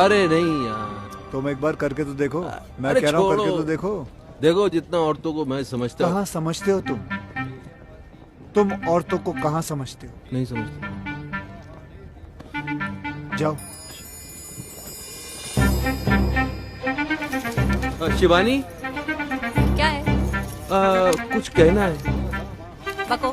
अरे नहीं यार, तुम एक बार करके तो देखो। मैं कह रहा हूँ करके तो देखो। देखो जितना औरतों को मैं समझता हूँ। कहाँ समझते हो तुम औरतों को कहाँ समझते हो? नहीं समझते। जाओ। शिवानी, क्या है? कुछ कहना है। बको।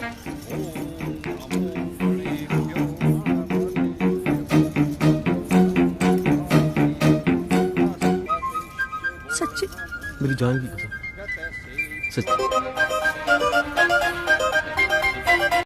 सच्ची? मेरी जान की कसम, सच्ची।